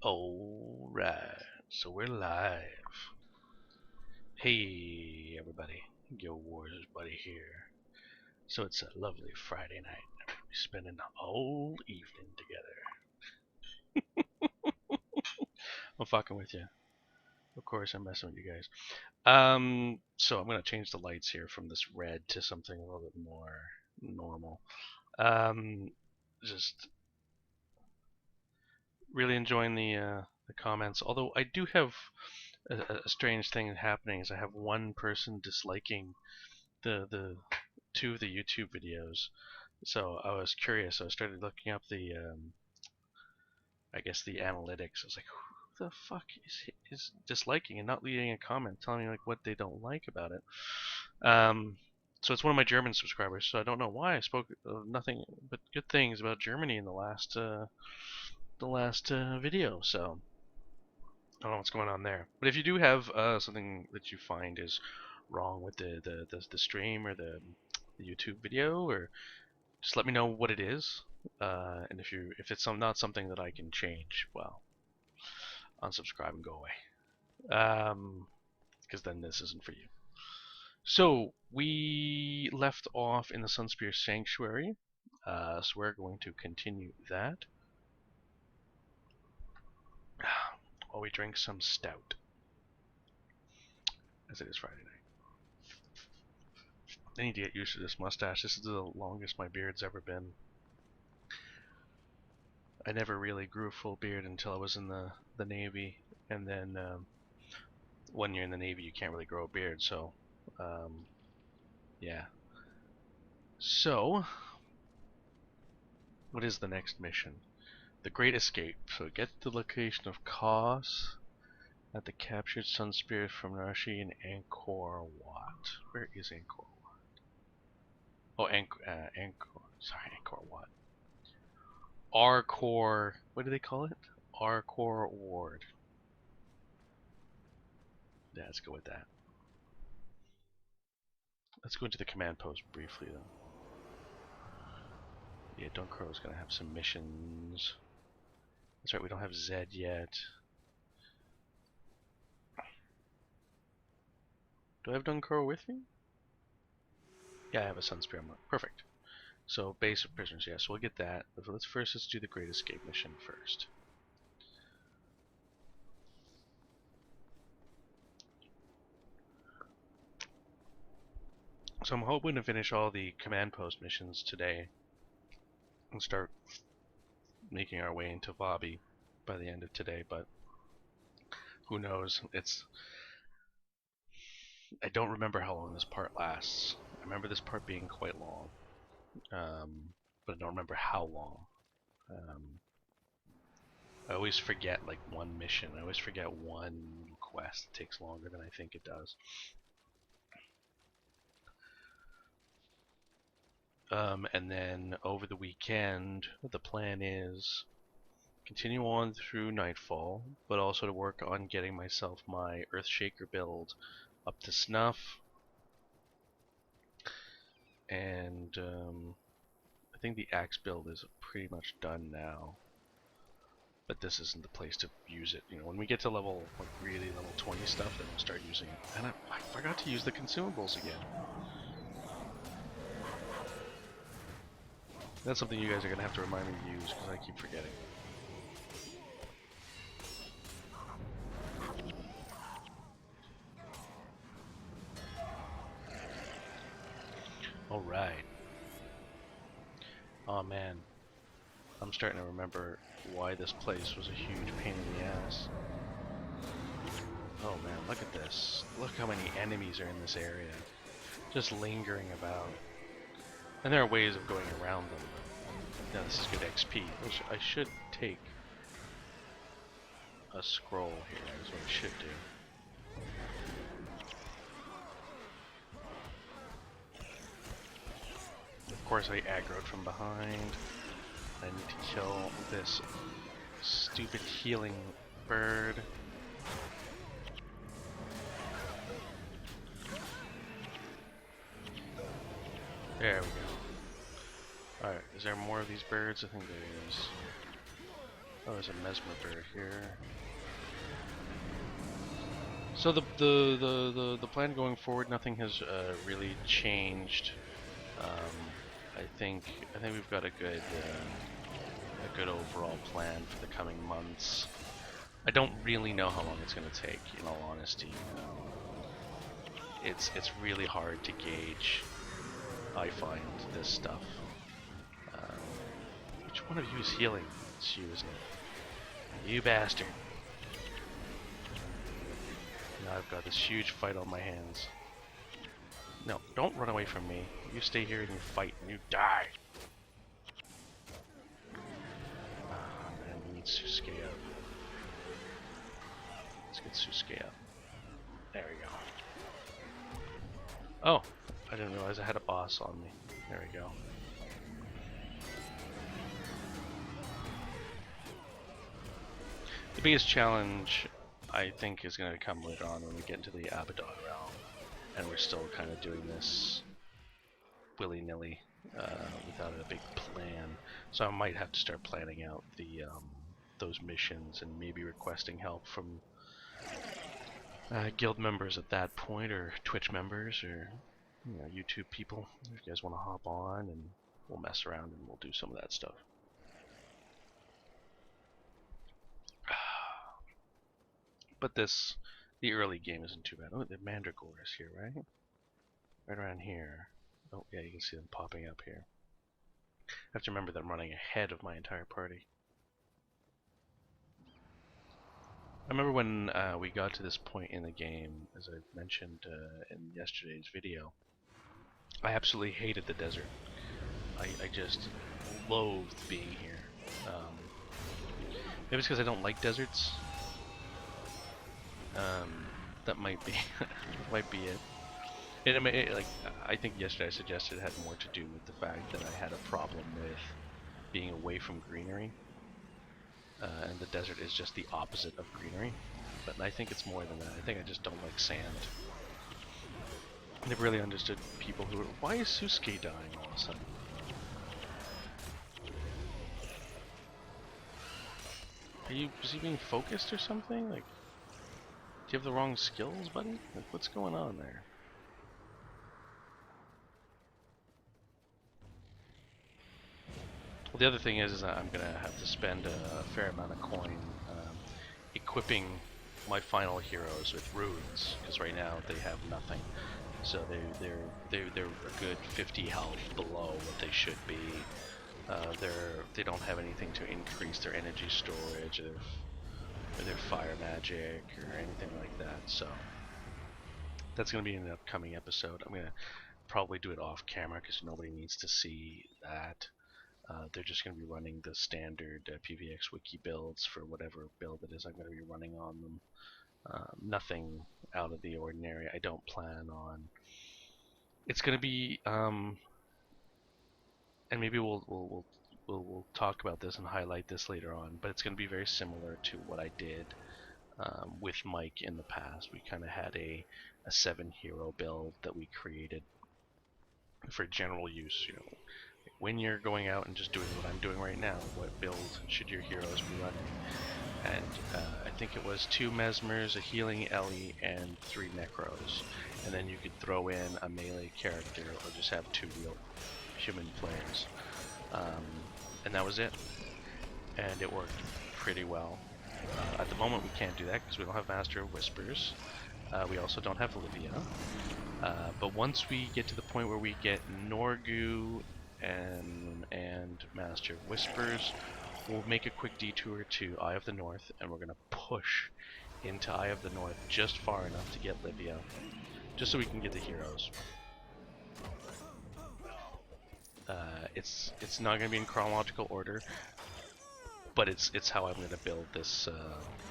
Alright, so we're live. Hey everybody, Guild Wars buddy here. So it's a lovely Friday night. We're spending the whole evening together. I'm fucking with you. Of course I'm messing with you guys. So I'm gonna change the lights here from this red to something a little bit more normal. Just really enjoying the comments. Although I do have a strange thing happening is I have one person disliking the two of the YouTube videos. So I was curious. So I started looking up the I guess the analytics. I was like, who the fuck is disliking and not leaving a comment telling me like what they don't like about it? So it's one of my German subscribers. So I don't know why I spoke nothing but good things about Germany in the last video. So I don't know what's going on there. But if you do have something that you find is wrong with the stream or the YouTube video, or just let me know what it is. And if it's not something that I can change, well, unsubscribe and go away. Because then this isn't for you. So we left off in the Sunspear Sanctuary. So we're going to continue that while we drink some stout, as it is Friday night. I need to get used to this mustache. This is the longest my beard's ever been. I never really grew a full beard until I was in the Navy, and then when you're in the Navy you can't really grow a beard, so yeah. So, what is the next mission? The Great Escape. So get the location of Kos at the captured Sun Spirit from Narshe and Angkor Wat. Where is Angkor Wat? Oh, Angkor. Sorry, Angkor Wat. Arcor. What do they call it? Arcor Ward. Yeah, let's go with that. Let's go into the command post briefly, though. Yeah, Dun Crow's gonna have some missions. That's right, we don't have Zed yet. Do I have Dun Crow with me? Yeah, I have a Sunspear unlocked. Perfect. So, base of prisoners, yeah, so we'll get that. But let's do the Great Escape mission first. So I'm hoping to finish all the command post missions today and start making our way into Vabi by the end of today, but who knows? I don't remember how long this part lasts. I remember this part being quite long, but I don't remember how long. I always forget like one mission. I always forget one quest that takes longer than I think it does. And then over the weekend, the plan is continue on through Nightfall, but also to work on getting myself my Earthshaker build up to snuff. And I think the axe build is pretty much done now. But this isn't the place to use it. You know, when we get to level, like really level 20 stuff, then we'll start using it. And I forgot to use the consumables again. That's something you guys are gonna have to remind me to use because I keep forgetting. Alright. Oh man. I'm starting to remember why this place was a huge pain in the ass. Oh man, look at this. Look how many enemies are in this area. Just lingering about. And there are ways of going around them. Now this is good XP. I should take a scroll here, is what I should do. Of course I aggroed from behind. I need to kill this stupid healing bird. There we go. Alright, is there more of these birds? I think there is. Oh, there's a Mesmer bird here. So the plan going forward, nothing has really changed. I think we've got a good overall plan for the coming months. I don't really know how long it's going to take, in all honesty. It's really hard to gauge. I find this stuff. Which one of you is healing? It's you, isn't it? You bastard! Now I've got this huge fight on my hands. No, don't run away from me. You stay here and you fight and you die. Ah, man, we need Susuke up. Let's get Susuke up. There we go. Oh, I didn't realize I had a boss on me. There we go. The biggest challenge, I think, is going to come later on when we get into the Abaddon realm, and we're still kind of doing this willy-nilly without a big plan. So I might have to start planning out the those missions and maybe requesting help from guild members at that point, or Twitch members, or YouTube people. If you guys want to hop on, and we'll mess around and we'll do some of that stuff. But the early game isn't too bad. Oh, the Mandragora is here, right? Right around here. Oh, yeah, you can see them popping up here. I have to remember that I'm running ahead of my entire party. I remember when we got to this point in the game, as I mentioned in yesterday's video, I absolutely hated the desert. I just loathed being here. Maybe it's because I don't like deserts. That might be might be it. I think yesterday I suggested it had more to do with the fact that I had a problem with being away from greenery, and the desert is just the opposite of greenery. But I think it's more than that. I think I just don't like sand. I never really understood people who were, why is Susuke dying all of a sudden? Is he being focused or something? Like, do you have the wrong skills, buddy? Like, what's going on there? Well, the other thing is that I'm gonna have to spend a fair amount of coin equipping my final heroes with runes, because right now they have nothing. So they're a good 50 health below what they should be. They don't have anything to increase their energy storage or their fire magic or anything like that. So that's going to be in an upcoming episode. I'm going to probably do it off camera because nobody needs to see that. They're just going to be running the standard PVX wiki builds for whatever build it is I'm going to be running on them. Nothing out of the ordinary. I don't plan on. It's going to be, and maybe we'll talk about this and highlight this later on. But it's going to be very similar to what I did with Mike in the past. We kind of had a 7-hero build that we created for general use. When you're going out and just doing what I'm doing right now, what build should your heroes be running? And I think it was 2 Mesmers, a healing Ellie, and 3 Necros. And then you could throw in a melee character or just have 2 real human players. And that was it. And it worked pretty well. At the moment we can't do that because we don't have Master of Whispers. We also don't have Olivia. But once we get to the point where we get Norgu and Master of Whispers, we'll make a quick detour to Eye of the North, and we're going to push into Eye of the North just far enough to get Livia, just so we can get the heroes. It's not going to be in chronological order, but it's how I'm going to build this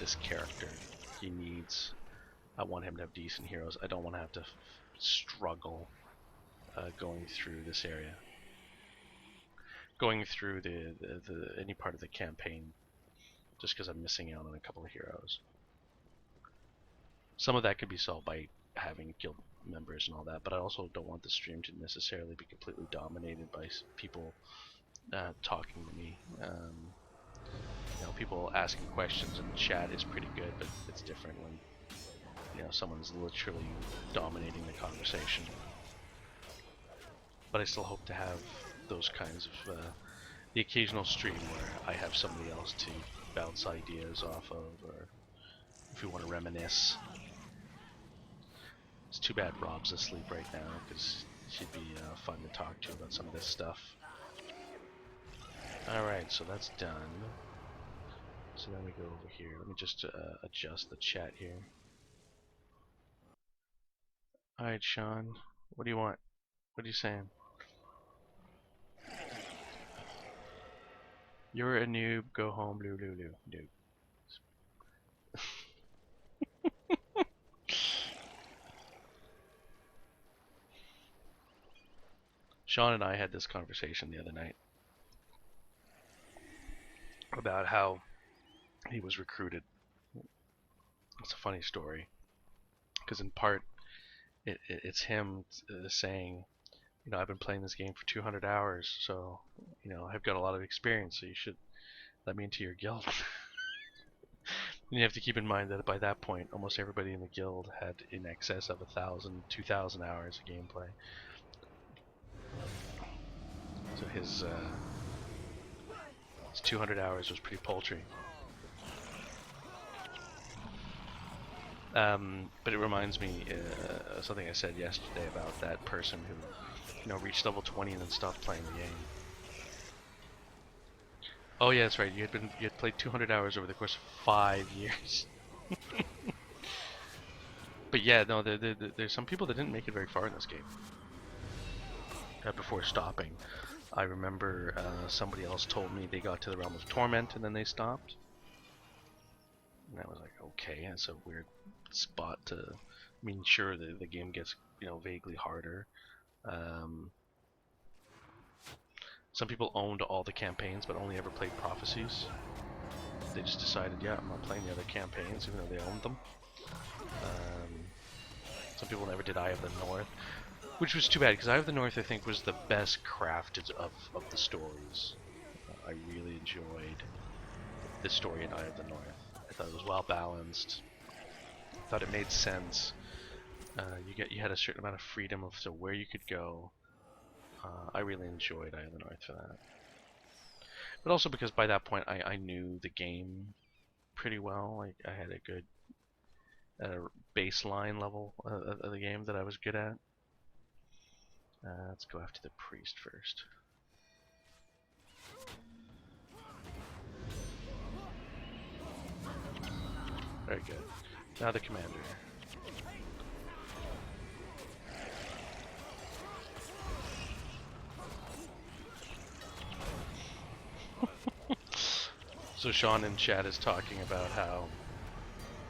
this character. I want him to have decent heroes. I don't want to have to struggle going through this area. Going through any part of the campaign just because I'm missing out on a couple of heroes. Some of that could be solved by having guild members and all that, but I also don't want the stream to necessarily be completely dominated by people talking to me. You know, people asking questions in the chat is pretty good, but it's different when, you know, someone's literally dominating the conversation. But I still hope to have those kinds of the occasional stream where I have somebody else to bounce ideas off of, or if we want to reminisce. It's too bad Rob's asleep right now, because she'd be fun to talk to about some of this stuff. Alright, so that's done. So then we go over here. Let me just adjust the chat here. Alright, Sean. What do you want? What are you saying? You're a noob. Go home. Noob. Sean and I had this conversation the other night about how he was recruited. It's a funny story, because in part it's him saying, you know, I've been playing this game for 200 hours, so, you know, I've got a lot of experience, so you should let me into your guild. And you have to keep in mind that by that point, almost everybody in the guild had in excess of 1,000, 2,000 hours of gameplay. So his 200 hours was pretty paltry. But it reminds me of something I said yesterday about that person who, you know, reached level 20 and then stopped playing the game. Oh yeah, that's right. You had played 200 hours over the course of 5 years. But yeah, no, there's some people that didn't make it very far in this game before stopping. I remember somebody else told me they got to the Realm of Torment and then they stopped. And I was like, okay, that's a weird spot to. I mean, sure, the game gets, you know, vaguely harder. Some people owned all the campaigns but only ever played Prophecies. They just decided, yeah, I'm not playing the other campaigns, even though they owned them. Some people never did Eye of the North, which was too bad, because Eye of the North, I think, was the best crafted of the stories. I really enjoyed the story in Eye of the North. I thought it was well balanced. I thought it made sense. You had a certain amount of freedom of where you could go. I really enjoyed Eye of the North for that. But also because by that point I knew the game pretty well. Like, I had a good baseline level of the game that I was good at. Let's go after the priest first. Very good. Now the commander. So Sean in chat is talking about how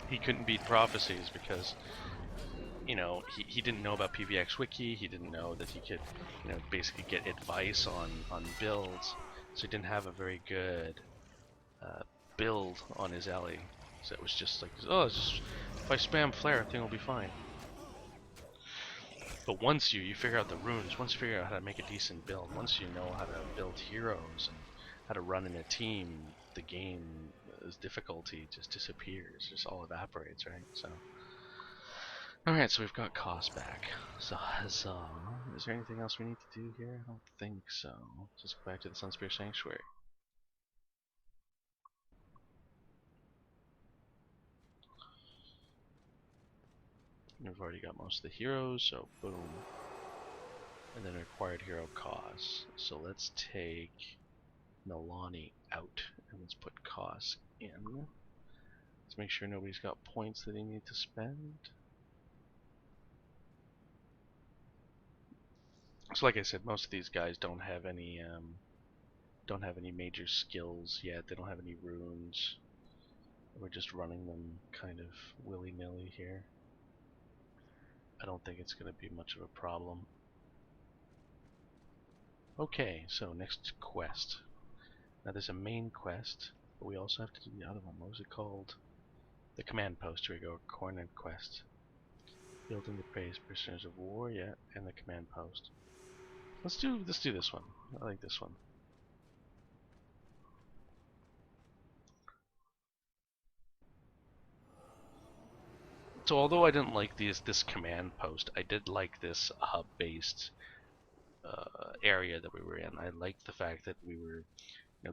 he couldn't beat Prophecies because, you know, he didn't know about PvX Wiki. He didn't know that he could, you know, basically get advice on builds. So he didn't have a very good build on his alley. So it was just like, oh, it's just, if I spam flare, everything will be fine. But once you figure out the runes, once you figure out how to make a decent build, once you know how to build heroes and how to run in a team, the game's difficulty just disappears. Just all evaporates, right? So, alright, so we've got cost back. So, huzzah. Is there anything else we need to do here? I don't think so. Just go back to the Sunspear Sanctuary. We've already got most of the heroes, so boom. And then required hero costs. So let's take Milani out and let's put costs in. Let's make sure nobody's got points that they need to spend. So like I said, most of these guys don't have any major skills yet. They don't have any runes. We're just running them kind of willy-nilly here. I don't think it's going to be much of a problem. Okay, so next quest. Now there's a main quest, but we also have to do the other one. What was it called? The command post. Here we go. Corner quest. Building the base, prisoners of war, yeah, and the command post. Let's do this one. I like this one. So although I didn't like this command post, I did like this hub-based area that we were in. I liked the fact that we were,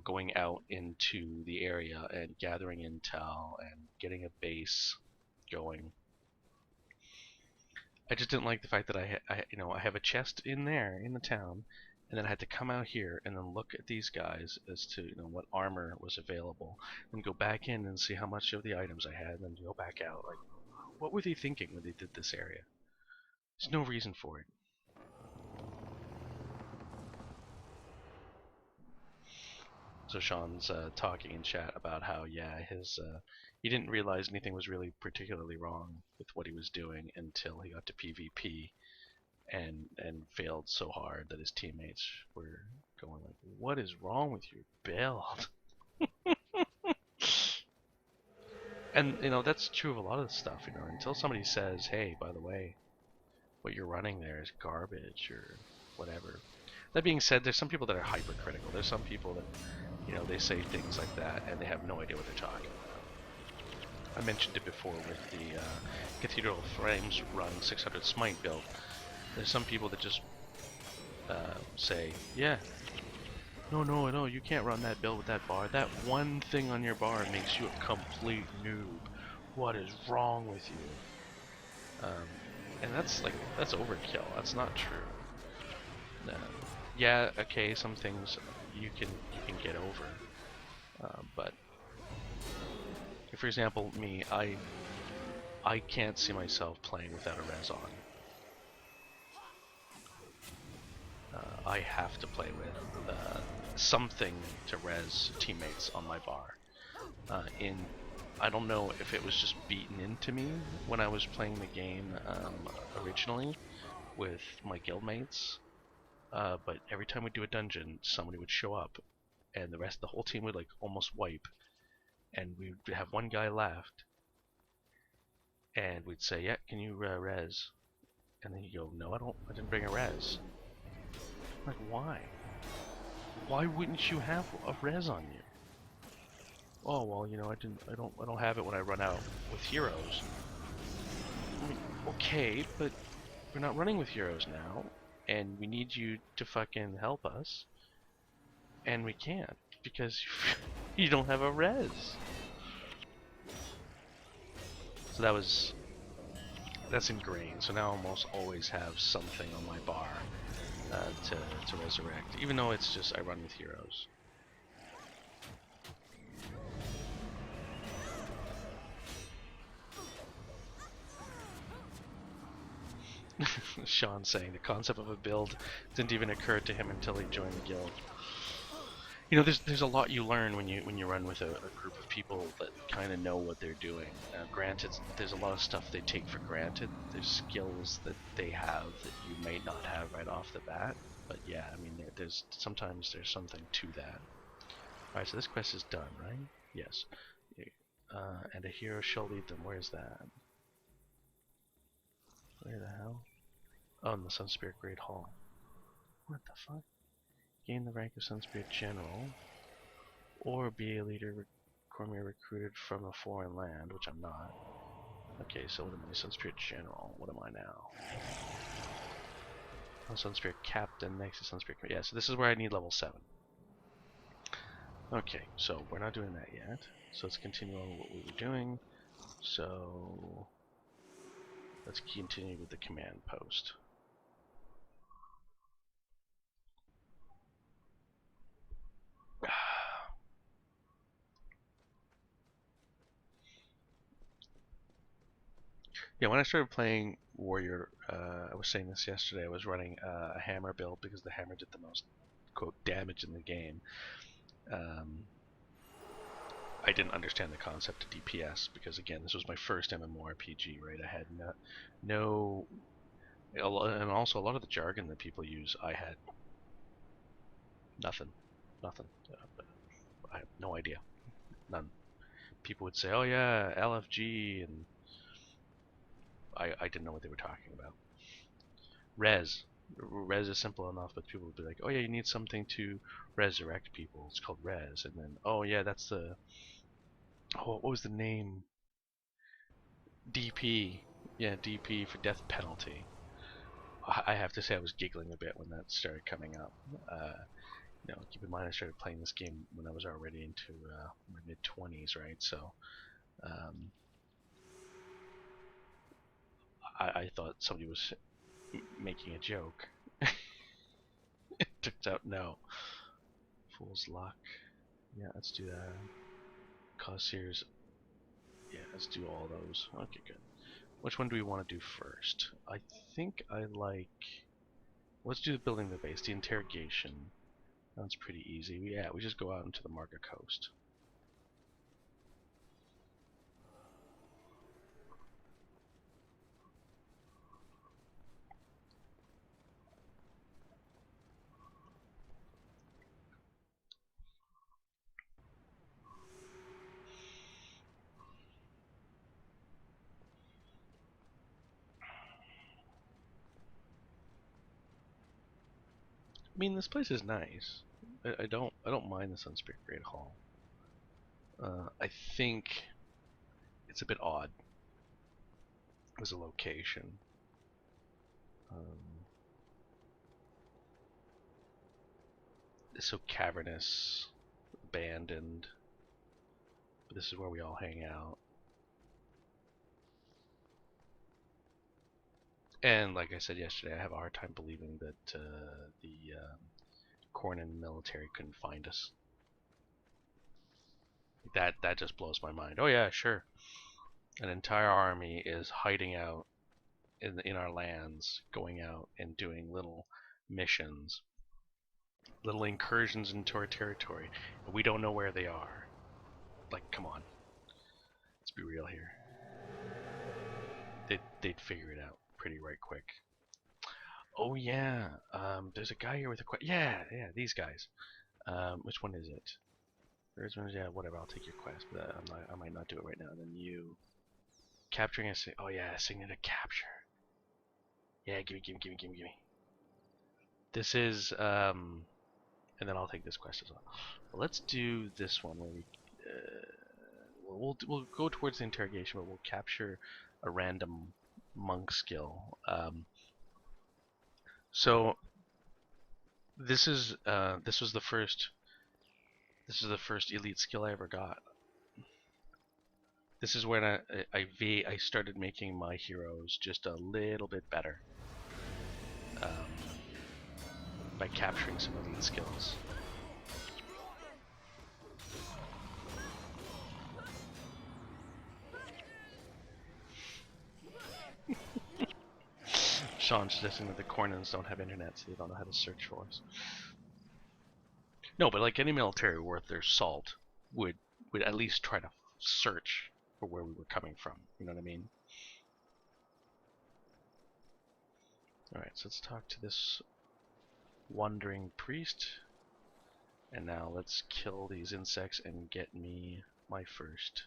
going out into the area and gathering intel and getting a base going. I just didn't like the fact that I have a chest in there in the town, and then I had to come out here and then look at these guys as to what armor was available, and go back in and see how much of the items I had, and then go back out. Like, what were they thinking when they did this area? There's no reason for it. So Sean's talking in chat about how his he didn't realize anything was really particularly wrong with what he was doing until he got to PvP and failed so hard that his teammates were going like, "What is wrong with your build?" And that's true of a lot of stuff. Until somebody says, "Hey, by the way, what you're running there is garbage," or whatever. That being said, there's some people that are hypercritical. There's some people that they say things like that and they have no idea what they're talking about. I mentioned it before with the Cathedral Flames run 600 Smite build. There's some people that just say, yeah, no, you can't run that build with that bar. That one thing on your bar makes you a complete noob. What is wrong with you? And that's overkill. That's not true. Yeah, okay, some things you can get over, but for example, me, I can't see myself playing without a res on. I have to play with something to res teammates on my bar. I don't know if it was just beaten into me when I was playing the game originally with my guildmates, but every time we do a dungeon, somebody would show up, and the whole team would like almost wipe, and we'd have one guy left, and we'd say, "Yeah, can you res?" And then he'd go, "No, I didn't bring a res." I'm like, why? Why wouldn't you have a res on you? Oh well, I don't have it when I run out with heroes. I mean, okay, but we're not running with heroes now, and we need you to fucking help us, and we can't because you don't have a res. So that's ingrained. So now I almost always have something on my bar to resurrect, even though it's just I run with heroes. Sean saying the concept of a build didn't even occur to him until he joined the guild. There's a lot you learn when you run with a group of people that kind of know what they're doing. Granted, there's a lot of stuff they take for granted. There's skills that they have that you may not have right off the bat. But yeah, I mean, sometimes there's something to that. Alright, so this quest is done, right? Yes. And a hero shall lead them. Where's that? Where the hell? Oh, in the Sunspirit Great Hall. What the fuck? Gain the rank of Sunspirit General, or be a leader Cormier recruited from a foreign land, which I'm not. Okay, so what am I? Sunspirit General. What am I now? Oh, Sunspirit Captain, next is Sunspirit. Yeah, so this is where I need level 7. Okay, so we're not doing that yet. So let's continue on what we were doing. So let's continue with the command post. Yeah, when I started playing Warrior, I was saying this yesterday, I was running a hammer build because the hammer did the most, quote, damage in the game. I didn't understand the concept of DPS because, again, this was my first MMORPG, right? I had no, and also a lot of the jargon that people use, I had nothing. I have no idea. None. People would say, oh yeah, LFG, and I didn't know what they were talking about. Res is simple enough, but people would be like, oh yeah, you need something to resurrect people. It's called res. And then, oh yeah, that's the, oh, what was the name? DP. Yeah, DP for death penalty. I have to say I was giggling a bit when that started coming up. Keep in mind I started playing this game when I was already into my mid-20s, right? So um, I thought somebody was making a joke. It turns out no. Fool's Luck. Yeah, let's do that. Cossier's. Yeah, let's do all those. Okay, good. Which one do we want to do first? I think I like... Let's do the building the base, the interrogation. That's pretty easy. Yeah, we just go out into the Marga Coast. I mean, this place is nice. I don't mind the Sunspear Great Hall. I think it's a bit odd as a location. It's so cavernous, abandoned. But this is where we all hang out. And like I said yesterday, I have a hard time believing that the Cornan military couldn't find us. That just blows my mind. Oh yeah, sure. An entire army is hiding out in our lands, going out and doing little missions, little incursions into our territory, and we don't know where they are. Like, come on, let's be real here. They'd figure it out pretty right quick. Oh yeah, there's a guy here with a question. Yeah, these guys. Which one is it? Yeah, whatever. I'll take your quest, but I might not do it right now. Then you capturing a. Oh yeah, signature capture. Yeah, gimme. This is and then I'll take this quest as well. But let's do this one where we'll go towards the interrogation, but we'll capture a random monk skill. So this is the first elite skill I ever got. This is when I started making my heroes just a little bit better by capturing some elite skills. Sean suggesting that the Cornans don't have internet, so they don't know how to search for us. No, but like any military worth their salt would at least try to search for where we were coming from. You know what I mean? Alright, so let's talk to this wandering priest. And now let's kill these insects and get me my first.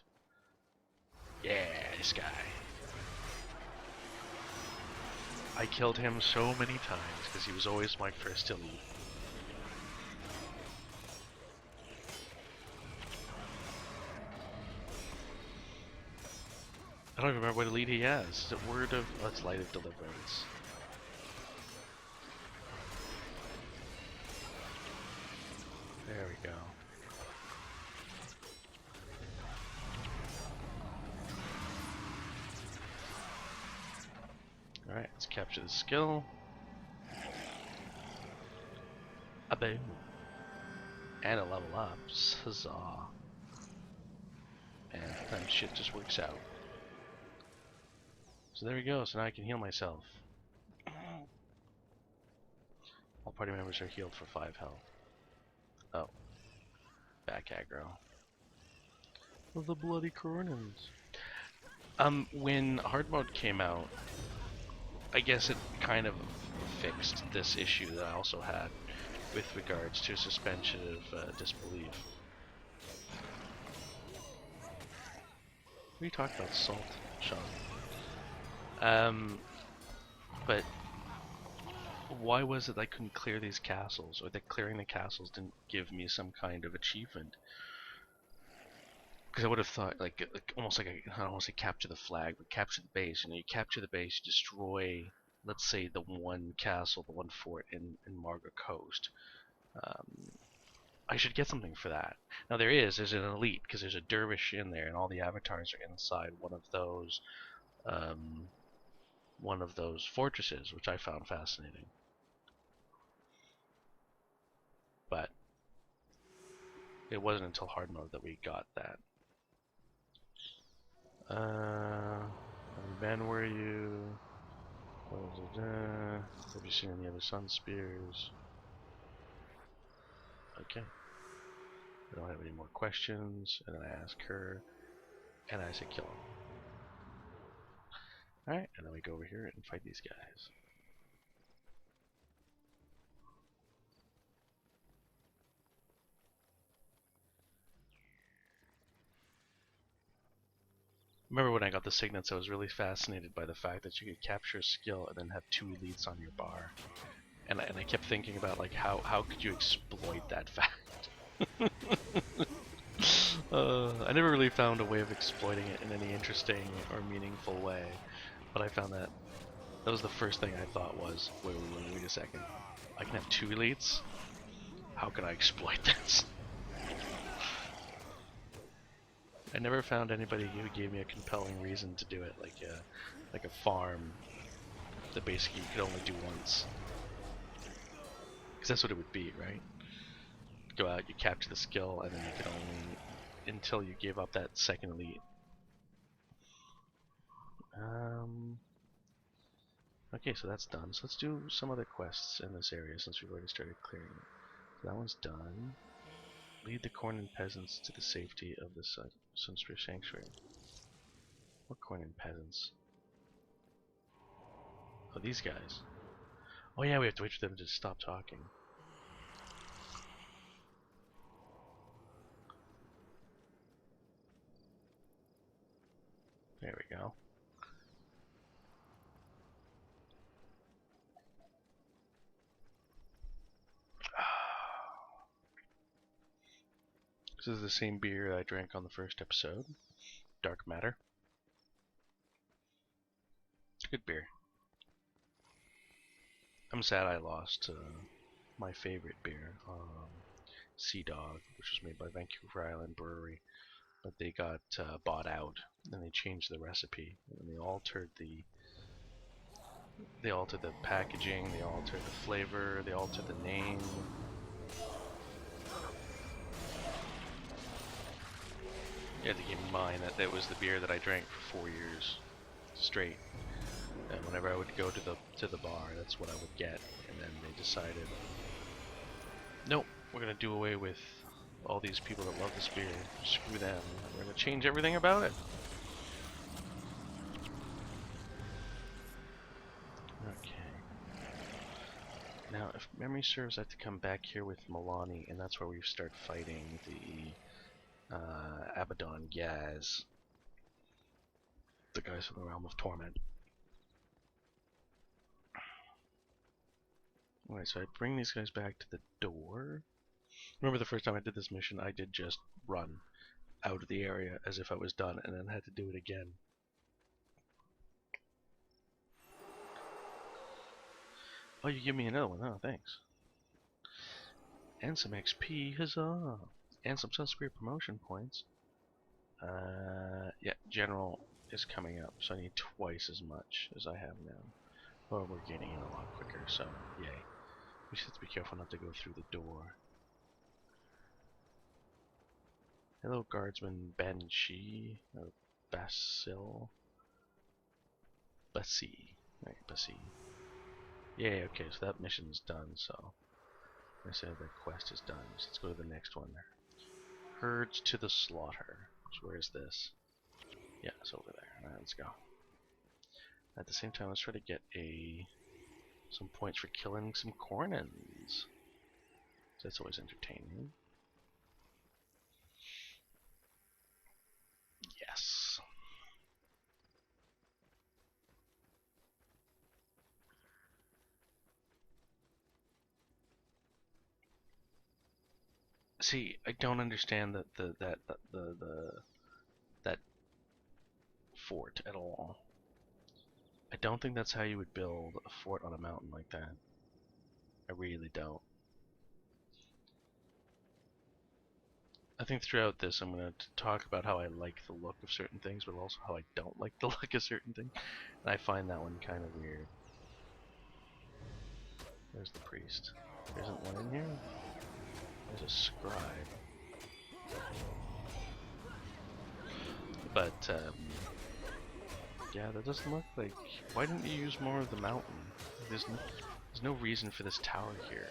Yeah, this guy. I killed him so many times because he was always my first elite. I don't even remember what elite he has. Is it word of... Oh, it's light of deliverance. There we go. Alright, let's capture the skill. A boom. And a level up. Huzzah. And sometimes shit just works out. So there we go, so now I can heal myself. All party members are healed for 5 health. Oh. Back aggro. Of the bloody Cornans. When hard mode came out, I guess it kind of fixed this issue that I also had with regards to suspension of disbelief. What are you talking about, salt, Sean? But why was it I couldn't clear these castles, or that clearing the castles didn't give me some kind of achievement? Because I would have thought like almost like I don't want to say capture the flag, but capture the base. You capture the base, you destroy, let's say, the one castle, the one fort in Marga Coast. Um, I should get something for that. Now there's an elite because there's a dervish in there, and all the avatars are inside um, one of those fortresses, which I found fascinating. But it wasn't until hard mode that we got that. Ben, where are you? Have you seen any other sun spears? Okay. I don't have any more questions, and then I ask her, and I say kill him. Alright, and then we go over here and fight these guys. Remember when I got the signets, I was really fascinated by the fact that you could capture a skill and then have 2 elites on your bar. And I kept thinking about like how could you exploit that fact? I never really found a way of exploiting it in any interesting or meaningful way, but I found that was the first thing I thought was, wait a second. I can have 2 elites? How can I exploit this? I never found anybody who gave me a compelling reason to do it, like a farm that basically you could only do once. Because that's what it would be, right? Go out, you capture the skill, and then you can only until you give up that second elite. Okay, so that's done. So let's do some other quests in this area since we've already started clearing it. So that one's done. Lead the Cornan peasants to the safety of the Sunspear Sanctuary. What Cornan peasants? Oh, these guys. Oh yeah, we have to wait for them to stop talking. There we go. This is the same beer I drank on the first episode. Dark Matter. It's a good beer. I'm sad I lost my favorite beer, Sea Dog, which was made by Vancouver Island Brewery. But they got bought out, and they changed the recipe, and they altered the packaging, they altered the flavor, they altered the name. You have to keep in mind that that was the beer that I drank for 4 years straight, and whenever I would go to the bar, that's what I would get. And then they decided, nope, we're gonna do away with all these people that love this beer. Screw them. We're gonna change everything about it. Okay. Now, if memory serves, I have to come back here with Milani, and that's where we start fighting the Abaddon Gaz, the guys from the Realm of Torment. Alright, so I bring these guys back to the door. Remember the first time I did this mission, I did just run out of the area as if I was done, and then had to do it again. Oh, you give me another one. Oh, thanks. And some XP, huzzah! And some Sunspear promotion points. Yeah, General is coming up, so I need twice as much as I have now. Well, we're getting in a lot quicker, so yay. We just have to be careful not to go through the door. Hello, Guardsman Banshee, or Basil. Bassi. Right, Bassi. Yay, okay, so that mission's done, so I said that quest is done, so let's go to the next one. Herds to the slaughter. So where is this? Yeah, it's over there. Alright, let's go. At the same time, let's try to get some points for killing some Cornans. That's always entertaining. Yes. See, I don't understand the fort at all. I don't think that's how you would build a fort on a mountain like that. I really don't. I think throughout this I'm going to talk about how I like the look of certain things, but also how I don't like the look of certain things. And I find that one kind of weird. There's the priest. There isn't one in here? There's a scribe. But, yeah, that doesn't look like... Why didn't you use more of the mountain? There's no reason for this tower here.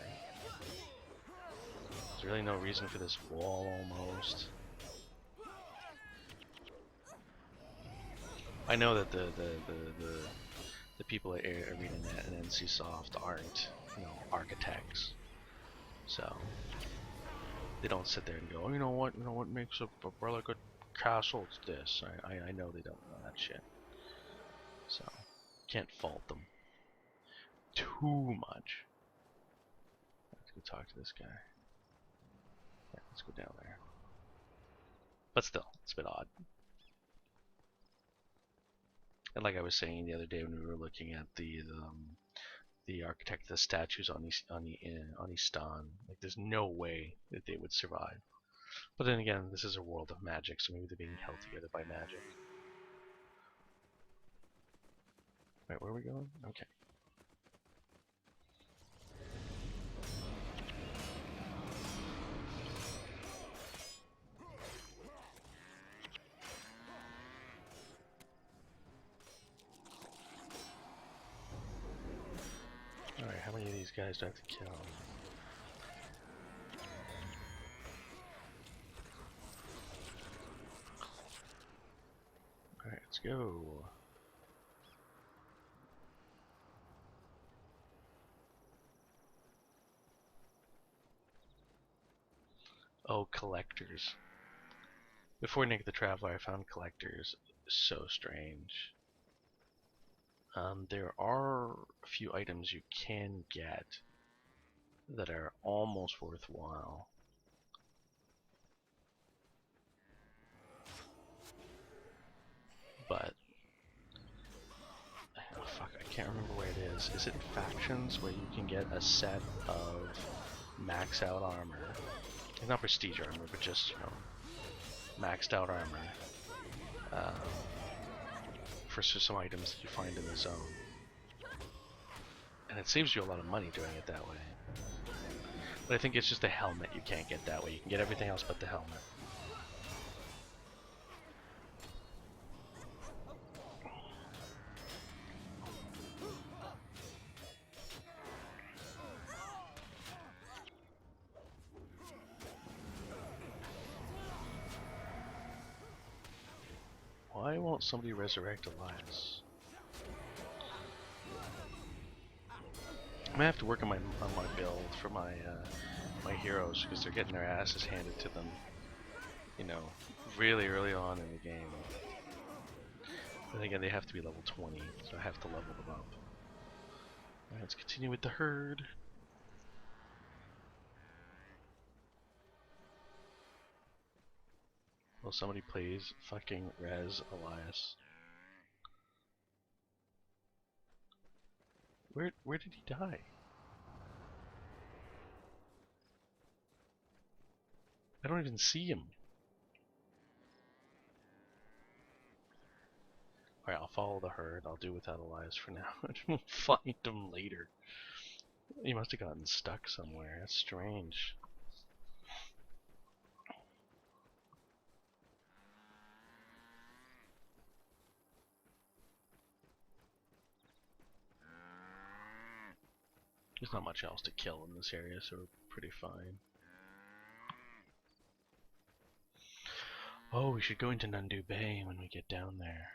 There's really no reason for this wall, almost. I know that the people at ArenaNet and NCSoft aren't, you know, architects, so they don't sit there and go, oh, you know what makes a really good castle? It's this. I know they don't know that shit, so can't fault them too much. Let's go talk to this guy. Yeah, let's go down there. But still, it's a bit odd. And like I was saying the other day when we were looking at the architect, the statues on Istan, like there's no way that they would survive. But then again, this is a world of magic, so maybe they're being held together by magic. Right, where are we going? Okay. Alright, how many of these guys do I have to kill? Alright, let's go. Oh, collectors. Before Nick the Traveler, I found collectors so strange. There are a few items you can get that are almost worthwhile. But oh, fuck, I can't remember where it is. Is it factions where you can get a set of max out armor? Not prestige armor, but just, you know, maxed out armor for some items that you find in the zone. And it saves you a lot of money doing it that way. But I think it's just the helmet you can't get that way. You can get everything else but the helmet. Why won't somebody resurrect Elias? I'm gonna have to work on my build for my my heroes because they're getting their asses handed to them, you know, really early on in the game. And again, they have to be level 20, so I have to level them up. Alright, let's continue with the herd. Well, somebody plays fucking Res Elias. Where did he die? I don't even see him. Alright, I'll follow the herd. I'll do without Elias for now. We'll find him later. He must have gotten stuck somewhere. That's strange. There's not much else to kill in this area, so we're pretty fine. Oh, we should go into Nundu Bay when we get down there.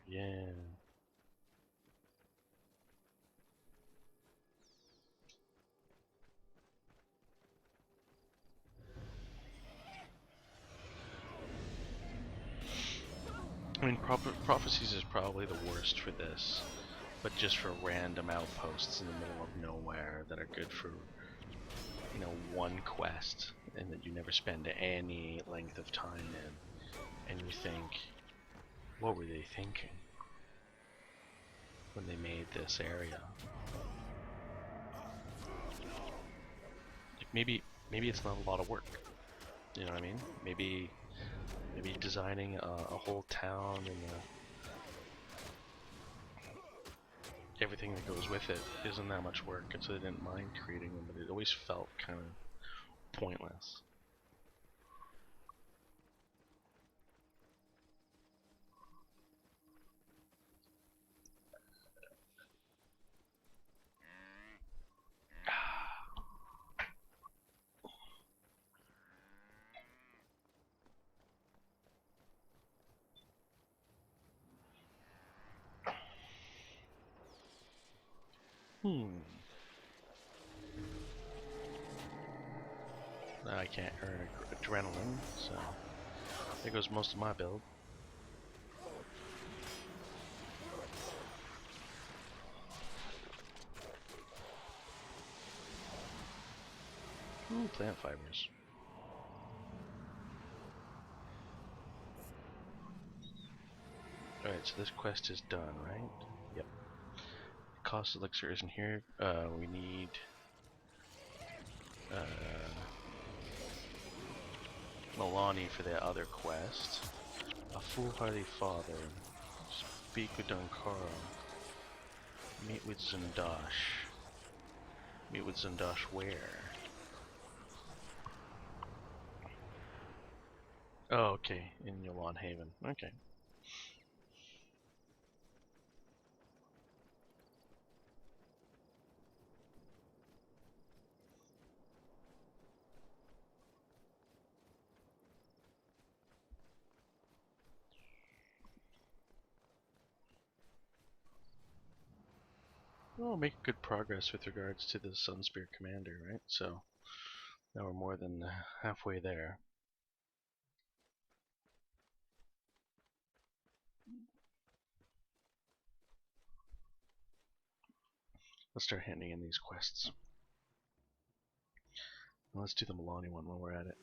Yeah. I mean, Prophecies is probably the worst for this, but just for random outposts in the middle of nowhere that are good for, you know, one quest, and that you never spend any length of time in, and you think, what were they thinking when they made this area? Like maybe it's not a lot of work. You know what I mean? Maybe designing a whole town and everything that goes with it isn't that much work, and so they didn't mind creating them, but it always felt kind of pointless. Now I can't earn adrenaline, so there goes most of my build. Ooh, plant fibers. Alright, so this quest is done, right? Yep. Cost elixir isn't here. We need Milani for that other quest. A foolhardy father. Speak with Dunkara. Meet with Zundash. Meet with Zundash where? Oh, okay, in Yolan Haven. Okay. Well, making good progress with regards to the Sunspear Commander, right? So now we're more than halfway there. Let's start handing in these quests. And let's do the Milani one when we're at it.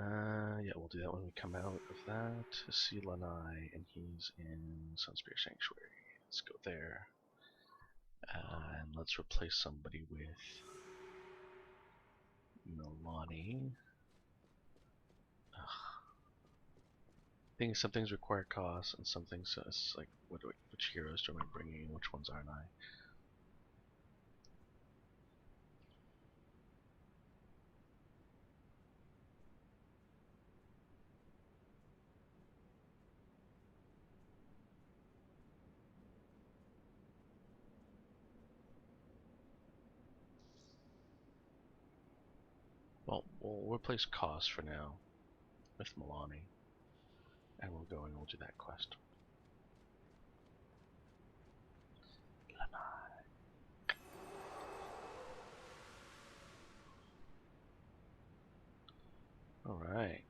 Yeah, we'll do that when we come out of that. See Lanai, and he's in Sunspear Sanctuary. Let's go there. And let's replace somebody with Milani. Some things require costs, and some things it's like, which heroes do I bring in, which ones aren't I? Well, we'll replace costs for now with Milani, and we'll go and we'll do that quest. Alright.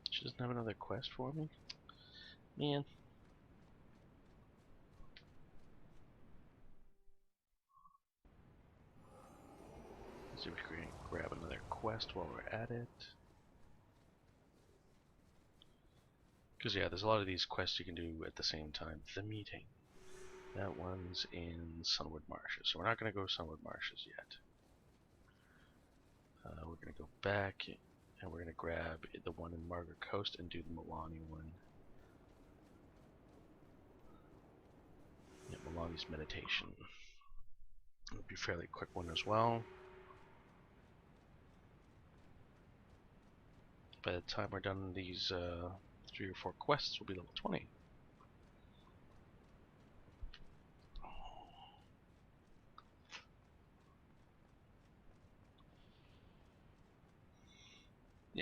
She doesn't have another quest for me? Man. Let's see if we can grab another quest while we're at it. Because yeah, there's a lot of these quests you can do at the same time. The meeting. That one's in Sunward Marshes. So we're not going to go Sunward Marshes yet. We're going to go back and we're going to grab the one in Margaret Coast and do the Milani one. Yeah, Milani's Meditation. It'll be a fairly quick one as well. By the time we're done these 3 or 4 quests, we'll be level 20.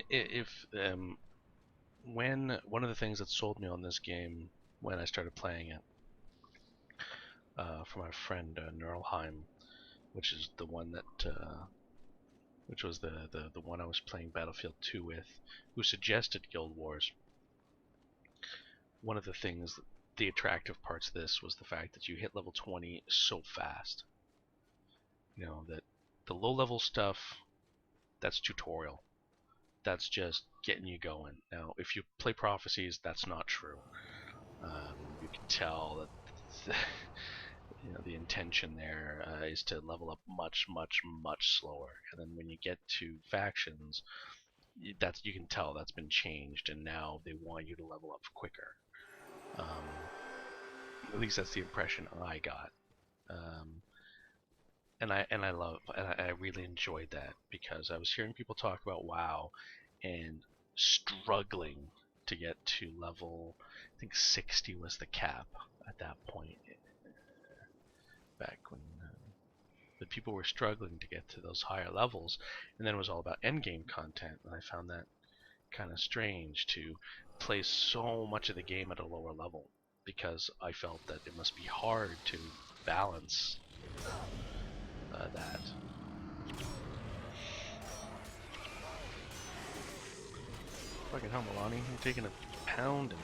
If when one of the things that sold me on this game when I started playing it, from our friend Nurlheim, which is the one that which was the one I was playing Battlefield 2 with, who suggested Guild Wars. One of the things the attractive parts of this was the fact that you hit level 20 so fast. You know, that the low level stuff, that's tutorial. That's just getting you going. Now, if you play Prophecies, that's not true. You can tell that you know, the intention there is to level up much, much, much slower. And then when you get to factions, you can tell that's been changed, and now they want you to level up quicker. At least that's the impression I got. And I really enjoyed that, because I was hearing people talk about WoW and struggling to get to level, I think 60 was the cap at that point, back when the people were struggling to get to those higher levels, and then it was all about endgame content, and I found that kind of strange to play so much of the game at a lower level, because I felt that it must be hard to balance that. Fucking hell, Milani, I'm taking a pound and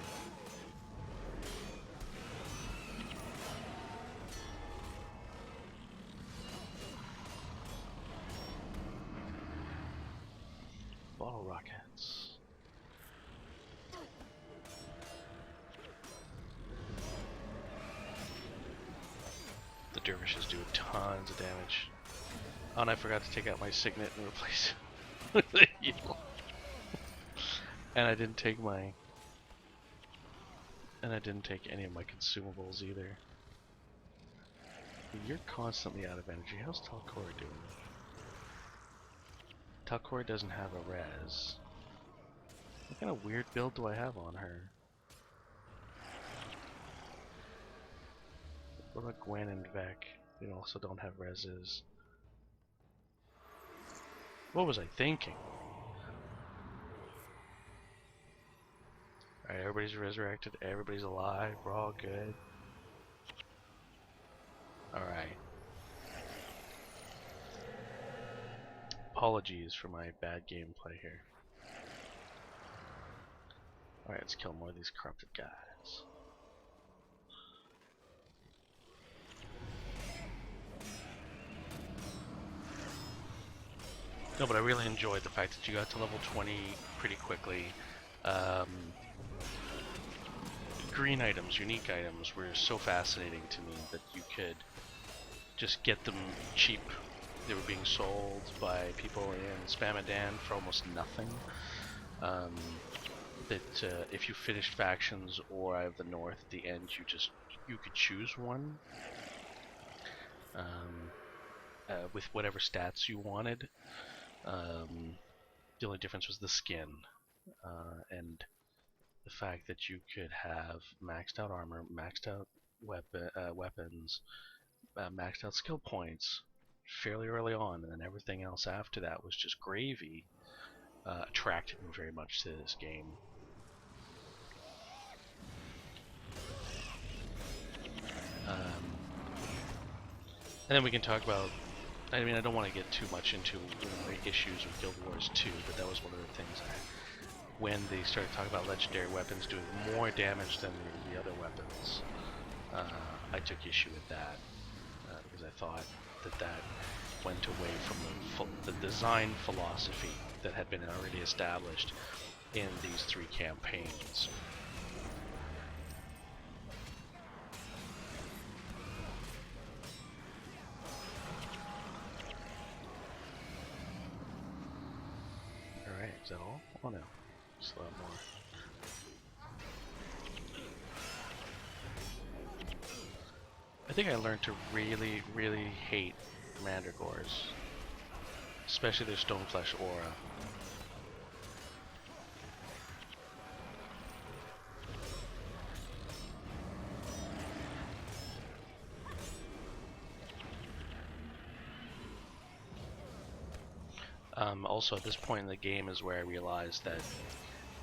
bottle rockets. The dervishes do tons of damage. Oh, and I forgot to take out my signet and replace it with a heal. And I didn't take any of my consumables either. You're constantly out of energy. How's Talcor doing? Talcor doesn't have a res. What kind of weird build do I have on her? What about Gwen and Vec? They also don't have reses. What was I thinking? Alright, everybody's resurrected, everybody's alive, we're all good. Alright. Apologies for my bad gameplay here. Alright, let's kill more of these corrupted guys. No, but I really enjoyed the fact that you got to level 20 pretty quickly. Green items, unique items, were so fascinating to me that you could just get them cheap. They were being sold by people in Spamadan for almost nothing. If you finished factions or Eye of the North at the end, you could choose one with whatever stats you wanted. The only difference was the skin, and the fact that you could have maxed out armor, maxed out weapons, maxed out skill points fairly early on, and then everything else after that was just gravy. Attracted me very much to this game. And then we can talk about, I mean, I don't want to get too much into my issues with Guild Wars 2, but that was one of the things when they started talking about legendary weapons doing more damage than the other weapons, I took issue with that, because I thought that went away from the design philosophy that had been already established in these 3 campaigns. Alright, is that all? Oh no, just a lot more. I think I learned to really, really hate Mandragores, especially their Stoneflesh aura. Also, at this point in the game is where I realized that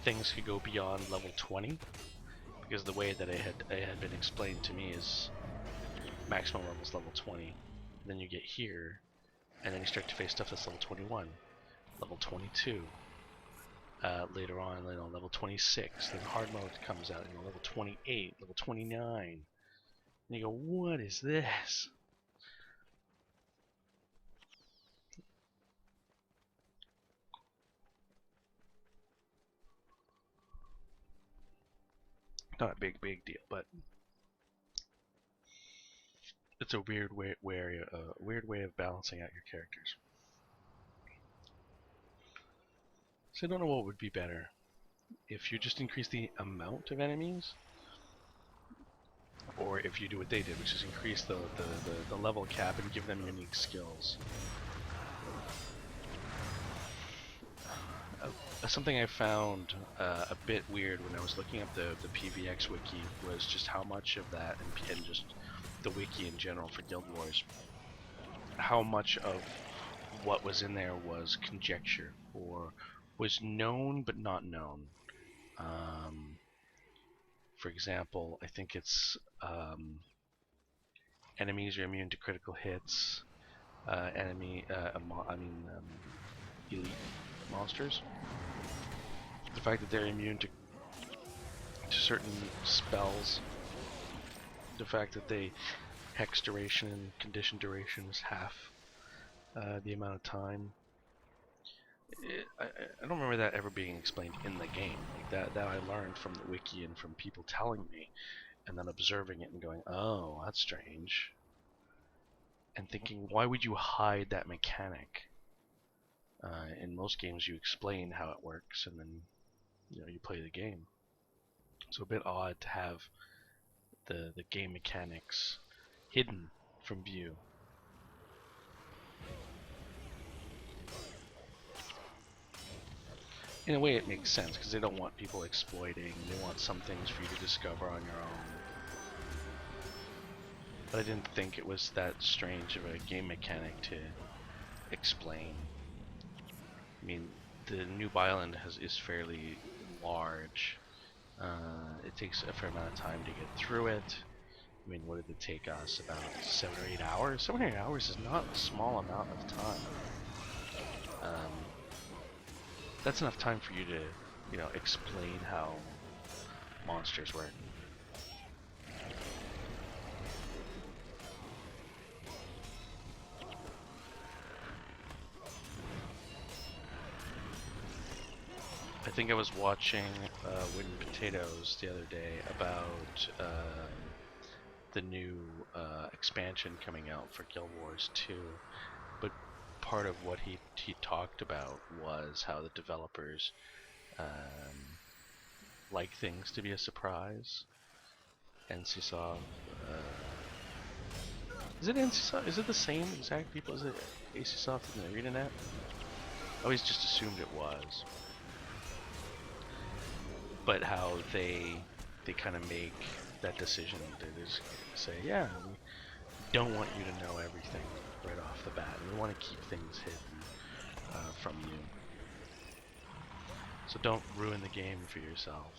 things could go beyond level 20, because the way that it had been explained to me is maximum level is level 20. Then you get here, and then you start to face stuff that's level 21, level 22. later on, level 26. Then hard mode comes out, level 28, level 29. And you go, what is this? Not a big deal, but it's a weird way of balancing out your characters. So I don't know what would be better. If you just increase the amount of enemies, or if you do what they did, which is increase the level cap and give them unique skills. Something I found a bit weird when I was looking up the PVX wiki was just how much of that, and just the wiki in general for Guild Wars, how much of what was in there was conjecture, or was known but not known. For example, I think it's enemies are immune to critical hits. Elite monsters. The fact that they're immune to certain spells. The fact that they hex duration and condition duration is half the amount of time. I don't remember that ever being explained in the game. Like that I learned from the wiki and from people telling me, and then observing it and going, oh, that's strange. And thinking, why would you hide that mechanic? In most games you explain how it works and then you play the game. So a bit odd to have the game mechanics hidden from view. In a way it makes sense, because they don't want people exploiting, they want some things for you to discover on your own. But I didn't think it was that strange of a game mechanic to explain. I mean, the Noob Island is fairly large. It takes a fair amount of time to get through it. I mean, what did it take us? About 7 or 8 hours? 7 or 8 hours is not a small amount of time. That's enough time for you to, explain how monsters work. I think I was watching Wooden Potatoes the other day about the new expansion coming out for Guild Wars 2, but part of what he talked about was how the developers like things to be a surprise. NCSoft, is it NCSoft? Is it the same exact people as NCSoft and ArenaNet? I always just assumed it was. But how they kind of make that decision. They just say, yeah, we don't want you to know everything right off the bat. We want to keep things hidden from you. So don't ruin the game for yourself.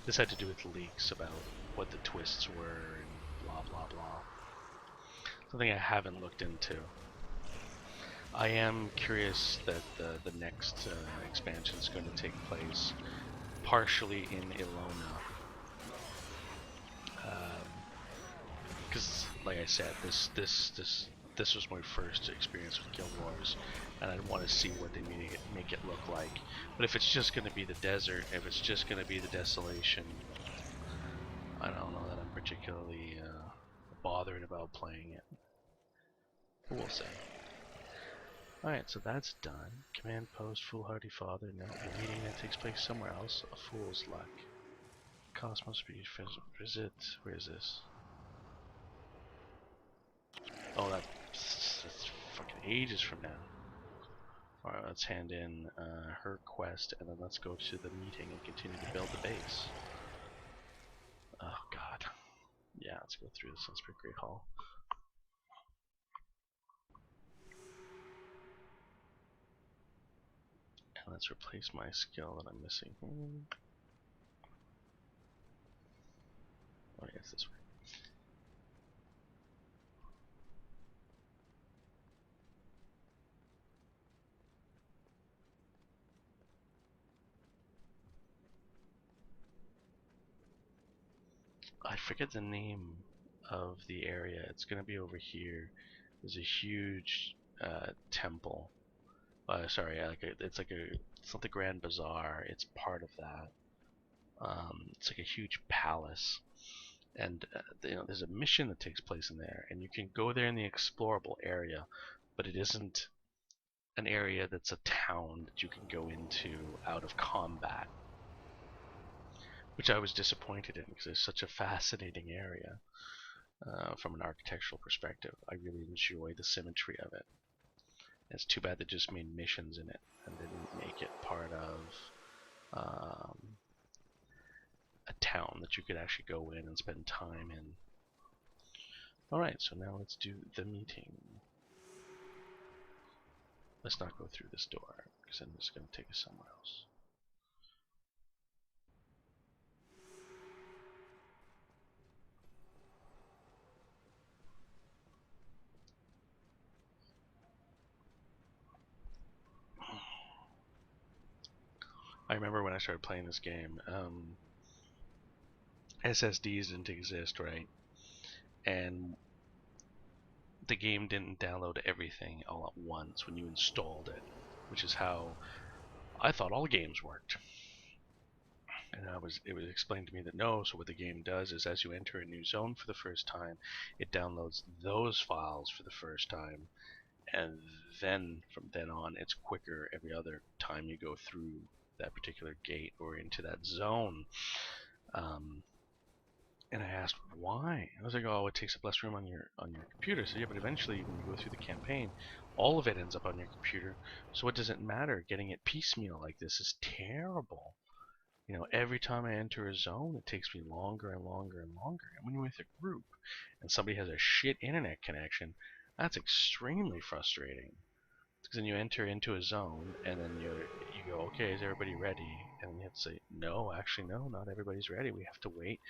This had to do with leaks about what the twists were and blah blah blah. Something I haven't looked into. I am curious that the next expansion is going to take place partially in Ilona, because like I said, this was my first experience with Guild Wars, and I want to see what they make it look like. But if it's just going to be the desert, if it's just going to be the desolation, I don't know that I'm particularly bothered about playing it. But we'll see. Alright, so that's done. Command post, foolhardy father. No, the meeting that takes place somewhere else. A fool's luck. Cosmos speed visit. Where is this? Oh, that's fucking ages from now. Alright, let's hand in her quest, and then let's go to the meeting and continue to build the base. Oh god. Yeah, let's go through the Sunspring Great Hall. And let's replace my skill that I'm missing. Oh yeah, it's this way. I forget the name of the area. It's gonna be over here. There's a huge temple. Sorry, it's not the Grand Bazaar. It's part of that. It's like a huge palace, and there's a mission that takes place in there, and you can go there in the explorable area, but it isn't an area that's a town that you can go into out of combat, which I was disappointed in because it's such a fascinating area from an architectural perspective. I really enjoy the symmetry of it. It's too bad they just made missions in it and didn't make it part of a town that you could actually go in and spend time in. Alright, so now let's do the meeting. Let's not go through this door, because then it's going to take us somewhere else. I remember when I started playing this game, SSDs didn't exist, right? And the game didn't download everything all at once when you installed it, which is how I thought all games worked. And it was explained to me that no, so what the game does is as you enter a new zone for the first time, it downloads those files for the first time, and then from then on it's quicker every other time you go through that particular gate or into that zone. And I asked why. I was like, oh, it takes up less room on your computer. So yeah, but eventually when you go through the campaign, all of it ends up on your computer. So what does it matter? Getting it piecemeal like this is terrible. Every time I enter a zone, it takes me longer and longer and longer. And when you're with a group and somebody has a shit internet connection, that's extremely frustrating. Because then you enter into a zone and then you go, okay, is everybody ready? And you have to say, no, actually, no, not everybody's ready. We have to wait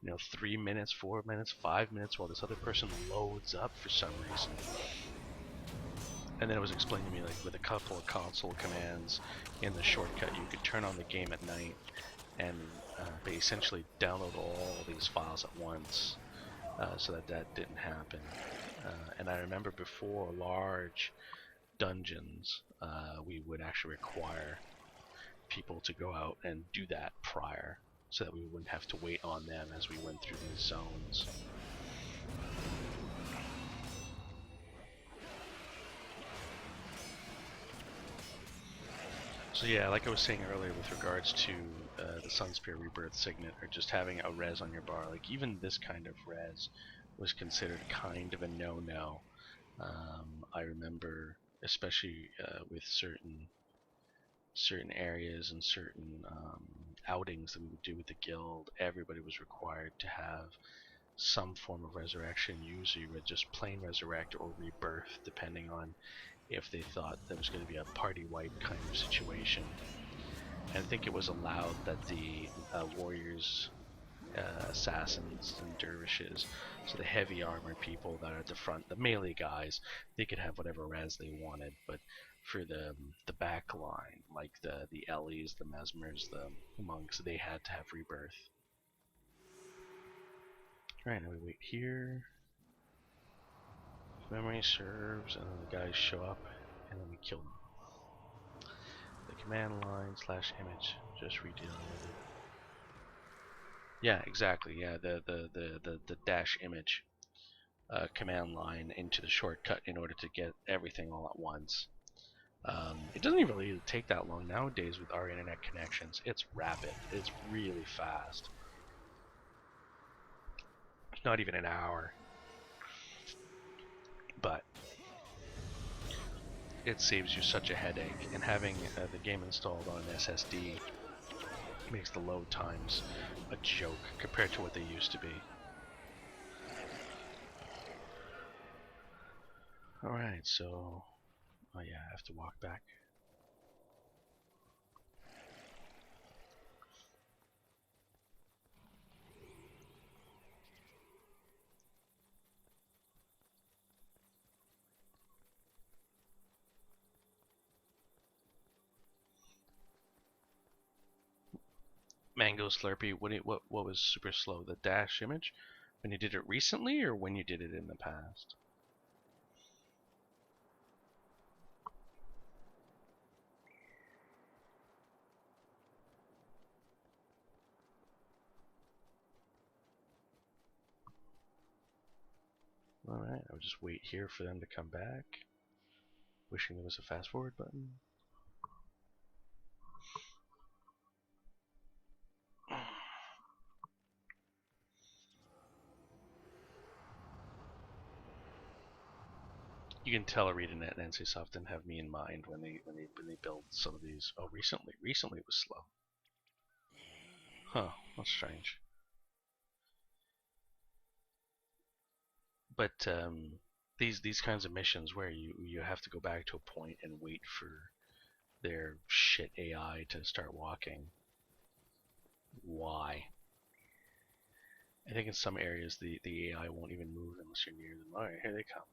3 minutes, 4 minutes, 5 minutes while this other person loads up for some reason. And then it was explained to me, like, with a couple of console commands in the shortcut, you could turn on the game at night and they essentially download all these files at once, so that didn't happen. And I remember before large dungeons, we would actually require people to go out and do that prior, so that we wouldn't have to wait on them as we went through these zones. So yeah, like I was saying earlier with regards to the Sunspear Rebirth Signet, or just having a res on your bar, like even this kind of res was considered kind of a no-no. I remember, especially with certain areas and certain outings that we would do with the guild, everybody was required to have some form of resurrection, usually with just plain resurrect or rebirth, depending on if they thought there was going to be a party wipe kind of situation. And I think it was allowed that the warriors, assassins, and dervishes, so the heavy armored people that are at the front, the melee guys, they could have whatever res they wanted, but for the back line, like the Ellies, the Mesmers, the monks, they had to have rebirth. Right, now we wait here. If memory serves, and then the guys show up, and then we kill them. The command line / image, just redealing. Yeah, exactly. Yeah, the dash image command line into the shortcut in order to get everything all at once. It doesn't even really take that long nowadays with our internet connections. It's rapid. It's really fast. It's not even an hour. But it saves you such a headache, and having the game installed on an SSD makes the load times a joke compared to what they used to be. Alright, so... oh yeah, I have to walk back. Mango Slurpee, what was super slow? The dash image? When you did it recently or when you did it in the past? Alright, I'll just wait here for them to come back. Wishing there was a fast forward button. You can tell ArenaNet and NCSoft didn't have me in mind when they build some of these. Oh, recently it was slow. Huh, that's strange. But these kinds of missions where you have to go back to a point and wait for their shit AI to start walking. Why? I think in some areas the AI won't even move unless you're near them. Alright, here they come.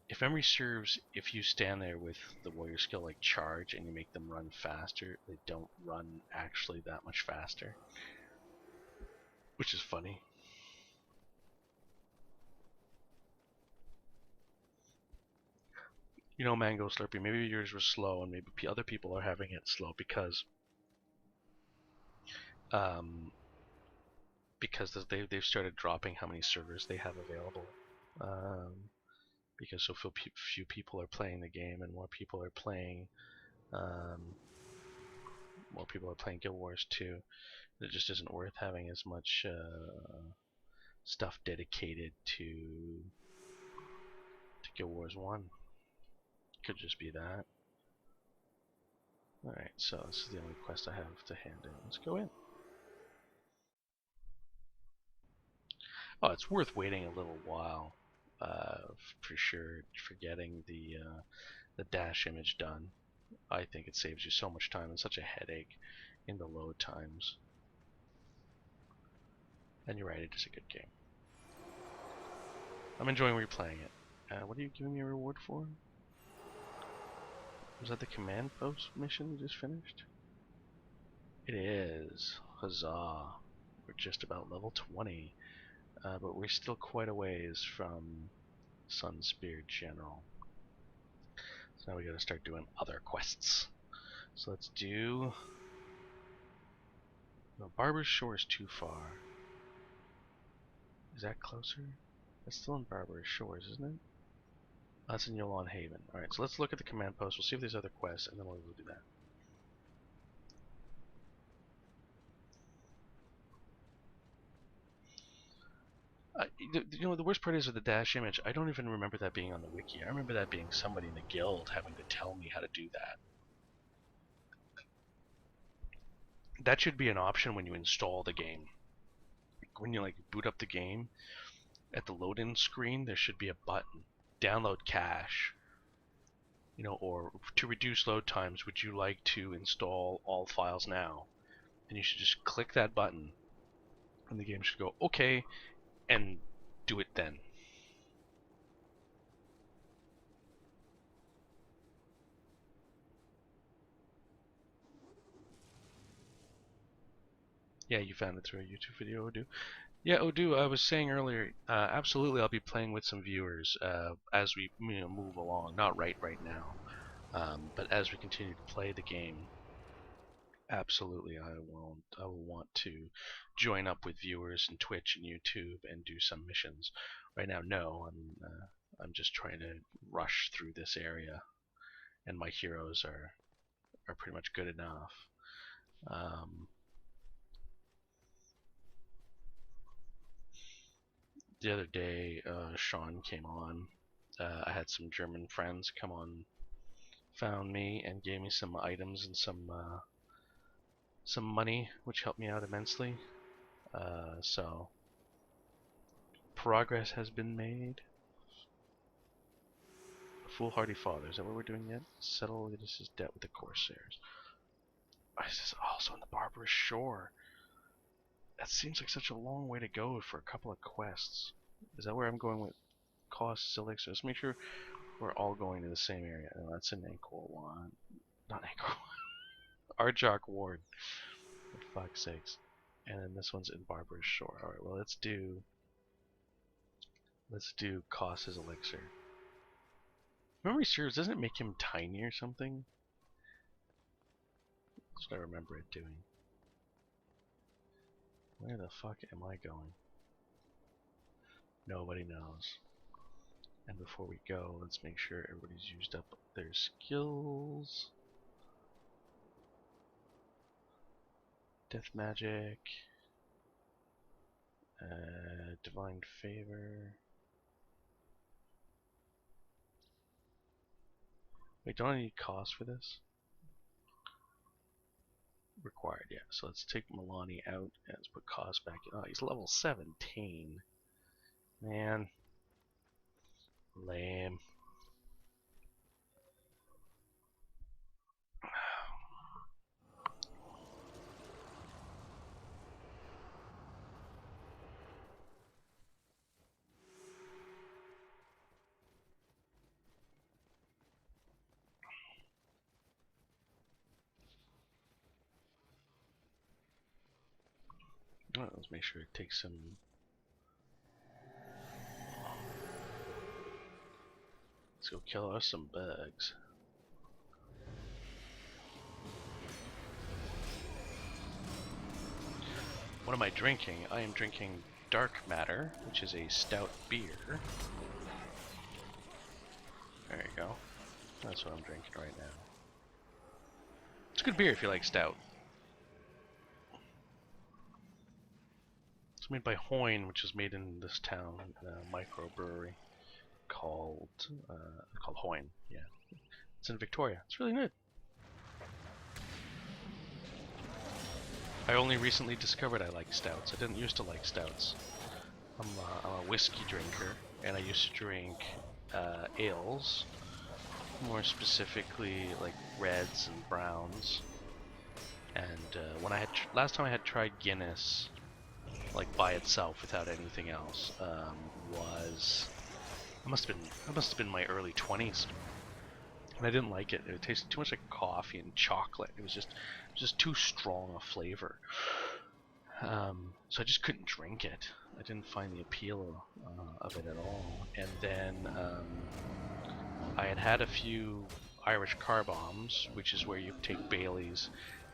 If memory serves, if you stand there with the warrior skill like charge and you make them run faster, they don't run actually that much faster. Which is funny. You know, Mango Slurpee, maybe yours was slow and maybe other people are having it slow because they've started dropping how many servers they have available. Because so few people are playing the game and more people are playing Guild Wars 2. It just isn't worth having as much stuff dedicated to Guild Wars 1. Could just be that. Alright, so this is the only quest I have to hand in. Let's go in. Oh, it's worth waiting a little while, for sure, for getting the dash image done. I think it saves you so much time and such a headache in the load times. And you're right, it is a good game. I'm enjoying replaying it. What are you giving me a reward for? Was that the command post mission we just finished? It is. Huzzah. We're just about level 20. But we're still quite a ways from Sunspear General. So now we gotta start doing other quests. So let's do... No, Barber's Shore is too far. Is that closer? That's still in Barber's Shores, isn't it? That's in Yolan Haven. Alright, so let's look at the command post. We'll see if there's other quests, and then we'll do that. You know, the worst part is with the dash image, I don't even remember that being on the wiki. I remember that being somebody in the guild having to tell me how to do that. That should be an option when you install the game. When you like boot up the game, at the load-in screen, there should be a button, download cache. You know, or to reduce load times, would you like to install all files now? And you should just click that button, and the game should go, okay, and do it then. Yeah, you found it through a YouTube video, Odoo. Yeah, Odoo, I was saying earlier, absolutely I'll be playing with some viewers as we move along. Not right now, but as we continue to play the game, absolutely I will want to join up with viewers in Twitch and YouTube and do some missions. Right now, no, I'm just trying to rush through this area, and my heroes are pretty much good enough. The other day, Sean came on. I had some German friends come on, found me, and gave me some items and some money, which helped me out immensely. So progress has been made. A foolhardy father. Is that what we're doing yet? Settle Letus's debt with the Corsairs. This is also in the Barbarous Shore. That seems like such a long way to go for a couple of quests. Is that where I'm going with costs, elixir? Let's make sure we're all going to the same area. No, that's in Angkor Wat. Not Angkor Wat. Arjok Ward. For fuck's sakes. And then this one's in Barber's Shore. Alright, well let's do Koss's Elixir. Memory serves, doesn't it make him tiny or something? That's what I remember it doing. Where the fuck am I going? Nobody knows. And before we go, let's make sure everybody's used up their skills. Death Magic. Divine Favor. Wait, don't I need cost for this? Required, yeah. So let's take Milani out and let's put cost back in. Oh, he's level 17. Man. Lame. Well, let's make sure it takes some. Let's go kill us some bugs. What am I drinking? I am drinking Dark Matter, which is a stout beer. There you go. That's what I'm drinking right now. It's a good beer if you like stout. It's made by Hoyne, which is made in this town, a microbrewery called Hoyne. Yeah, it's in Victoria. It's really good. I only recently discovered I like stouts. I didn't used to like stouts. I'm a whiskey drinker, and I used to drink ales, more specifically like reds and browns. And when I had last time I had tried Guinness, like by itself without anything else, was I must have been my early 20s, and I didn't like it. It tasted too much like coffee and chocolate. It was just too strong a flavor. So I just couldn't drink it. I didn't find the appeal of it at all. And then I had a few Irish car bombs, which is where you take Bailey's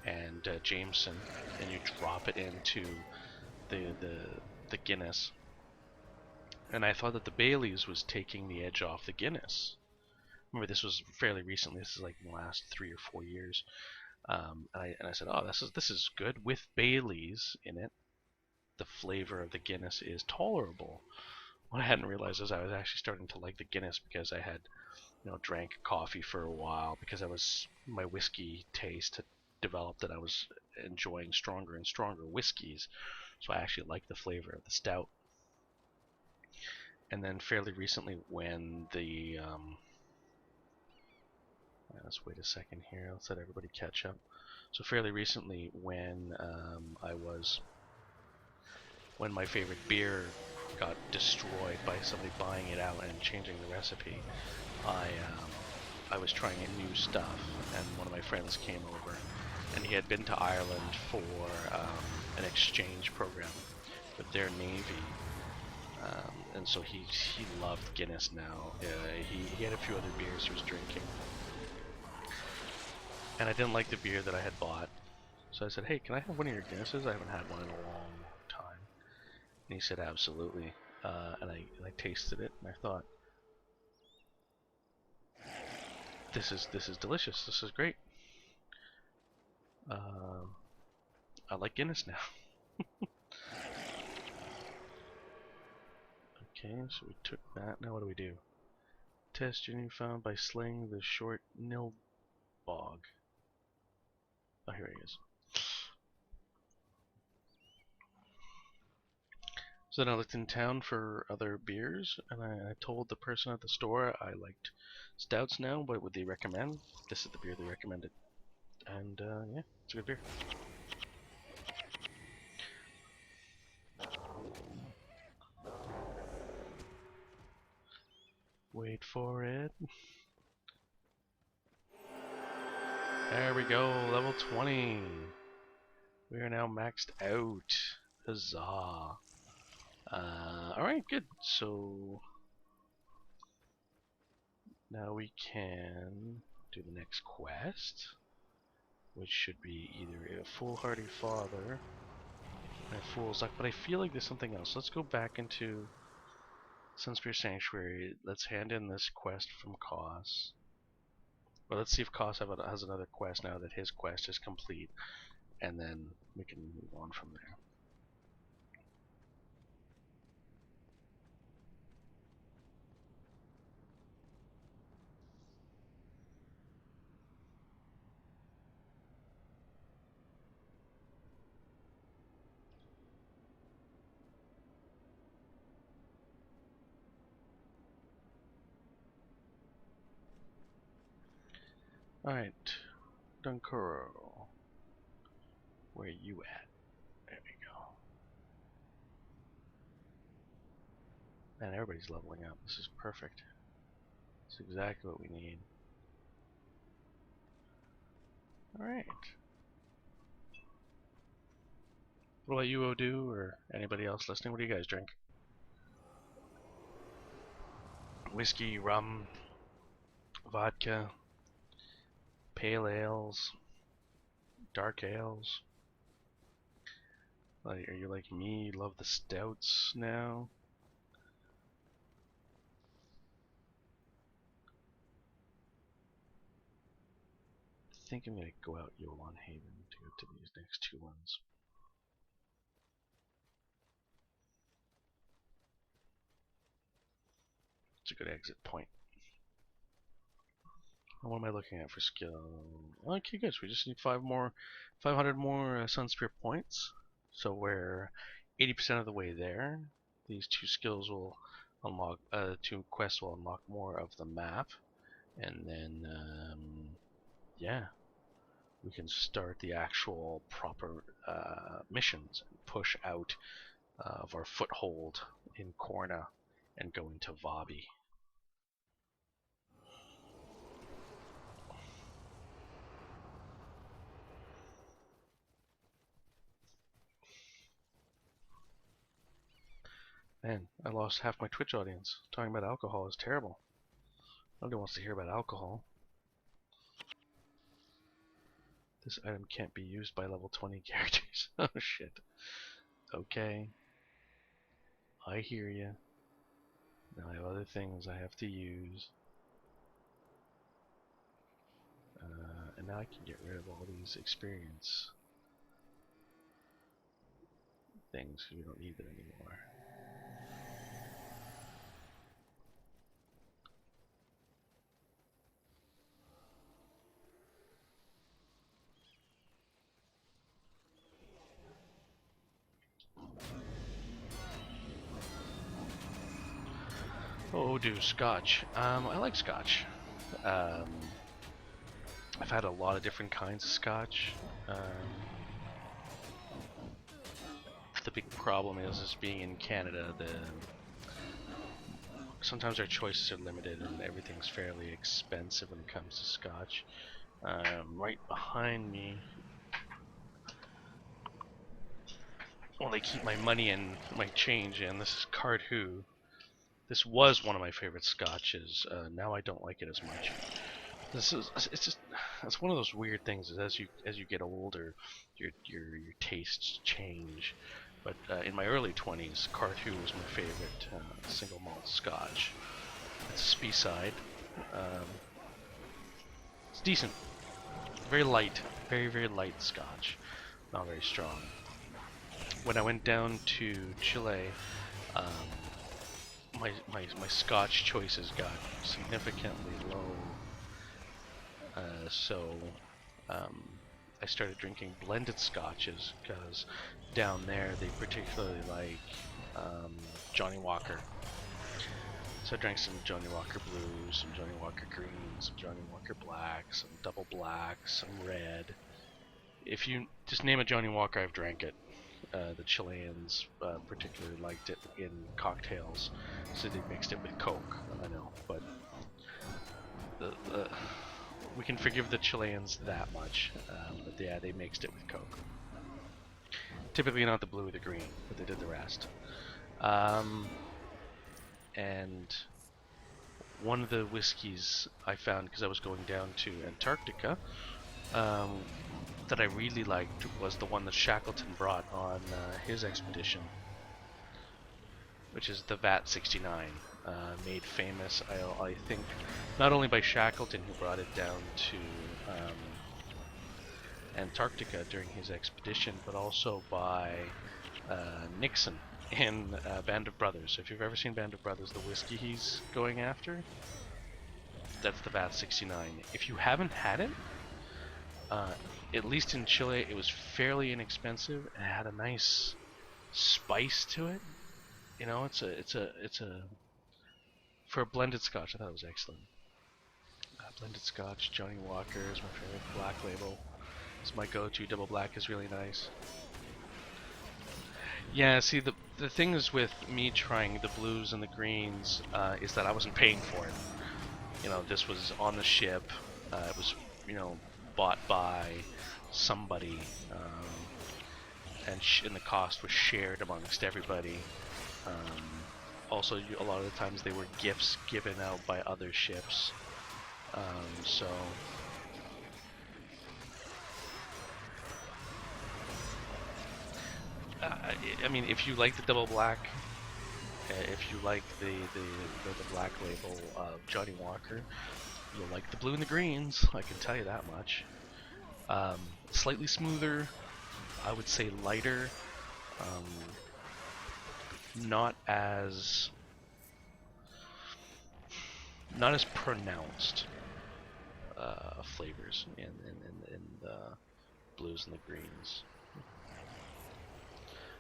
and Jameson, and you drop it into the Guinness. And I thought that the Bailey's was taking the edge off the Guinness. Remember, this was fairly recently. This is like in the last 3 or 4 years. And I said, oh, this is good with Bailey's in it. The flavor of the Guinness is tolerable. What I hadn't realized is I was actually starting to like the Guinness because I had, drank coffee for a while, because my whiskey taste had developed that I was enjoying stronger and stronger whiskeys. So I actually liked the flavor of the stout. And then fairly recently, when the let's wait a second here. Let's let everybody catch up. So fairly recently, when when my favorite beer got destroyed by somebody buying it out and changing the recipe, I was trying new stuff, and one of my friends came over, and he had been to Ireland for an exchange program with their Navy, and so he loved Guinness now. He had a few other beers he was drinking, and I didn't like the beer that I had bought, so I said, hey, can I have one of your Guinnesses? I haven't had one in a long time. And he said, absolutely. And I tasted it, and I thought, this is delicious. This is great. I like Guinness now. Okay, so we took that. Now what do we do? Test your new found by slaying the short Nilbog. Oh, here he is. So then I looked in town for other beers, and I told the person at the store I liked stouts now. What would they recommend? This is the beer they recommended. And yeah, it's a good beer. Wait for it. There There we go, level 20. We are now maxed out. Huzzah. Alright, good. So now we can do the next quest, which should be either a foolhardy father or a fool's luck, but I feel like there's something else. Let's go back into Sunspear Sanctuary. Let's hand in this quest from Koss. Well, let's see if Koss has another quest now that his quest is complete, and then we can move on from there. Alright, Dunkuro. Where you at? There we go. Man, everybody's leveling up. This is perfect. It's exactly what we need. Alright. What about you, Odu, or anybody else listening? What do you guys drink? Whiskey, rum, vodka, pale ales, dark ales. Like, are you like me? You love the stouts now? I think I'm gonna go out Yolan Haven to go to these next two ones. It's a good exit point. What am I looking at for skill? Okay, good. So we just need 500 more Sunspear points. So we're 80% of the way there. These two skills will unlock, two quests will unlock more of the map, and then yeah, we can start the actual proper missions and push out of our foothold in Korna and go into Vabi. Man, I lost half my Twitch audience. Talking about alcohol is terrible. Nobody wants to hear about alcohol. This item can't be used by level 20 characters. Oh shit. Okay. I hear you. Now I have other things I have to use. And now I can get rid of all these experience things because we don't need them anymore. Oh, do Scotch. I like Scotch. I've had a lot of different kinds of Scotch. The big problem is being in Canada, sometimes our choices are limited and everything's fairly expensive when it comes to Scotch. Right behind me, well, they keep my money and my change in. This is Cardew. This was one of my favorite Scotches. Now I don't like it as much. It's one of those weird things. Is as you get older, your tastes change. But in my early 20s, Cardew was my favorite single malt Scotch. It's a Speyside. It's decent. Very light. Very light Scotch. Not very strong. When I went down to Chile, my Scotch choices got significantly low. So I started drinking blended Scotches because down there they particularly like Johnny Walker. So I drank some Johnny Walker Blues, some Johnny Walker Greens, some Johnny Walker Black, some Double Black, some Red. If you just name a Johnny Walker, I've drank it. The Chileans particularly liked it in cocktails, so they mixed it with Coke. I know, but we can forgive the Chileans that much. But yeah, they mixed it with Coke. Typically not the blue or the green, but they did the rest. And one of the whiskeys I found, because I was going down to Antarctica, that I really liked was the one that Shackleton brought on his expedition, which is the VAT 69, made famous, I think, not only by Shackleton, who brought it down to Antarctica during his expedition, but also by Nixon in Band of Brothers. So if you've ever seen Band of Brothers, the whiskey he's going after, that's the VAT 69. If you haven't had it, at least in Chile, it was fairly inexpensive and it had a nice spice to it. You know, it's a for a blended Scotch. I thought it was excellent. Blended Scotch, Johnny Walker is my favorite. Black Label is my go-to. Double Black is really nice. Yeah, see, the thing is with me trying the blues and the greens is that I wasn't paying for it. You know, this was on the ship. It was, you know, bought by somebody, and the cost was shared amongst everybody. Also, a lot of the times they were gifts given out by other ships. So I mean, if you like the Double Black, if you like the Black Label Johnny Walker, you'll like the blue and the greens. I can tell you that much. Slightly smoother, I would say lighter. Not as pronounced flavors in the blues and the greens.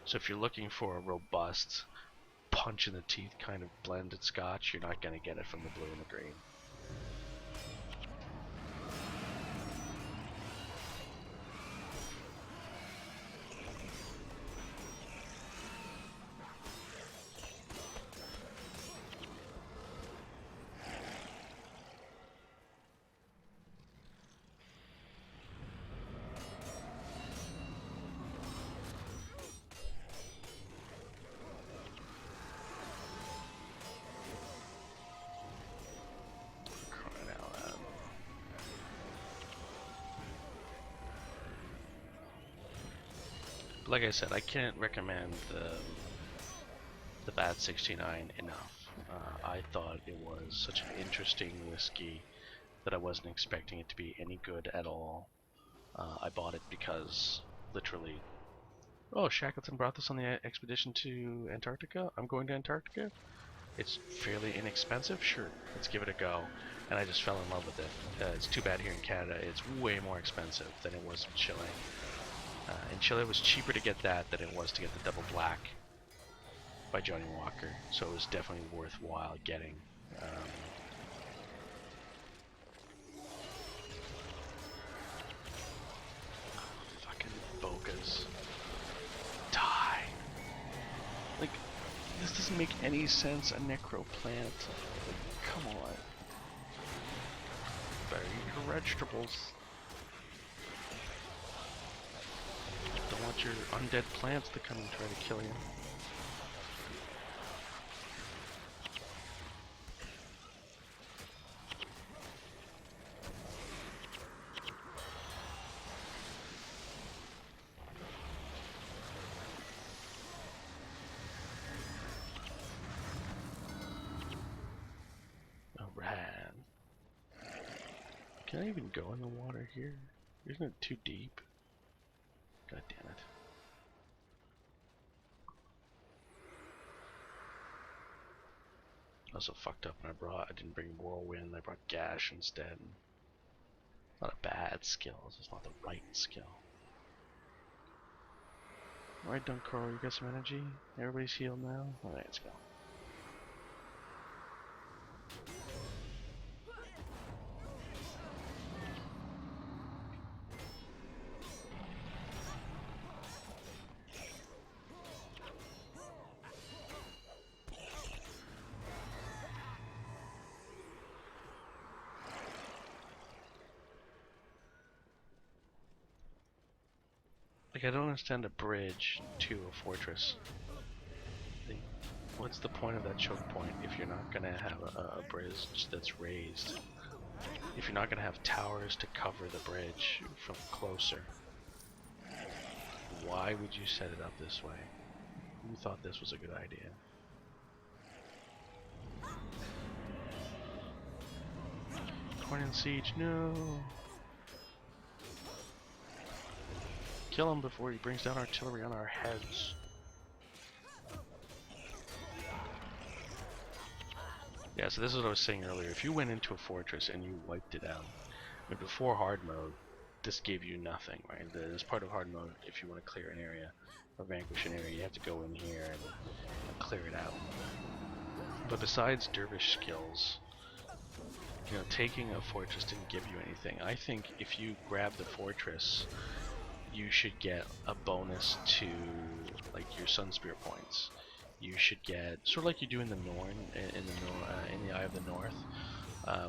So if you're looking for a robust, punch in the teeth kind of blended Scotch, you're not going to get it from the blue and the green. Like I said, I can't recommend the VAT 69 enough. I thought it was such an interesting whiskey that I wasn't expecting it to be any good at all. I bought it because, literally, oh, Shackleton brought this on the expedition to Antarctica. I'm going to Antarctica. It's fairly inexpensive. Sure, let's give it a go. And I just fell in love with it. It's too bad here in Canada it's way more expensive than it was in Chile. In Chile, it was cheaper to get that than it was to get the Double Black by Johnny Walker, so it was definitely worthwhile getting. Fucking Bocas. Die! Like, this doesn't make any sense, a necro plant. Like, come on. Better eat your vegetables. Don't want your undead plants to come and try to kill you. Alright. Can I even go in the water here? Isn't it too deep? God damn it. I was so fucked up when I didn't bring Whirlwind, I brought Gash instead. Not a bad skill, it's just not the right skill. Alright, Dunkor, you got some energy? Everybody's healed now? Alright, let's go. Like, I don't understand a bridge to a fortress. Like, what's the point of that choke point if you're not gonna have a bridge that's raised? If you're not gonna have towers to cover the bridge from closer? Why would you set it up this way? Who thought this was a good idea? Cornyn Siege, no! Kill him before he brings down artillery on our heads. Yeah, so this is what I was saying earlier. If you went into a fortress and you wiped it out, I mean, before hard mode, this gave you nothing, right? As part of hard mode, if you want to clear an area or vanquish an area, you have to go in here and clear it out. But besides dervish skills, you know, taking a fortress didn't give you anything. I think if you grab the fortress, you should get a bonus to like your Sun Spear points. You should get sort of like you do in the Norn, in the Eye of the North.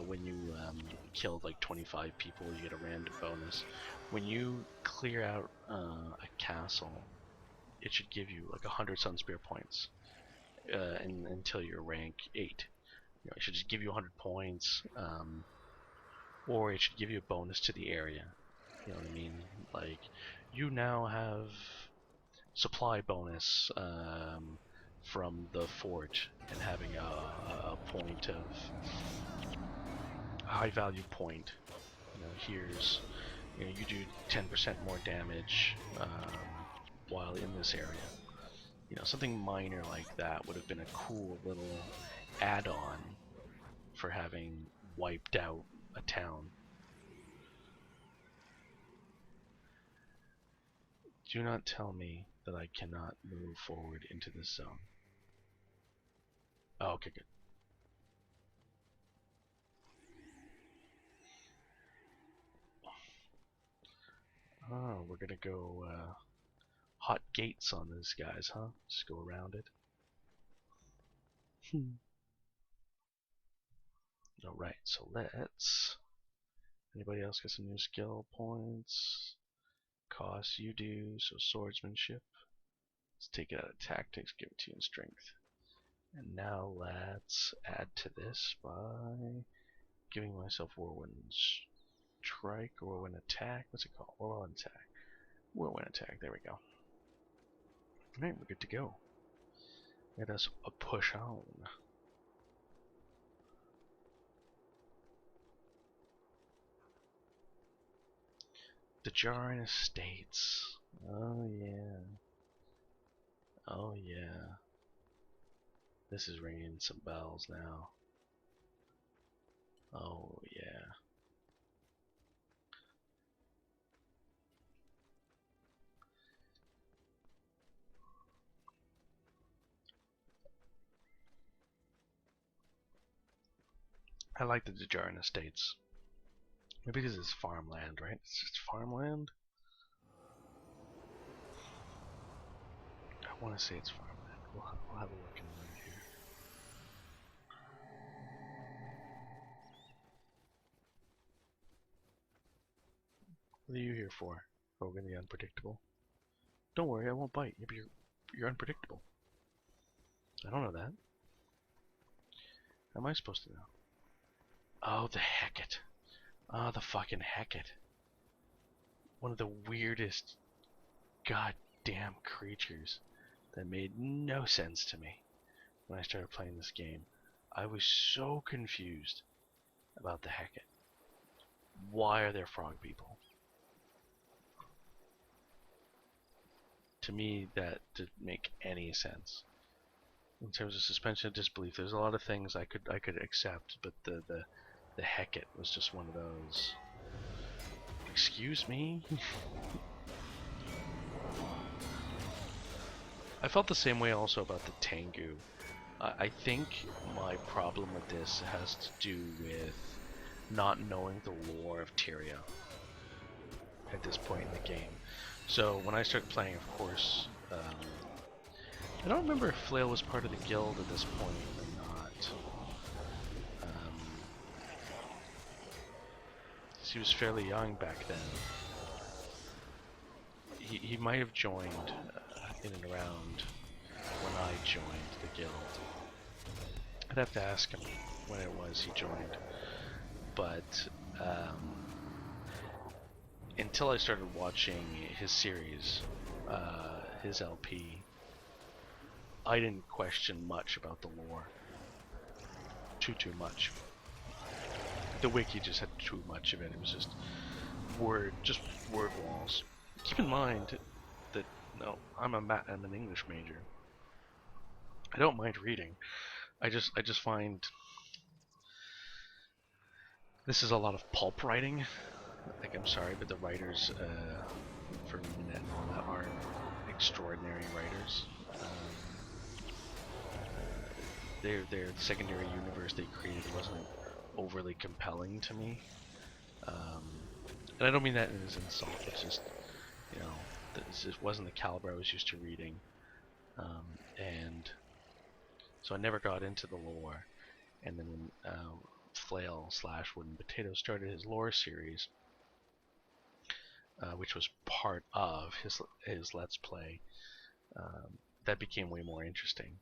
When you killed like 25 people, you get a random bonus. When you clear out a castle, it should give you like 100 Sun Spear points until you're rank 8. You know, it should just give you 100 points, or it should give you a bonus to the area. You know what I mean? Like, you now have supply bonus from the fort, and having a point of a high value point. You know, here's, you know, you do 10% more damage while in this area. You know, something minor like that would have been a cool little add-on for having wiped out a town. Do not tell me that I cannot move forward into this zone. Oh, okay, good. Oh, we're gonna go hot gates on these guys, huh? Just go around it. Alright, so let's... Anybody else get some new skill points? Cost, you do, so swordsmanship. Let's take it out of tactics, give it to you in strength. And now let's add to this by giving myself Whirlwind Strike, or Whirlwind Attack. What's it called? Whirlwind Attack. Whirlwind Attack, there we go. Alright, we're good to go. Let us push on. The Jarran Estates. Oh yeah. Oh yeah. This is ringing some bells now. Oh yeah. I like the Jarran Estates. Maybe because it's farmland, right? It's just farmland? I want to say it's farmland. We'll have a look in a minute here. What are you here for, Hogan the Unpredictable? Don't worry, I won't bite. You're unpredictable. I don't know that. How am I supposed to know? Oh, the Hecate. Oh, the fucking Hecate. One of the weirdest goddamn creatures that made no sense to me when I started playing this game. I was so confused about the Hecate. Why are there frog people? To me, that didn't make any sense. In terms of suspension of disbelief, there's a lot of things I could accept, but the Hecate was just one of those. Excuse me? I felt the same way also about the Tengu. I think my problem with this has to do with not knowing the lore of Tyria at this point in the game. So when I started playing, of course, I don't remember if Flail was part of the guild at this point or not. He was fairly young back then. he might have joined in and around when I joined the guild. I'd have to ask him when it was he joined. But until I started watching his series, his LP, I didn't question much about the lore. Too much. The wiki just had too much of it. It was just word walls. Keep in mind that no, I'm an English major. I don't mind reading. I just find this is a lot of pulp writing. Like, I'm sorry, but the writers for Minet and all that aren't extraordinary writers. Their secondary universe they created wasn't overly compelling to me. And I don't mean that as an insult. It's just, you know, this wasn't the caliber I was used to reading. And so I never got into the lore. And then when Flail / Wooden Potato started his lore series, which was part of his Let's Play, that became way more interesting.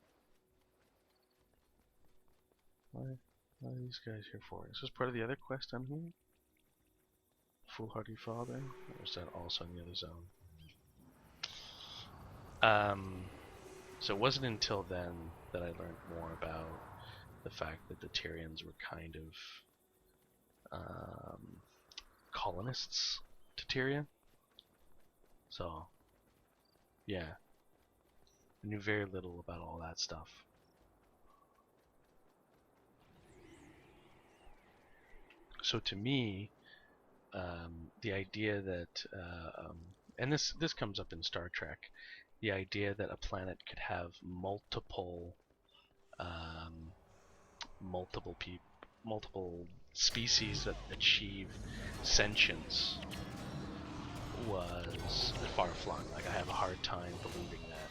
What are these guys here for? Is this part of the other quest I'm here? Foolhardy Father? Or is that also in the other zone? So it wasn't until then that I learned more about the fact that the Tyrians were kind of colonists to Tyrion. So, yeah. I knew very little about all that stuff. So to me, the idea that, and this comes up in Star Trek, the idea that a planet could have multiple species that achieve sentience was far-flung. Like, I have a hard time believing that.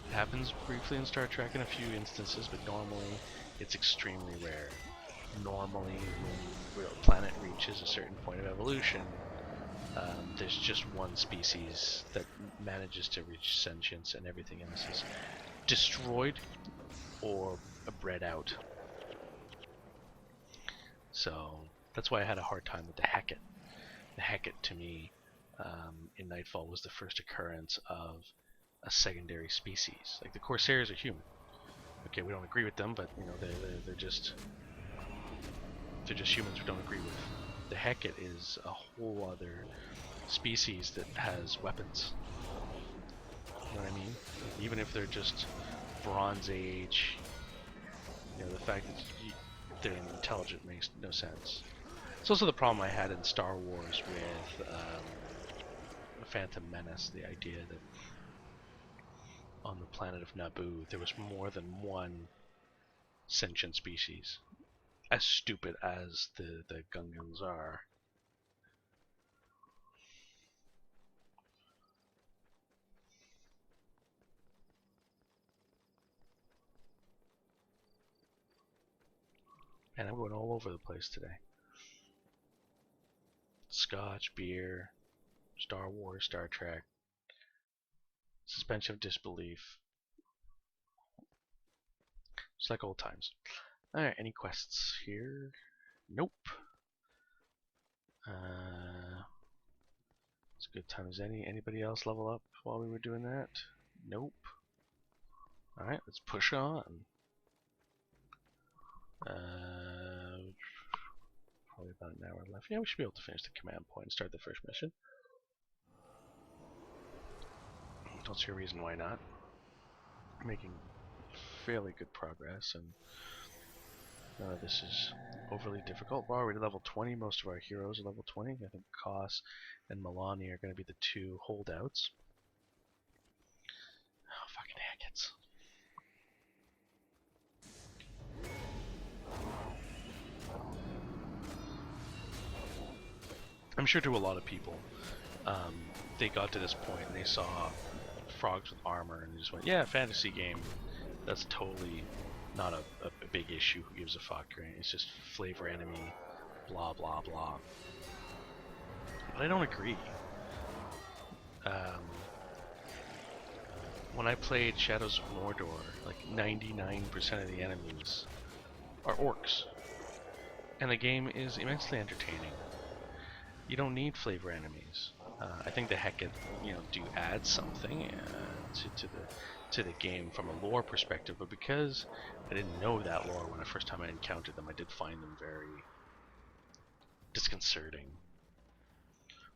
It happens briefly in Star Trek in a few instances, but normally it's extremely rare. Normally, when a planet reaches a certain point of evolution, there's just one species that manages to reach sentience, and everything else is destroyed or bred out. So that's why I had a hard time with the Hecate. The Hecate, to me, in Nightfall, was the first occurrence of a secondary species. Like, the Corsairs are human. Okay, we don't agree with them, but you know they're just humans we don't agree with. The Hecate is a whole other species that has weapons. You know what I mean? Even if they're just Bronze Age, you know, the fact that they're intelligent makes no sense. It's also the problem I had in Star Wars with Phantom Menace, the idea that on the planet of Naboo there was more than one sentient species. As stupid as the Gungans are. And I'm going all over the place today. Scotch, beer, Star Wars, Star Trek, suspension of disbelief. It's like old times. Alright, any quests here? Nope. It's a good time as any. Anybody else level up while we were doing that? Nope. Alright, let's push on. Probably about an hour left. Yeah, we should be able to finish the command point and start the first mission. Don't see a reason why not. We're making fairly good progress, and none of this is overly difficult. We're already level 20. Most of our heroes are level 20. I think Koss and Milani are going to be the two holdouts. Oh, fucking Hecate. I'm sure to a lot of people, they got to this point and they saw frogs with armor and they just went, yeah, fantasy game. That's totally not a big issue. Who gives a fuck, right? It's just flavor enemy, blah blah blah. But I don't agree. when I played Shadows of Mordor, like 99% of the enemies are orcs. And the game is immensely entertaining. You don't need flavor enemies. I think the Hecate, do add something to the game from a lore perspective, but because I didn't know that lore when the first time I encountered them, I did find them very disconcerting.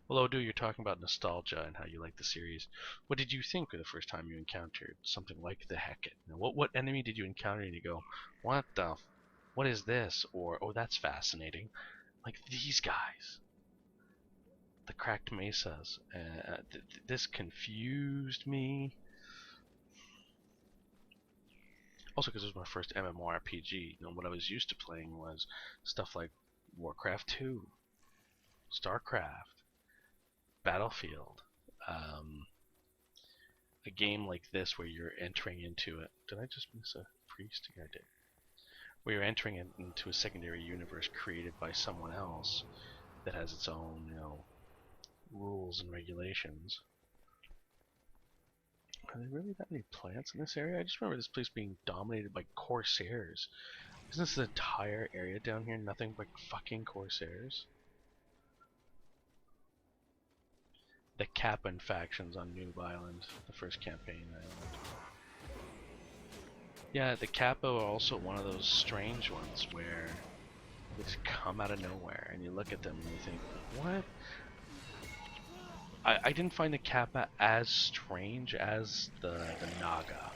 Well, Odu, you're talking about nostalgia and how you like the series. What did you think the first time you encountered something like the Hecate? What enemy did you encounter and you go, what is this? Or, oh, that's fascinating. Like these guys. The cracked mesas. This confused me. Also, because it was my first MMORPG. What I was used to playing was stuff like Warcraft 2, StarCraft, Battlefield. A game like this where you're entering into it. Did I just miss a priest? Yeah, I did. Where you're entering into a secondary universe created by someone else that has its own, rules and regulations. Are there really that many plants in this area? I just remember this place being dominated by Corsairs. Isn't this entire area down here nothing but fucking Corsairs? The Kappan factions on Noob Island, the first campaign island. Yeah, the Kappa are also one of those strange ones where they just come out of nowhere and you look at them and you think, what? I didn't find the Kappa as strange as the Naga.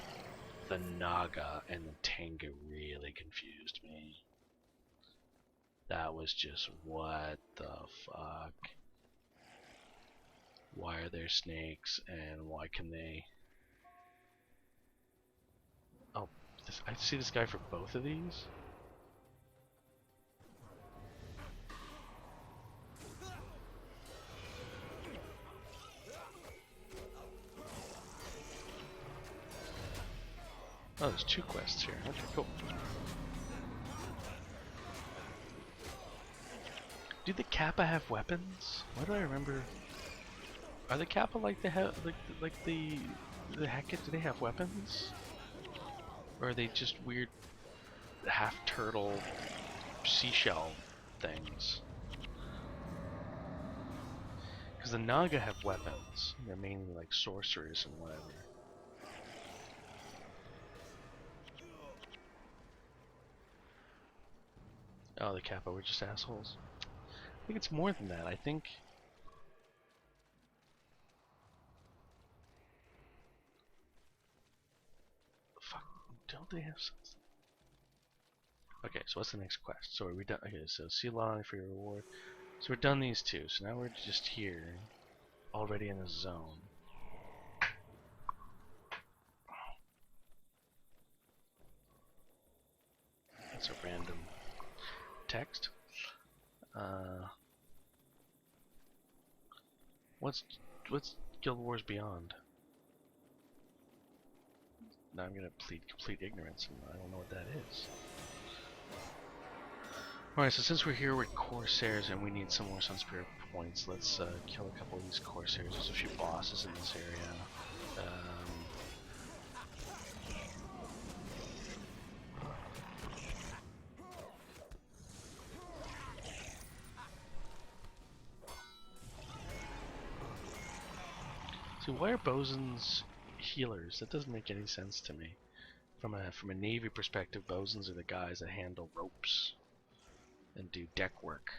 The Naga and the Tengu really confused me. That was just, what the fuck? Why are there snakes and why can they... Oh, I see this guy for both of these? Oh, there's two quests here. Okay, cool. Do the Kappa have weapons? Why do I remember? Are the Kappa like the Hecate? Do they have weapons? Or are they just weird half turtle seashell things? Because the Naga have weapons. They're mainly like sorcerers and whatever. Oh, the Kappa were just assholes. I think it's more than that. I think... Fuck, don't they have something? Okay, so what's the next quest? So are we done? Okay, so see long for your reward. So we're done these two, so now we're just here, already in the zone. That's a random text. What's Guild Wars Beyond? Now I'm gonna plead complete ignorance, and I don't know what that is. Alright, so since we're here with Corsairs and we need some more Sun Spirit points, let's kill a couple of these Corsairs. There's a few bosses in this area. See, why are Bosons healers? That doesn't make any sense to me. From a Navy perspective, Bosons are the guys that handle ropes and do deck work.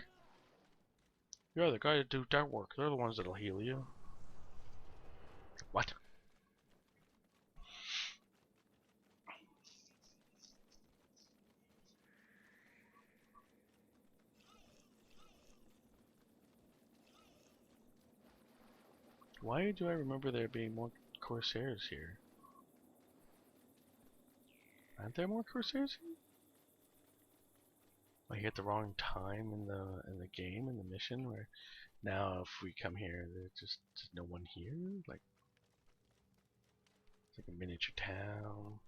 Yeah, the guys that do deck work, they're the ones that'll heal you. What? Why do I remember there being more Corsairs here? Aren't there more Corsairs here? Like at the wrong time in the game, in the mission, where now if we come here there's just no one here? Like it's like a miniature town.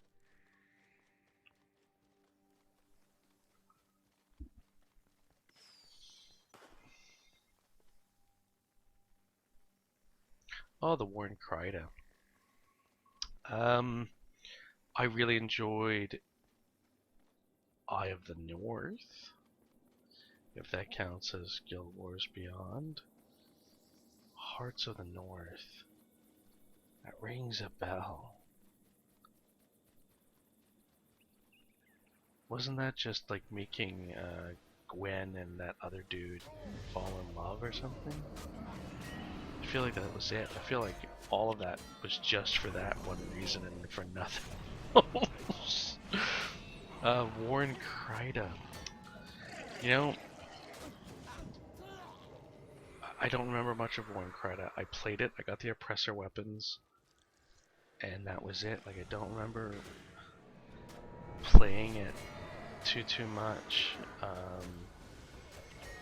Oh, the Warren Kryta. Um, I really enjoyed Eye of the North, if that counts as Guild Wars Beyond. Hearts of the North. That rings a bell. Wasn't that just like making Gwen and that other dude fall in love or something? I feel like that was it. I feel like all of that was just for that one reason and for nothing else. Warren Kryda. You know, I don't remember much of Warren Kryda. I played it, I got the oppressor weapons, and that was it. Like, I don't remember playing it too much. I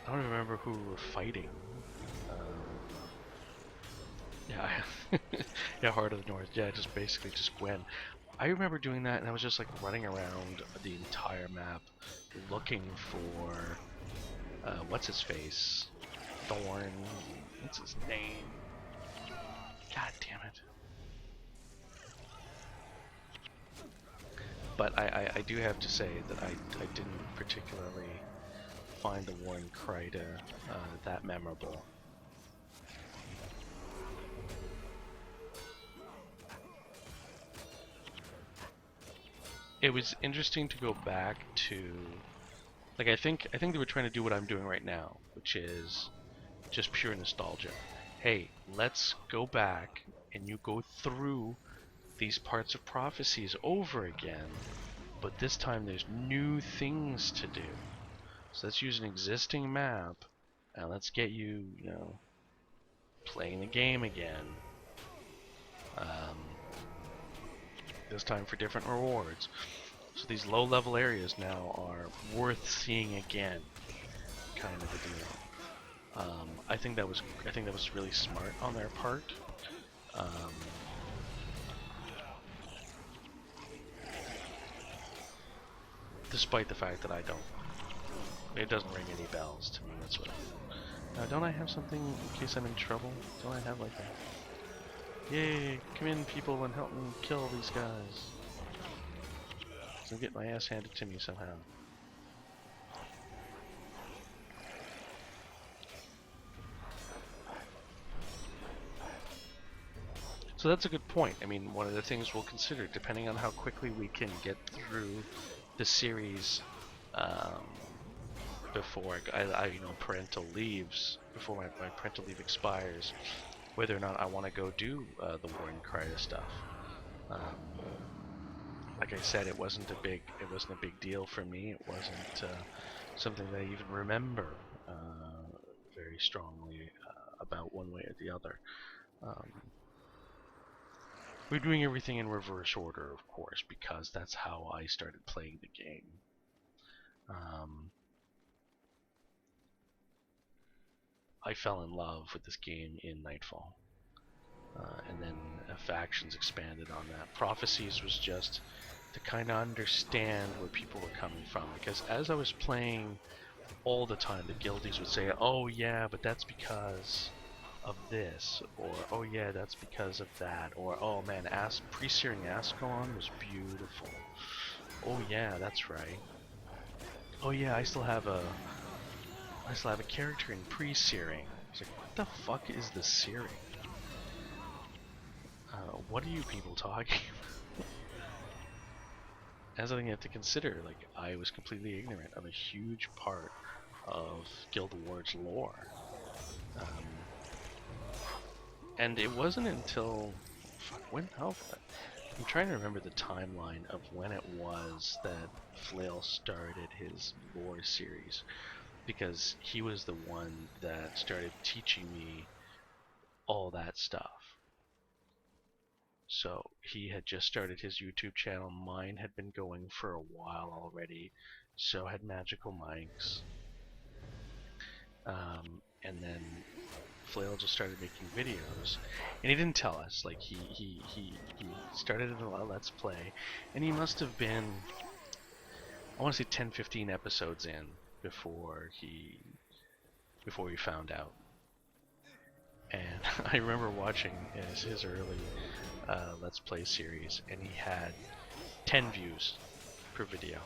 don't remember who we were fighting. Yeah, yeah, Heart of the North. Yeah, just basically just Gwen. I remember doing that, and I was just like running around the entire map, looking for what's his face, Thorn. What's his name? God damn it! But I do have to say that I didn't particularly find the Warren Kryda that memorable. It was interesting to go back to, like, I think they were trying to do what I'm doing right now, which is just pure nostalgia. Hey, let's go back and you go through these parts of prophecies over again, but this time there's new things to do. So let's use an existing map and let's get you, you know, playing the game again. This time for different rewards. So these low-level areas now are worth seeing again, kind of a deal. I think that was really smart on their part. Despite the fact that it doesn't ring any bells to me. That's what. Now, don't I have something in case I'm in trouble? Don't I have like a? Yay! Come in, people, and help me kill these guys. So I'm getting my ass handed to me somehow. So that's a good point. I mean, one of the things we'll consider, depending on how quickly we can get through the series before I parental leaves, before my parental leave expires, whether or not I want to go do the Warren Kryda stuff. Like I said, it wasn't a big deal for me. It wasn't something that I even remember very strongly about one way or the other. We're doing everything in reverse order, of course, because that's how I started playing the game. I fell in love with this game in Nightfall. And then factions expanded on that. Prophecies was just to kind of understand where people were coming from, because as I was playing all the time, the guildies would say, oh yeah, but that's because of this, or oh yeah, that's because of that, or oh man, pre-searing Ascalon was beautiful. Oh yeah, that's right. Oh yeah, I still have a character in pre-searing. I was like, what the fuck is the searing? What are you people talking about? As I think you have to consider, like, I was completely ignorant of a huge part of Guild Wars lore. And it wasn't until... I'm trying to remember the timeline of when it was that Flail started his lore series, because he was the one that started teaching me all that stuff. So he had just started his YouTube channel. Mine had been going for a while already. So had Magical Mike's. And then Flail just started making videos, and he didn't tell us. Like he started a Let's Play, and he must have been, I want to say 10-15 episodes in before we found out. And I remember watching his early Let's Play series, and he had 10 views per video.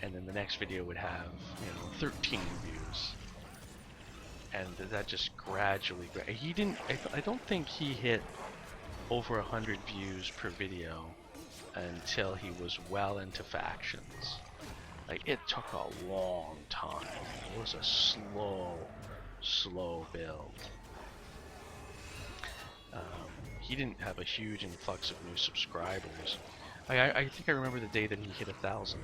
And then the next video would have, 13 views. And that just gradually, he didn't, I don't think he hit over 100 views per video until he was well into factions. Like, it took a long time. It was a slow build. He didn't have a huge influx of new subscribers. I think I remember the day that he hit 1,000.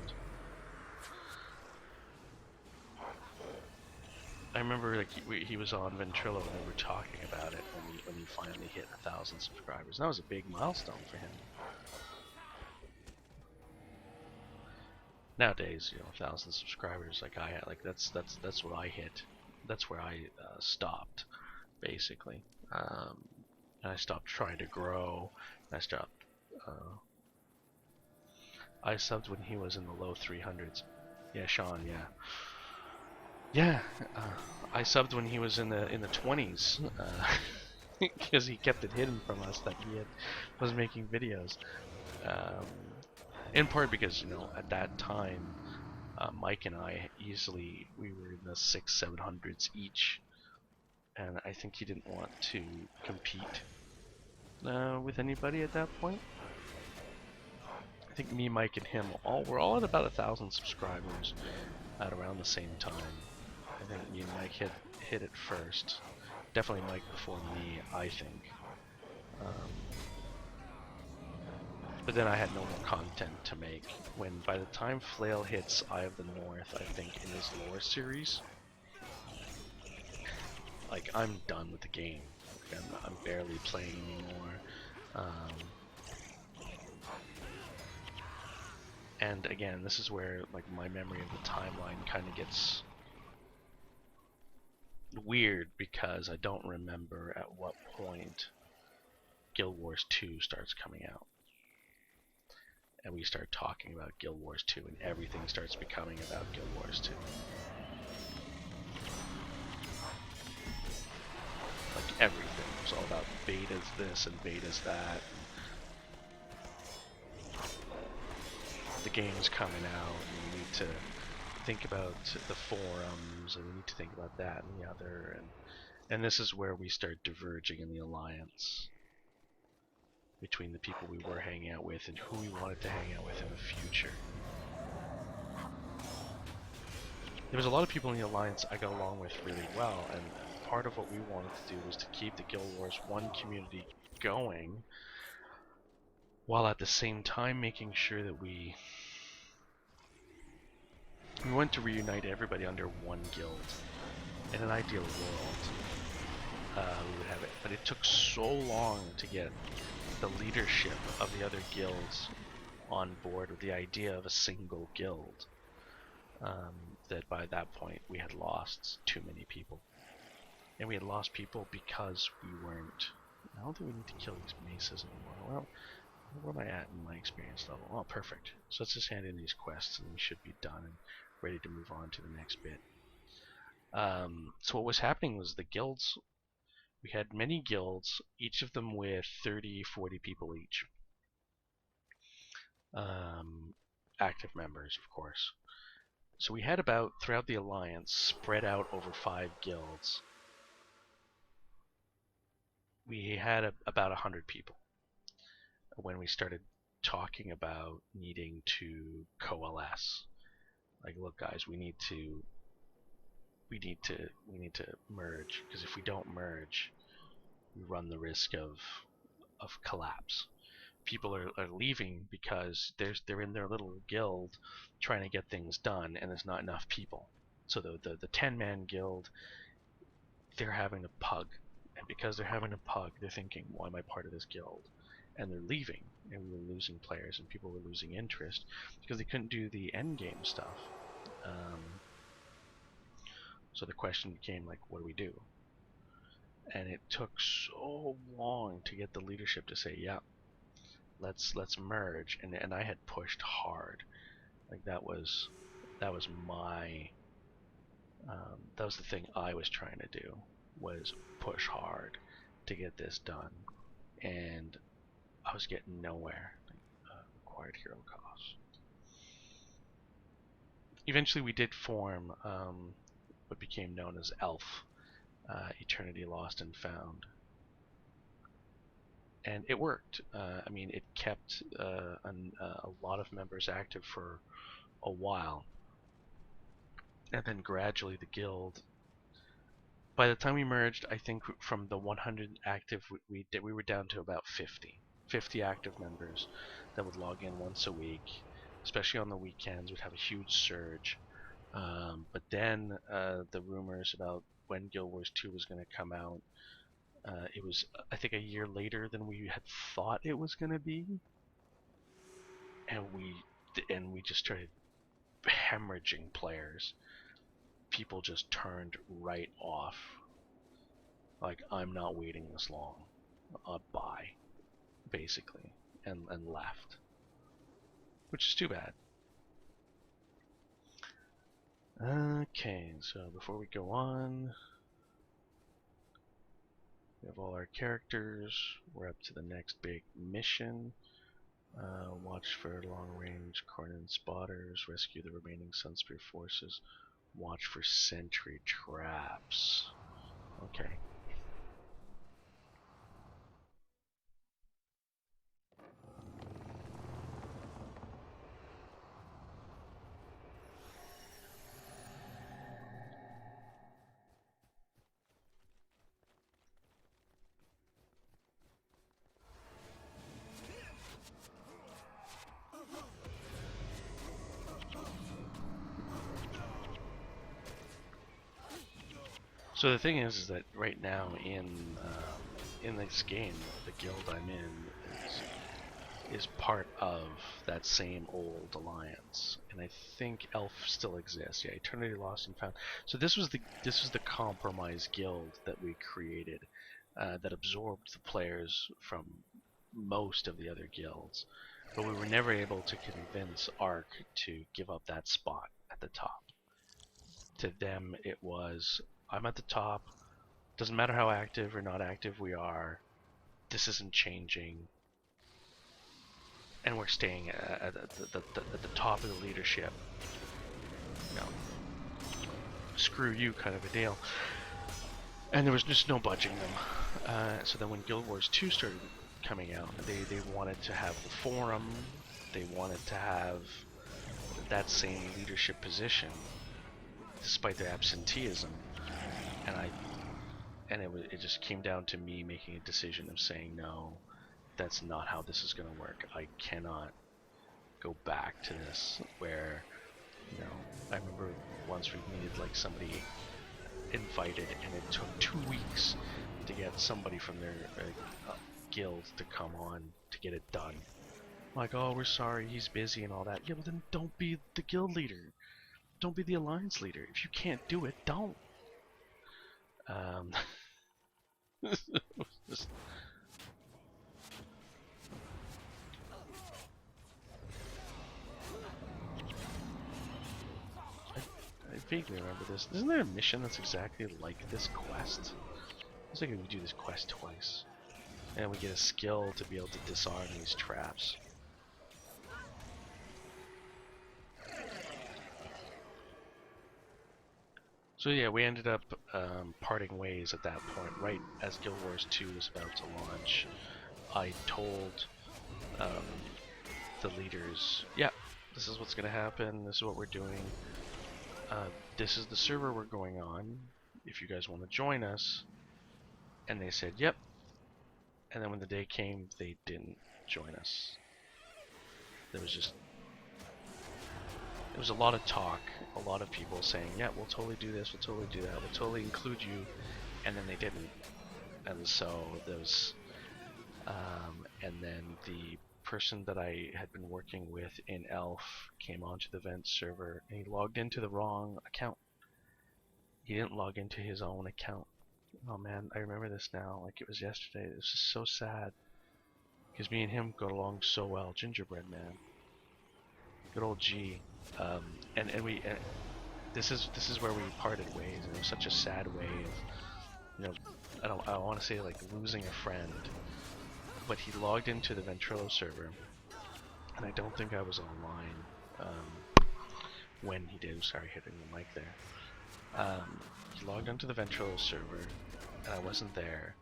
I remember like he was on Ventrilo and we were talking about it when he finally hit 1,000 subscribers. And that was a big milestone for him. Nowadays, 1,000 subscribers, like that's what I hit. That's where I stopped, basically. And I stopped trying to grow. I stopped. I subbed when he was in the low 300s. Yeah, Sean. Yeah. Yeah, I subbed when he was in the 20s, because he kept it hidden from us that he was making videos. In part because at that time, Mike and I we were in the 600-700s each, and I think he didn't want to compete with anybody at that point. I think me, Mike, and him were all at about 1,000 subscribers at around the same time. I think me and Mike hit it first. Definitely Mike before me, I think. But then I had no more content to make. When by the time Flail hits Eye of the North, I think in his lore series, like I'm done with the game. Like, I'm barely playing anymore. And again, this is where like my memory of the timeline kind of gets weird, because I don't remember at what point Guild Wars 2 starts coming out. And we start talking about Guild Wars 2 and everything starts becoming about Guild Wars 2. Like everything. It was all about betas this and betas that. The game's coming out and we need to think about the forums and we need to think about that and the other, and this is where we start diverging in the alliance between the people we were hanging out with and who we wanted to hang out with in the future. There was a lot of people in the alliance I got along with really well, and part of what we wanted to do was to keep the Guild Wars 1 community going, while at the same time making sure that we want to reunite everybody under one guild. In an ideal world, we would have it, but it took so long to get the leadership of the other guilds on board with the idea of a single guild, that by that point we had lost too many people. And we had lost people because we weren't... I don't think we need to kill these maces anymore. Well, where am I at in my experience level? Oh, perfect. So let's just hand in these quests and we should be done and ready to move on to the next bit. So what was happening was the guilds, we had many guilds, each of them with 30, 40 people each. Active members, of course. So we had about, throughout the alliance, spread out over 5 guilds, we had about 100 people when we started talking about needing to coalesce. Like, look guys, we need to merge, because if we don't merge, we run the risk of collapse. People are leaving because they're in their little guild trying to get things done, and there's not enough people. So the 10-man guild, they're having a pug, and because they're having a pug, they're thinking, why am I part of this guild? And they're leaving, and we were losing players, and people were losing interest because they couldn't do the end game stuff. So the question became like, what do we do? And it took so long to get the leadership to say, yeah, let's merge. And I had pushed hard. Like that was my that was the thing I was trying to do, was push hard to get this done. and I was getting nowhere. Required hero cost. Eventually we did form what became known as ELF, Eternity Lost and Found. And it worked. I mean, it kept a lot of members active for a while. And then gradually the guild, by the time we merged, I think from the 100 active we were down to about 50 active members that would log in once a week, especially on the weekends. We'd have a huge surge. But then the rumors about when Guild Wars 2 was going to come out, it was, I think, a year later than we had thought it was going to be, and we just started hemorrhaging players. People just turned right off. Like, I'm not waiting this long. Bye, basically, and left, which is too bad. Okay, so before we go on, we have all our characters. We're up to the next big mission. Watch for long-range Cornan spotters. Rescue the remaining Sunspear forces. Watch for sentry traps. Okay. So the thing is that right now in this game, the guild I'm in is part of that same old alliance, and I think Elf still exists. Yeah, Eternity Lost and Found. So this was the compromise guild that we created, that absorbed the players from most of the other guilds, but we were never able to convince ARC to give up that spot at the top. To them, it was, I'm at the top. Doesn't matter how active or not active we are. This isn't changing, and we're staying at the top of the leadership. You know, screw you, kind of a deal. And there was just no budging them. So then, when Guild Wars 2 started coming out, they wanted to have the forum. They wanted to have that same leadership position, despite their absenteeism. And it just came down to me making a decision of saying, no, that's not how this is going to work. I cannot go back to this where, you know, I remember once we needed like somebody invited, and it took 2 weeks to get somebody from their guild to come on to get it done. Like, oh, we're sorry, he's busy and all that. Yeah, well then don't be the guild leader. Don't be the alliance leader. If you can't do it, don't. Just... I vaguely remember this. Isn't there a mission that's exactly like this quest? I was thinking we do this quest twice, and we get a skill to be able to disarm these traps. So yeah, we ended up parting ways at that point, right as Guild Wars 2 was about to launch. I told the leaders, yeah, this is what's going to happen, this is what we're doing, this is the server we're going on, if you guys want to join us. And they said, yep. And then when the day came, they didn't join us. There was a lot of talk, a lot of people saying, yeah, we'll totally do this, we'll totally do that, we'll totally include you, and then they didn't. And so there was, and then the person that I had been working with in Elf came onto the vent server, and he logged into the wrong account. He didn't log into his own account. Oh man, I remember this now, like it was yesterday. This is so sad, because me and him got along so well. Gingerbread man, good old G. This is where we parted ways, and it was such a sad way of, you know, I don't want to say like losing a friend, but he logged into the Ventrilo server, and I don't think I was online when he did. Sorry, hitting the mic there. He logged onto the Ventrilo server, and I wasn't there,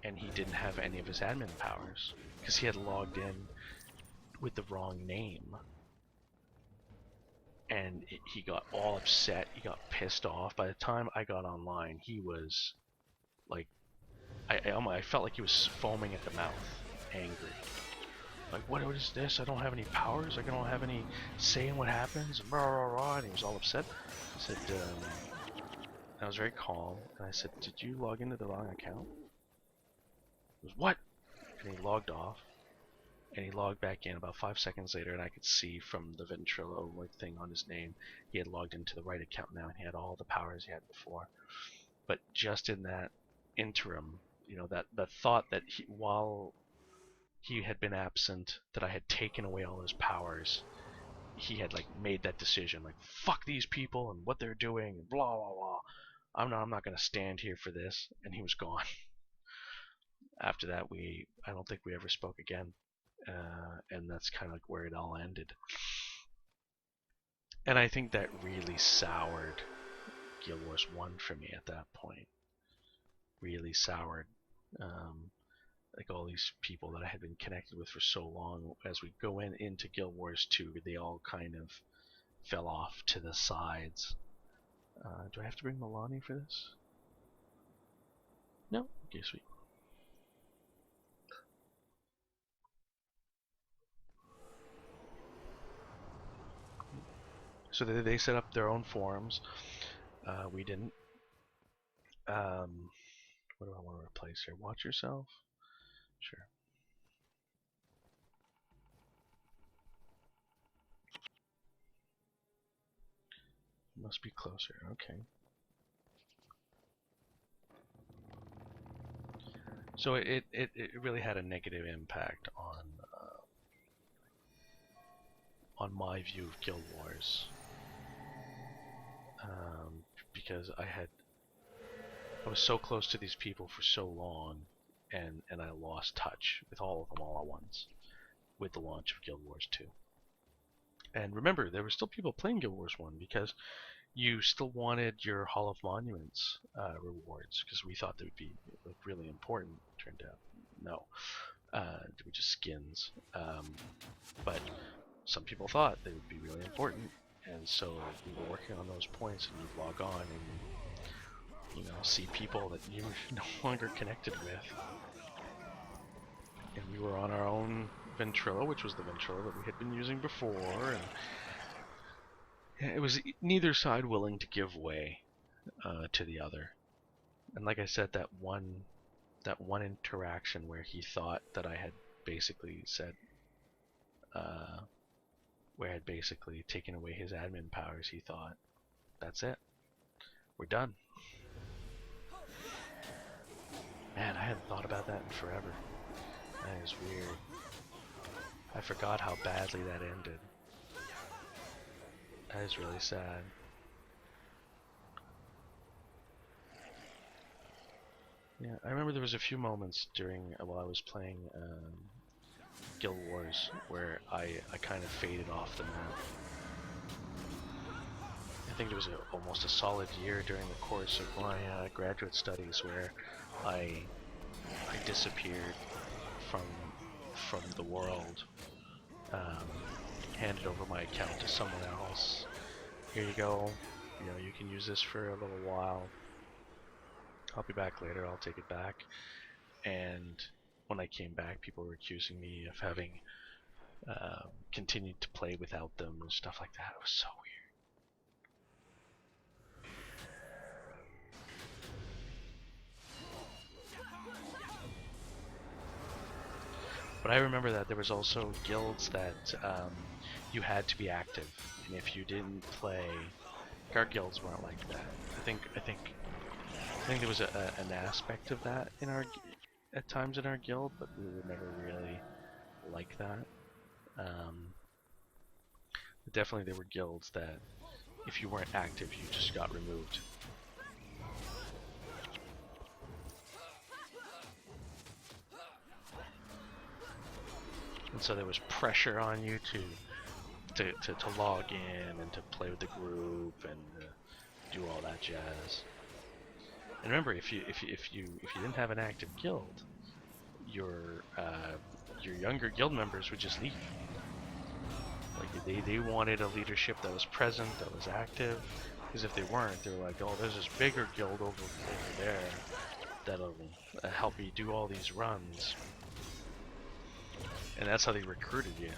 and he didn't have any of his admin powers because he had logged in with the wrong name. And he got all upset. He got pissed off. By the time I got online, he was like, I felt like he was foaming at the mouth, angry. Like, what is this? I don't have any powers. I don't have any say in what happens. And, and he was all upset. I said, I was very calm, and I said, did you log into the wrong account? He was, what? And he logged off. And he logged back in about 5 seconds later, and I could see from the Ventrilo thing on his name, he had logged into the right account now, and he had all the powers he had before. But just in that interim, you know, that thought that while he had been absent, that I had taken away all his powers, he had like made that decision, like fuck these people and what they're doing, and blah blah blah. I'm not gonna stand here for this, and he was gone. After that, I don't think we ever spoke again. And that's kind of like where it all ended. And I think that really soured Guild Wars 1 for me at that point. Really soured. Like all these people that I had been connected with for so long, as we go into Guild Wars 2, they all kind of fell off to the sides. Do I have to bring Milani for this? No? Okay, sweet. So they set up their own forums. We didn't. What do I want to replace here? Watch yourself? Sure. Must be closer. Okay. So it really had a negative impact on my view of Guild Wars. Because I was so close to these people for so long, and I lost touch with all of them all at once with the launch of Guild Wars 2. And remember, there were still people playing Guild Wars 1 because you still wanted your Hall of Monuments rewards, because we thought they would be like really important. Turned out, no, they were just skins. But some people thought they would be really important, and so we were working on those points, and you'd log on and, you know, see people that you were no longer connected with. And we were on our own Ventrilo, which was the Ventrilo that we had been using before, and it was neither side willing to give way to the other. And like I said, that one interaction where he thought that I had basically said, where I had basically taken away his admin powers, he thought, that's it, we're done. Man, I hadn't thought about that in forever. That is weird. I forgot how badly that ended. That is really sad. Yeah, I remember there was a few moments while I was playing Guild Wars where I kind of faded off the map. I think it was almost a solid year during the course of my graduate studies where I disappeared from the world, handed over my account to someone else. Here you go, you know, you can use this for a little while. I'll be back later, I'll take it back. And when I came back, people were accusing me of having continued to play without them and stuff like that. It was so weird. But I remember that there was also guilds that you had to be active, and if you didn't play, our guilds weren't like that. I think there was an aspect of that at times in our guild, but we were never really like that. But definitely there were guilds that if you weren't active, you just got removed. And so there was pressure on you to log in and to play with the group and do all that jazz. And remember, if you didn't have an active guild, your younger guild members would just leave. Like they wanted a leadership that was present, that was active. Because if they weren't, they were like, oh, there's this bigger guild over there that'll help you do all these runs. And that's how they recruited you.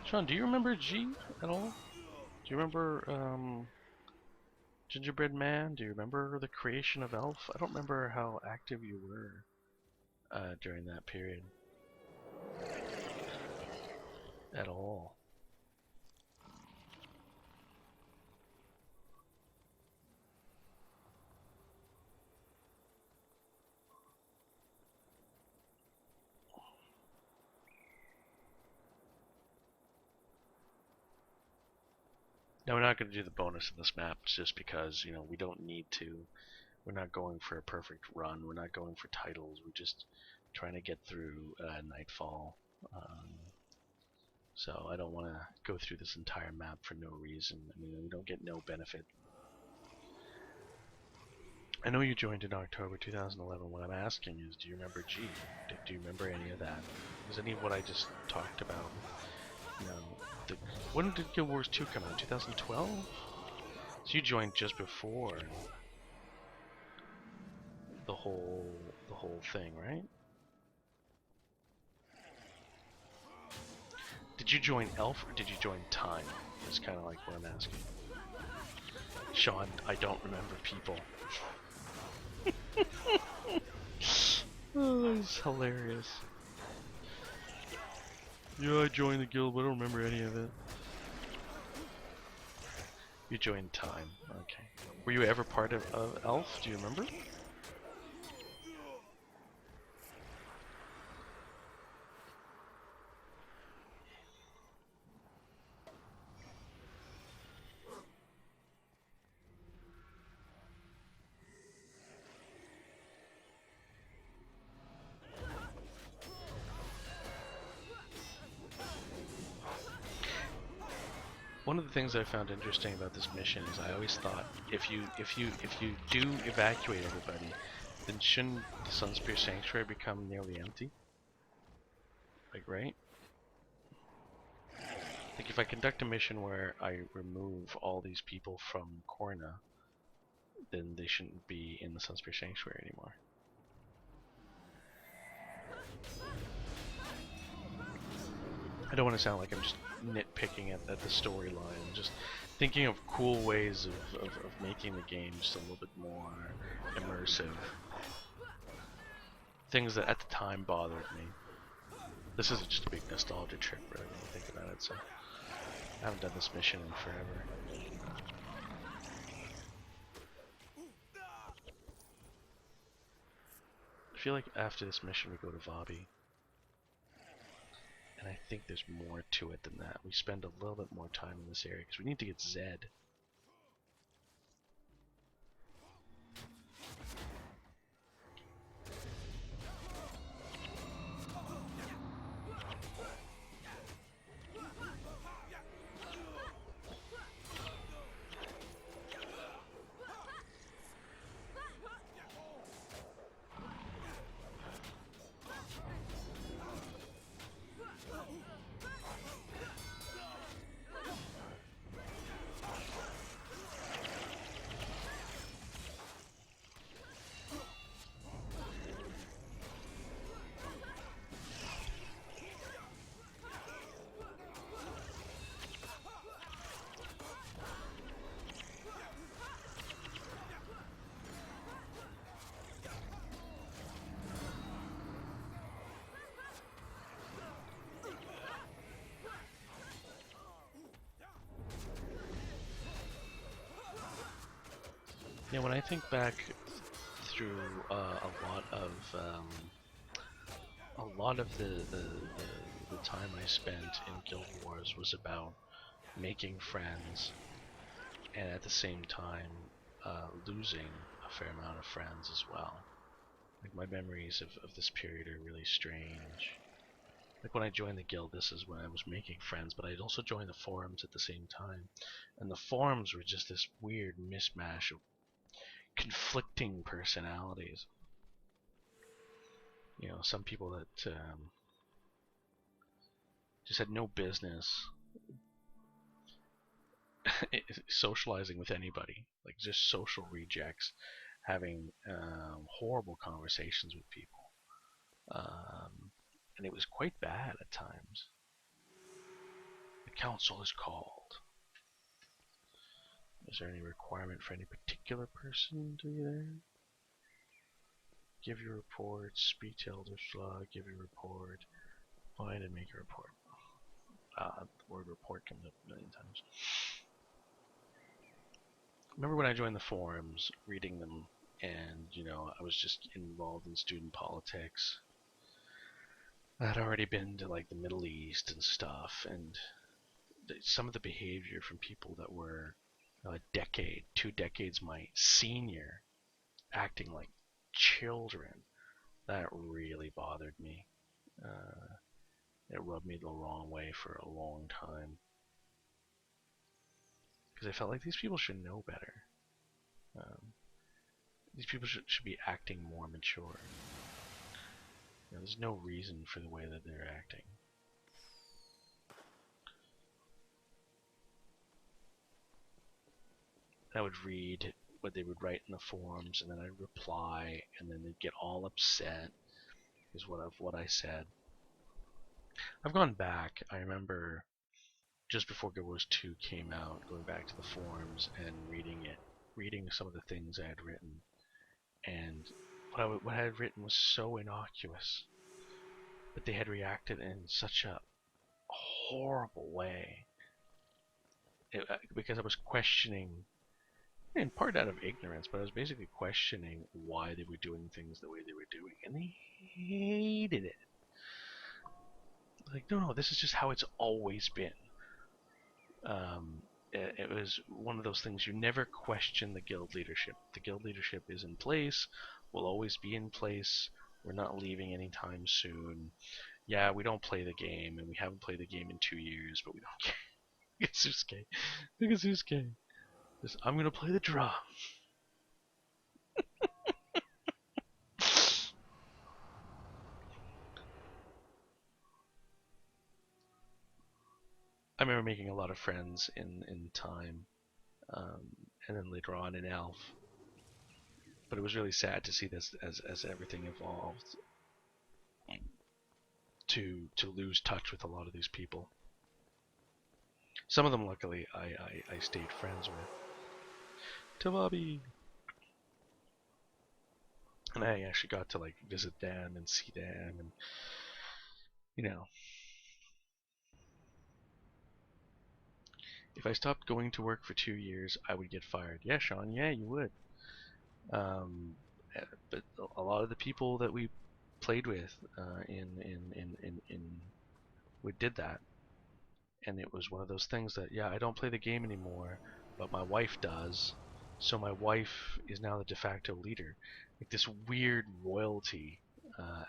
Sean, do you remember G at all? Do you remember Gingerbread Man? Do you remember the creation of Elf? I don't remember how active you were during that period at all. Now we're not going to do the bonus in this map just because, you know, we don't need to. We're not going for a perfect run. We're not going for titles. We're just trying to get through Nightfall. So I don't want to go through this entire map for no reason. I mean, we don't get no benefit. I know you joined in October 2011. What I'm asking is, do you remember G? Do you remember any of that? Is any of what I just talked about? You know, when did Guild Wars 2 come out? 2012? So you joined just before the whole thing, right? Did you join Elf or did you join Time? That's kind of like what I'm asking. Sean, I don't remember people. Oh, it's hilarious. Yeah, I joined the guild, but I don't remember any of it. You joined Time, okay. Were you ever part of Elf? Do you remember? One of the things I found interesting about this mission is I always thought if you do evacuate everybody, then shouldn't the Sunspear Sanctuary become nearly empty? Like, right? Like if I conduct a mission where I remove all these people from Corna, then they shouldn't be in the Sunspear Sanctuary anymore. I don't want to sound like I'm just nitpicking at the storyline. I'm just thinking of cool ways of making the game just a little bit more immersive. Things that at the time bothered me. This is just a big nostalgia trip, really, when you think about it. So I haven't done this mission in forever. I feel like after this mission we go to Vabi. And I think there's more to it than that. We spend a little bit more time in this area because we need to get Zed. Yeah, when I think back through a lot of the time I spent in Guild Wars was about making friends, and at the same time losing a a fair amount of friends as well. Like, my memories of this period are really strange. Like, when I joined the guild, this is when I was making friends, but I'd also joined the forums at the same time. And the forums were just this weird mishmash of conflicting personalities. You know, some people that just had no business socializing with anybody, like just social rejects, having horrible conversations with people, and it was quite bad at times. The council is called. Is there any requirement for any particular person to be there? Give your report, speak to Elder Slug, give your report, find and make a report. The word report comes up a million times. Remember when I joined the forums, reading them, and, you know, I was just involved in student politics. I had already been to, like, the Middle East and stuff, and some of the behavior from people that were a decade, 2 decades my senior, acting like children, that really bothered me. It rubbed me the wrong way for a long time. Because I felt like these people should know better. These people should be acting more mature. You know, there's no reason for the way that they're acting. I would read what they would write in the forums, and then I'd reply, and then they'd get all upset is what I said. I've gone back. I remember just before Guild Wars 2 came out, going back to the forums and reading some of the things I had written, and what I had written was so innocuous, but they had reacted in such a horrible way. Because I was questioning, in part out of ignorance, but I was basically questioning why they were doing things the way they were doing, and they hated it. Like, no, this is just how it's always been. It was one of those things, you never question the guild leadership. The guild leadership is in place, will always be in place. We're not leaving anytime soon. Yeah, we don't play the game, and we haven't played the game in 2 years, but we don't care. Look at Susuke. Look at Susuke. I'm gonna play the drum. I remember making a lot of friends in time, and then later on in Elf. But it was really sad to see this as everything evolved, to lose touch with a lot of these people. Some of them, luckily, I stayed friends with. Tavabi! And I actually got to, like, visit them and see them, and, you know. If I stopped going to work for 2 years, I would get fired. Yeah, Sean, yeah, you would. But a lot of the people that we played with we did that, and it was one of those things that, yeah, I don't play the game anymore, but my wife does, so my wife is now the de facto leader. Like, this weird royalty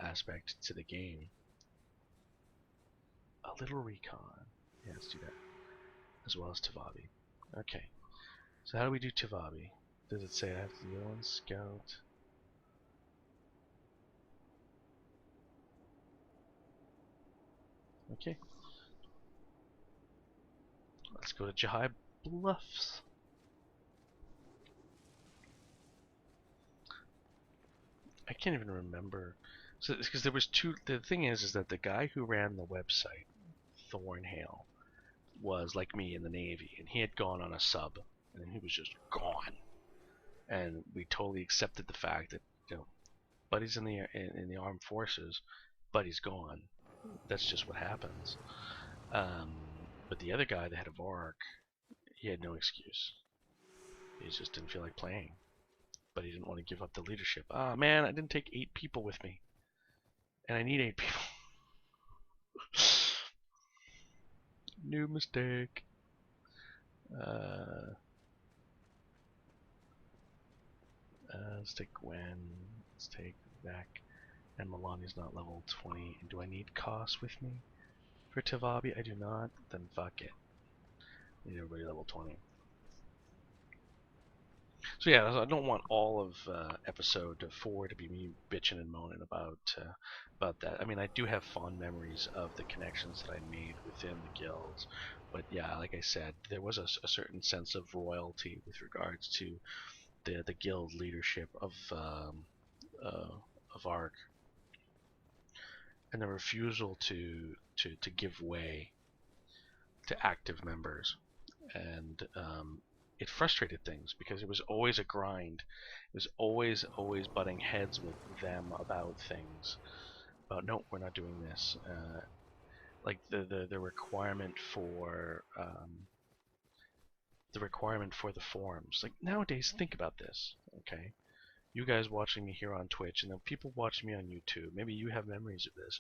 aspect to the game. A little recon. Yeah, let's do that. As well as Tavabi. Okay. So how do we do Tavabi? Does it say I have to do one scout? Okay. Let's go to Jahai Bluffs. I can't even remember. So, because there was two. The thing is that the guy who ran the website, Thornhale, was like me in the Navy, and he had gone on a sub, and he was just gone. And we totally accepted the fact that, you know, Buddy's in the armed forces, Buddy's gone. That's just what happens. But the other guy, the head of ARC, he had no excuse. He just didn't feel like playing. But he didn't want to give up the leadership. Ah, man, I didn't take 8 people with me. And I need 8 people. New mistake. Let's take Gwen. Let's take Vec. And Milani's not level 20. And do I need Koss with me for Tavabi? I do not. Then fuck it. Need everybody level 20. So yeah, I don't want all of episode 4 to be me bitching and moaning about that. I mean, I do have fond memories of the connections that I made within the guilds, but yeah, like I said, there was a certain sense of royalty with regards to the guild leadership of ARC, and the refusal to give way to active members, and it frustrated things because it was always a grind. It was always butting heads with them about things. About no, we're not doing this. Like the requirement for the forums. Like nowadays, think about this. Okay, you guys watching me here on Twitch, and then people watching me on YouTube. Maybe you have memories of this.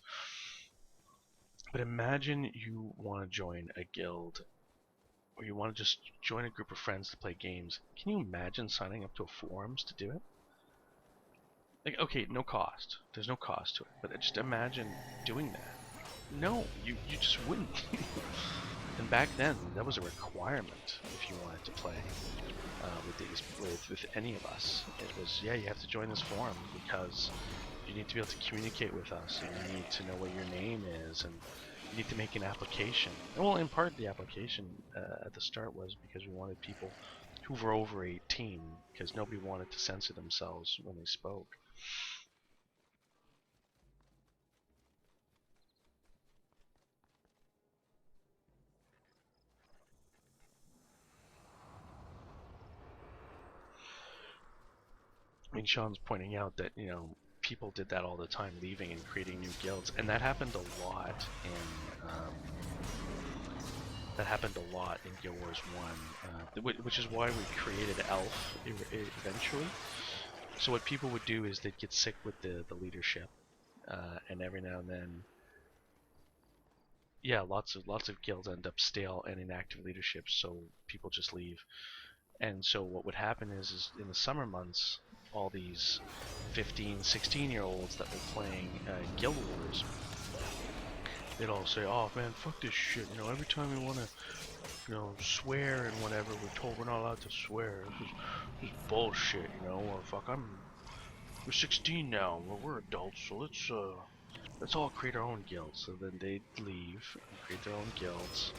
But imagine you want to join a guild, or you want to just join a group of friends to play games. Can you imagine signing up to a forums to do it? Like, okay, no cost. There's no cost to it. But just imagine doing that. No, you just wouldn't. And back then, that was a requirement if you wanted to play with any of us. It was, yeah, you have to join this forum because you need to be able to communicate with us, and you need to know what your name is, and you need to make an application. And well, in part, the application at the start was because we wanted people who were over 18, because nobody wanted to censor themselves when they spoke. I mean, Sean's pointing out that, you know, people did that all the time, leaving and creating new guilds, and that happened a lot in Guild Wars 1, which is why we created Elf eventually. So what people would do is they'd get sick with the leadership, and every now and then, yeah, lots of guilds end up stale and inactive leadership, so people just leave. And so what would happen is in the summer months, all these 15, 16-year-olds that were playing Guild Wars, they'd all say, "Oh man, fuck this shit! You know, every time we want to, you know, swear and whatever, we're told we're not allowed to swear. This is bullshit, you know. Or fuck, we're 16 now. We're adults, so let's all create our own guilds." So then they'd leave and create their own guilds.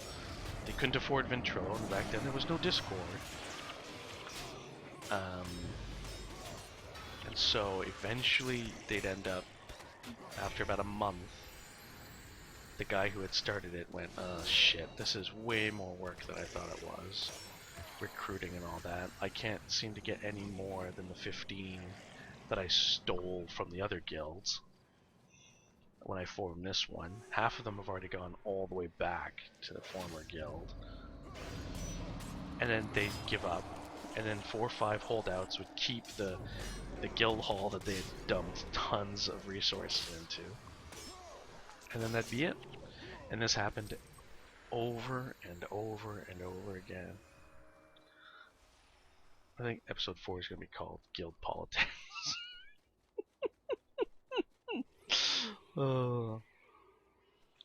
They couldn't afford Ventrilo, and back then there was no Discord. And so eventually they'd end up, after about a month, the guy who had started it went, "Oh shit, this is way more work than I thought it was. Recruiting and all that. I can't seem to get any more than the 15 that I stole from the other guilds when I formed this one. Half of them have already gone all the way back to the former guild." And then they'd give up. And then 4 or 5 holdouts would keep the guild hall that they had dumped tons of resources into. And then that'd be it. And this happened over and over and over again. I think episode 4 is going to be called Guild Politics.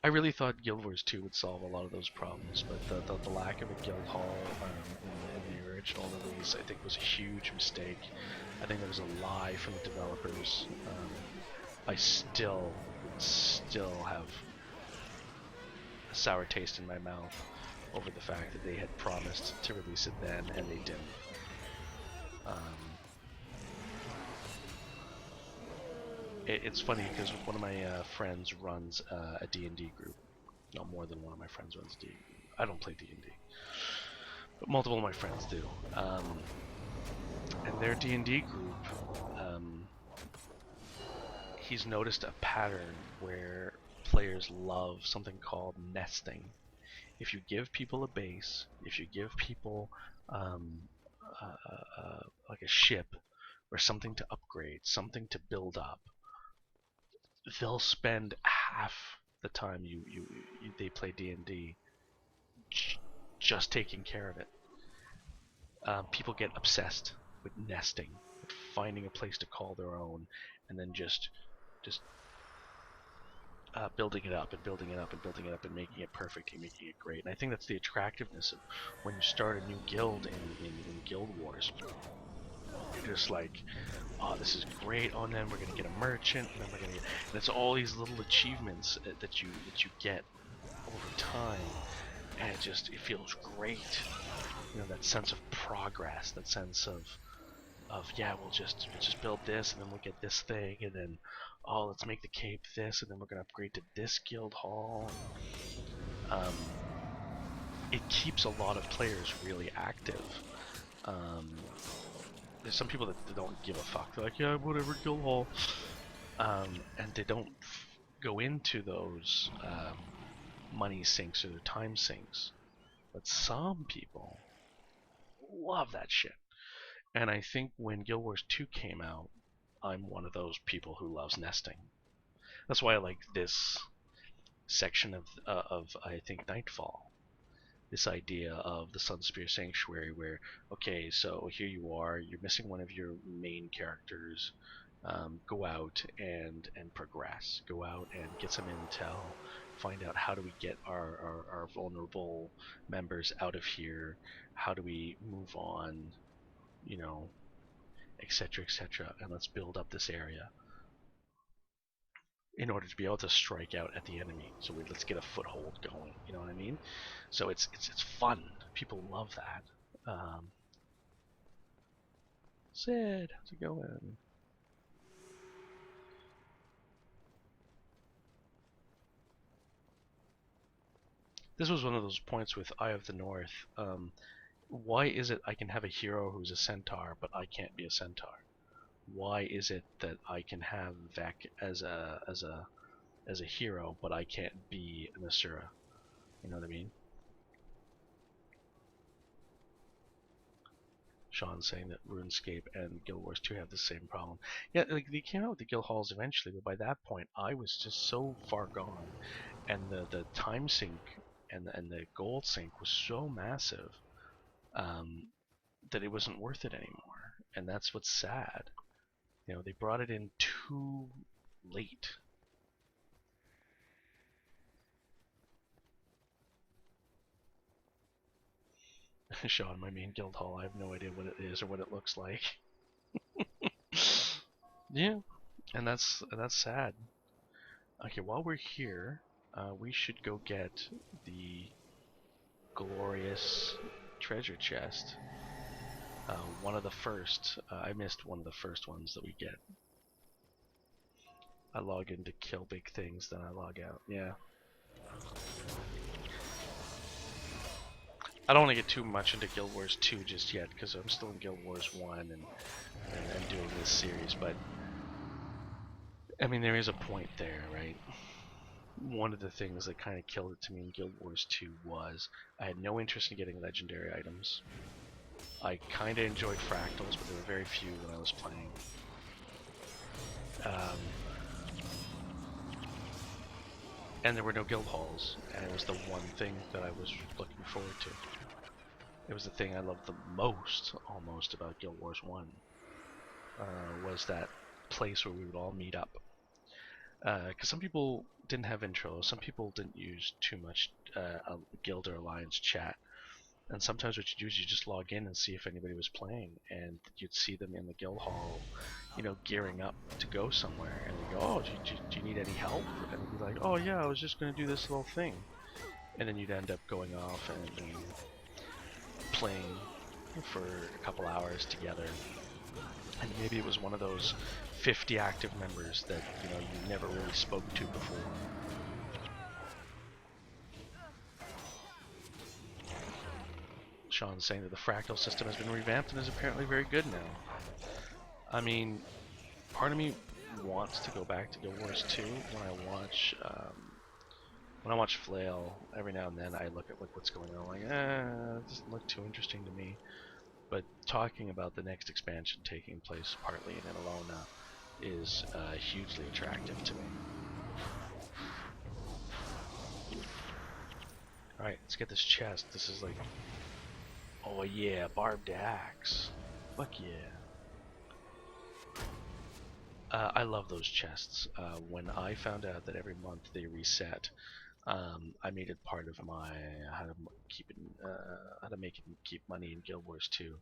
I really thought Guild Wars 2 would solve a lot of those problems, but the lack of a guild hall in the original release, I think, was a huge mistake. I think there was a lie from the developers. I still have a sour taste in my mouth over the fact that they had promised to release it then and they didn't. It's funny because one of my friends runs a D&D group. No, more than one of my friends runs D. I don't play D&D, but multiple of my friends do. And their D&D group, he's noticed a pattern where players love something called nesting. If you give people a base, if you give people like a ship or something to upgrade, something to build up, they'll spend half the time they play D&D just taking care of it. People get obsessed with nesting. but finding a place to call their own, and then just building it up and building it up and building it up and making it perfect and making it great. And I think that's the attractiveness of when you start a new guild in Guild Wars. You're just like, oh, this is great. Oh, and then we're gonna get a merchant, and then we're gonna get, and it's all these little achievements that you get over time, and it feels great. You know, that sense of progress, that sense of yeah, we'll just build this, and then we'll get this thing, and then let's make the cape this, and then we're gonna upgrade to this guild hall. It keeps a lot of players really active. There's some people that don't give a fuck. They're like, yeah, whatever, guild hall, and they don't go into those money sinks or the time sinks. But some people love that shit. And I think when Guild Wars 2 came out, I'm one of those people who loves nesting. That's why I like this section of I think Nightfall. This idea of the Sunspear Sanctuary, where okay, so here you are, you're missing one of your main characters. Go out and progress. Go out and get some intel. Find out how do we get our vulnerable members out of here. How do we move on? You know, etc., etc. And let's build up this area in order to be able to strike out at the enemy. So let's get a foothold going. You know what I mean? So it's fun. People love that. Sid, how's it going? This was one of those points with Eye of the North. Why is it I can have a hero who's a centaur, but I can't be a centaur? Why is it that I can have Vec as a hero, but I can't be an Asura? You know what I mean? Sean saying that RuneScape and Guild Wars 2 have the same problem. Yeah, like they came out with the guild halls eventually, but by that point I was just so far gone, and the time sink and the gold sink was so massive that it wasn't worth it anymore. And that's what's sad. You know, they brought it in too late. Sean, my main guild hall, I have no idea what it is or what it looks like. Yeah, and that's sad. Okay, while we're here, we should go get the glorious treasure chest. One of the first. I missed one of the first ones that we get. I log in to kill big things, then I log out. Yeah. I don't want to get too much into Guild Wars 2 just yet, because I'm still in Guild Wars 1 and doing this series, but I mean, there is a point there, right? One of the things that kind of killed it to me in Guild Wars 2 was I had no interest in getting legendary items. I kind of enjoyed fractals, but there were very few when I was playing. And there were no guild halls, and it was the one thing that I was looking forward to. It was the thing I loved the most, almost, about Guild Wars 1, was that place where we would all meet up. Because some people didn't have intros, some people didn't use too much guild or alliance chat, and sometimes what you do is you just log in and see if anybody was playing, and you'd see them in the guild hall, you know, gearing up to go somewhere, and they go, oh, do you need any help? And they'd be like, oh yeah, I was just going to do this little thing. And then you'd end up going off and playing for a couple hours together, and maybe it was one of those 50 active members that, you know, you never really spoke to before. Sean's saying that the fractal system has been revamped and is apparently very good now. I mean, part of me wants to go back to Guild Wars 2 when I watch Flail. Every now and then I look at what's going on, like, it doesn't look too interesting to me. But talking about the next expansion taking place partly in Annalona is hugely attractive to me. Alright, let's get this chest. This is like, oh yeah, barbed axe. Fuck yeah. I love those chests. When I found out that every month they reset, I made it part of my how to make it keep money in Guild Wars 2.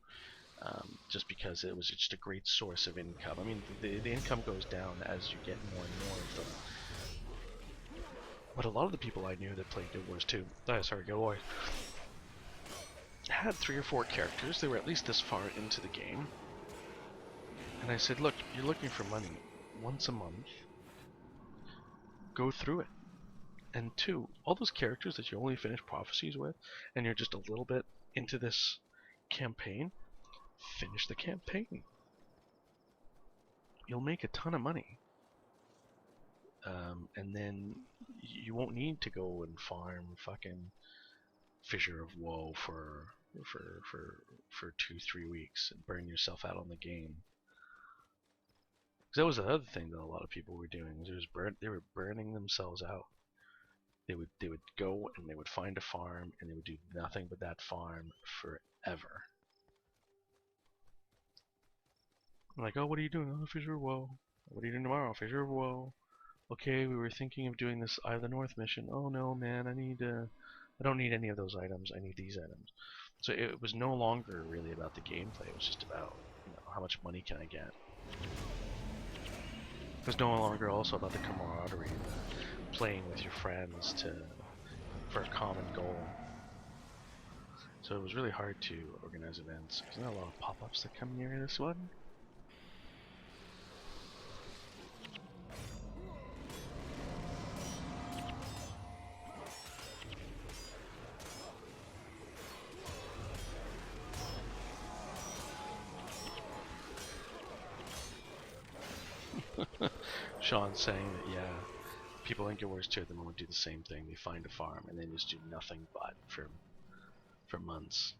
Just because it was just a great source of income. I mean, the income goes down as you get more and more of them. But a lot of the people I knew that played Guild Wars 2, Guild Wars, had 3 or 4 characters. They were at least this far into the game. And I said, look, you're looking for money once a month. Go through it. And 2, all those characters that you only finish prophecies with, and you're just a little bit into this campaign, finish the campaign. You'll make a ton of money. And then you won't need to go and farm fucking Fissure of Woe for 2-3 weeks and burn yourself out on the game. Because that was the other thing that a lot of people were doing. They were burning themselves out. They would go and they would find a farm and they would do nothing but that farm forever. Like, oh, what are you doing? Oh, Fissure of Woe. What are you doing tomorrow? Fissure of Woe. Okay, we were thinking of doing this Eye of the North mission. Oh no, man, I don't need any of those items. I need these items. So it was no longer really about the gameplay. It was just about, how much money can I get. It was no longer also about the camaraderie, playing with your friends for a common goal. So it was really hard to organize events. There's not a lot of pop-ups that come near this one. Sean's saying that, yeah, people in Guild Wars 2 at the moment do the same thing. They find a farm and then just do nothing but for months.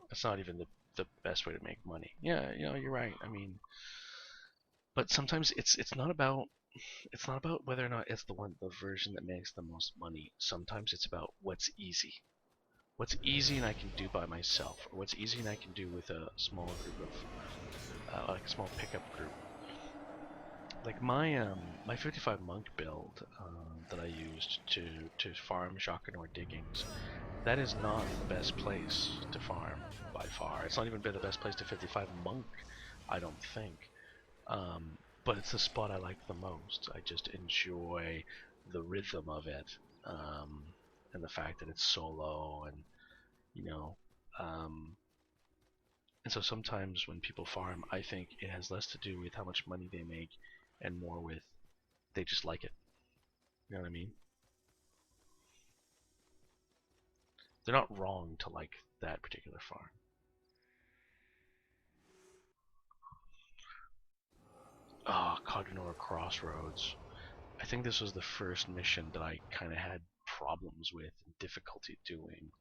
That's not even the best way to make money. Yeah, you're right. I mean, but sometimes it's not about whether or not it's the version that makes the most money. Sometimes it's about what's easy. What's easy and I can do by myself, or what's easy and I can do with a small group of like a small pickup group. Like my 55 monk build that I used to farm Jacquenor diggings, that is not the best place to farm by far. It's not even been the best place to 55 monk, I don't think. But it's the spot I like the most. I just enjoy the rhythm of it, and the fact that it's solo, and and so sometimes when people farm, I think it has less to do with how much money they make and more with they just like it. You know what I mean? They're not wrong to like that particular farm. Oh, Cognor Crossroads. I think this was the first mission that I kind of had problems with and difficulty doing.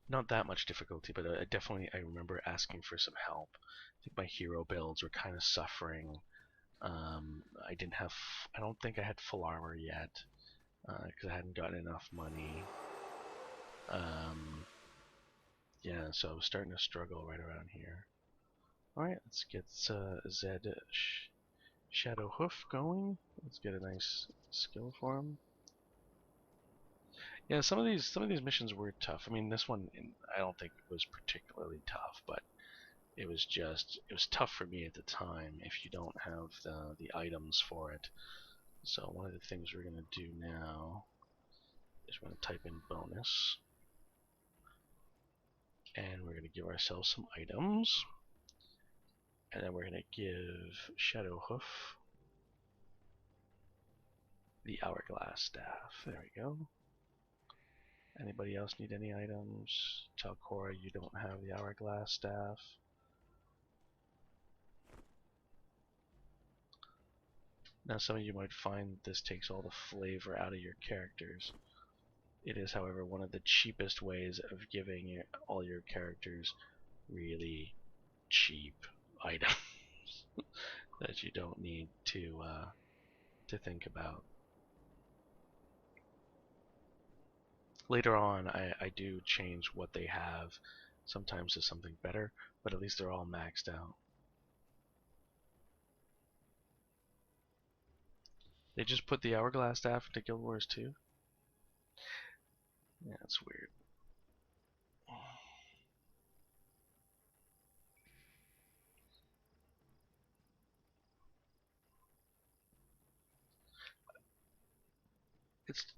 Not that much difficulty, but I remember asking for some help. I think my hero builds were kind of suffering. I don't think I had full armor yet because I hadn't gotten enough money. Yeah, so I was starting to struggle right around here. Alright, let's get Zed Shadow Hoof going. Let's get a nice skill for him. Yeah, some of these missions were tough. I mean, this one I don't think was particularly tough, but it was tough for me at the time if you don't have the items for it. So one of the things we're gonna do now is we're gonna type in bonus, and we're gonna give ourselves some items, and then we're gonna give Shadow Hoof the Hourglass Staff. There we go. Anybody else need any items? Talcora, you don't have the Hourglass Staff. Now some of you might find this takes all the flavor out of your characters. It is, however, one of the cheapest ways of giving all your characters really cheap items that you don't need to think about. Later on, I do change what they have sometimes to something better, but at least they're all maxed out. They just put the Hourglass Staff into Guild Wars 2? Yeah, that's weird.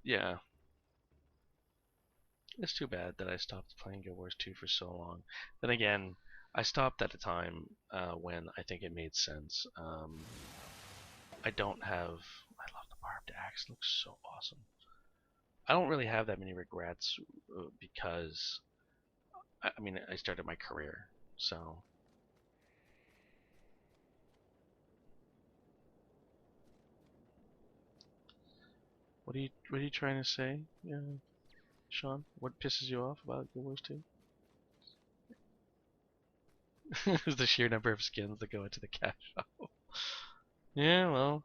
Yeah. It's too bad that I stopped playing Guild Wars 2 for so long. Then again, I stopped at a time when I think it made sense. I don't have... I love the barbed axe. It looks so awesome. I don't really have that many regrets because... I mean, I started my career, so... What are you trying to say, Sean? What pisses you off about Guild Wars 2? Is the sheer number of skins that go into the cash shop. Yeah, well,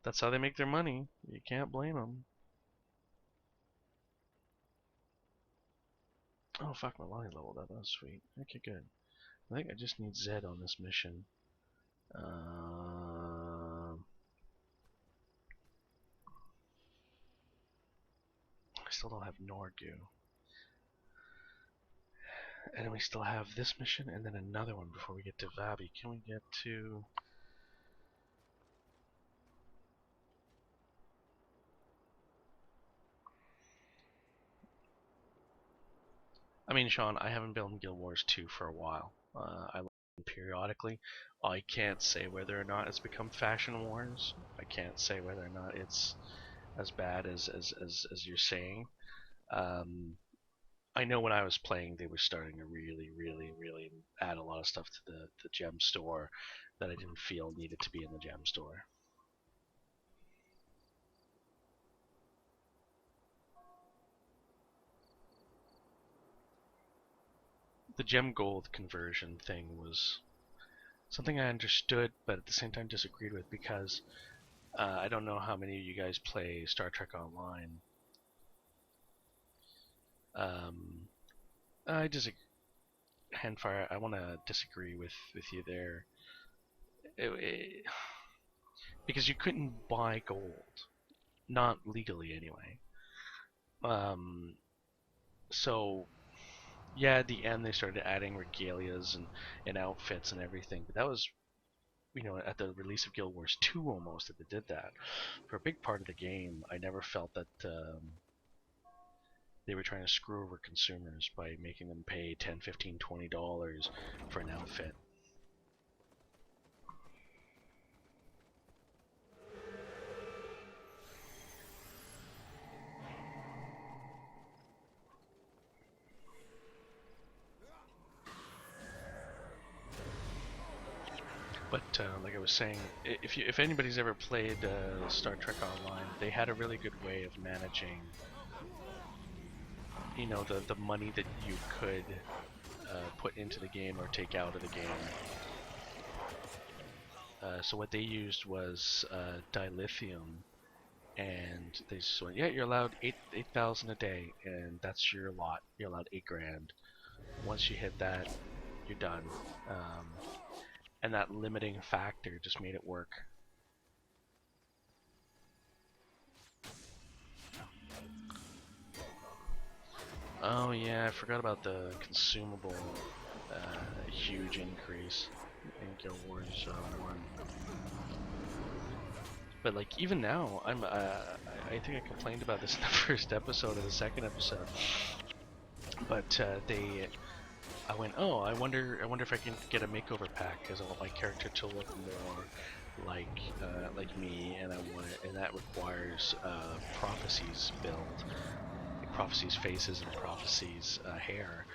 that's how they make their money. You can't blame them. Oh fuck, my Lonnie leveled up. That was sweet. Okay, good. I think I just need Zed on this mission. I still don't have Norgu. And we still have this mission and then another one before we get to Vabi. Can we get to... I mean, Sean, I haven't been in Guild Wars 2 for a while. I log in periodically. I can't say whether or not it's become Fashion Wars. I can't say whether or not it's as bad as you're saying. I know when I was playing, they were starting to really add a lot of stuff to the gem store that I didn't feel needed to be in the gem store. The gem gold conversion thing was something I understood, but at the same time disagreed with because I don't know how many of you guys play Star Trek Online. I disagree. Handfire, I want to disagree with you there. Because you couldn't buy gold. Not legally, anyway. So, yeah, at the end they started adding regalias and outfits and everything, but that was, at the release of Guild Wars 2 almost that they did that. For a big part of the game, I never felt that they were trying to screw over consumers by making them pay $10, $15, $20 for an outfit. But like I was saying, if anybody's ever played Star Trek Online, they had a really good way of managing, the money that you could put into the game or take out of the game. So what they used was dilithium, and they just went, yeah, you're allowed 8,000 a day, and that's your lot. You're allowed 8 grand. Once you hit that, you're done. And that limiting factor just made it work. Oh yeah, I forgot about the consumable huge increase in Guild Wars 1. But like even now, I think I complained about this in the first episode or the second episode. But I went, oh, I wonder if I can get a makeover pack because I want my character to look more like me, and that requires Prophecy's build, like Prophecy's faces and Prophecy's hair.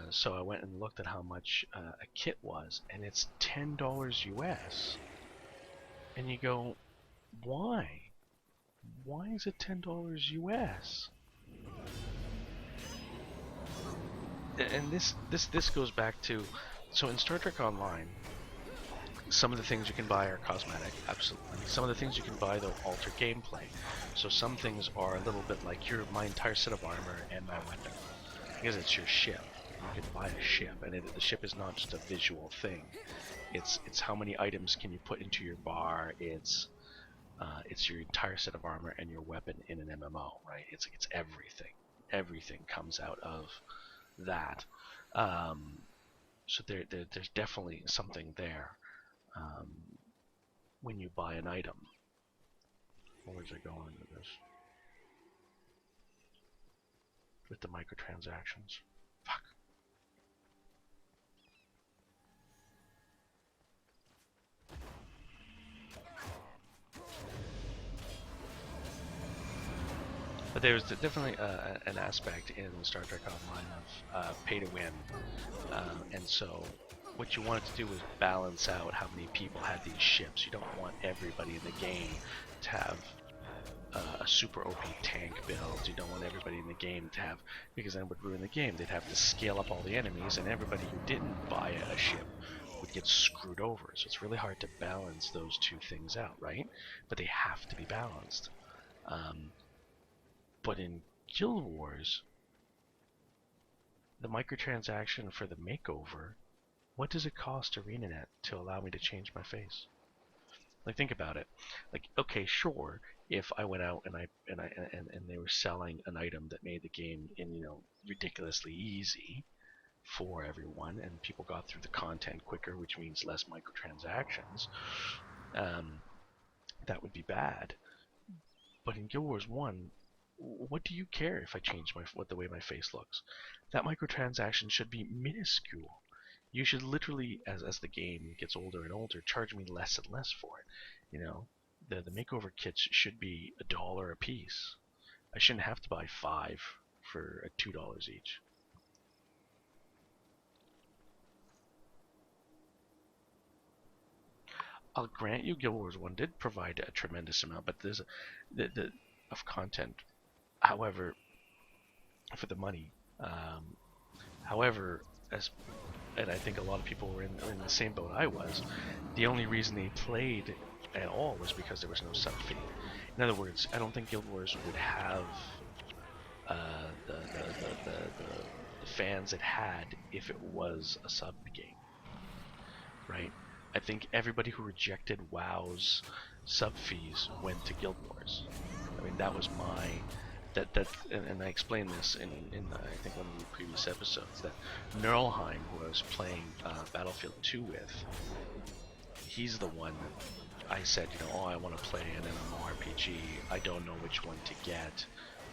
So I went and looked at how much a kit was, and it's $10 US. And you go, why? Why is it $10 US? And this goes back to, so in Star Trek Online, Some of the things you can buy are cosmetic, absolutely. Some of the things you can buy, though, alter gameplay. So some things are a little bit like my entire set of armor and my weapon. Because it's your ship. You can buy a ship, and the ship is not just a visual thing. It's how many items can you put into your bar. It's your entire set of armor and your weapon in an MMO, right? It's everything. Everything comes out of that. So there's definitely something there when you buy an item. Where's I going with this? With the microtransactions. Fuck. But there's definitely an aspect in Star Trek Online of pay to win, and so what you wanted to do was balance out how many people had these ships. You don't want everybody in the game to have a super OP tank build. You don't want everybody in the game to have, because then it would ruin the game. They'd have to scale up all the enemies, and everybody who didn't buy a ship would get screwed over. So it's really hard to balance those two things out, right? But they have to be balanced. But in Guild Wars, the microtransaction for the makeover, what does it cost ArenaNet to allow me to change my face? Like, think about it. Like, okay, sure, if I went out and they were selling an item that made the game ridiculously easy for everyone, and people got through the content quicker, which means less microtransactions, that would be bad. But in Guild Wars 1, what do you care if I change the way my face looks? That microtransaction should be minuscule. You should literally, as the game gets older and older, charge me less and less for it. The makeover kits should be $1 a piece. I shouldn't have to buy 5 for $2 each. I'll grant you, Guild Wars 1 did provide a tremendous amount, but there's of content. However, for the money. However, and I think a lot of people were in the same boat I was, the only reason they played at all was because there was no sub fee. In other words, I don't think Guild Wars would have the fans it had if it was a sub game, right? I think everybody who rejected WoW's sub fees went to Guild Wars. I mean, that was and I explained this in I think one of the previous episodes, that Nurlheim, who I was playing Battlefield 2 with, he's the one I said, oh, I want to play an MMORPG. I don't know which one to get.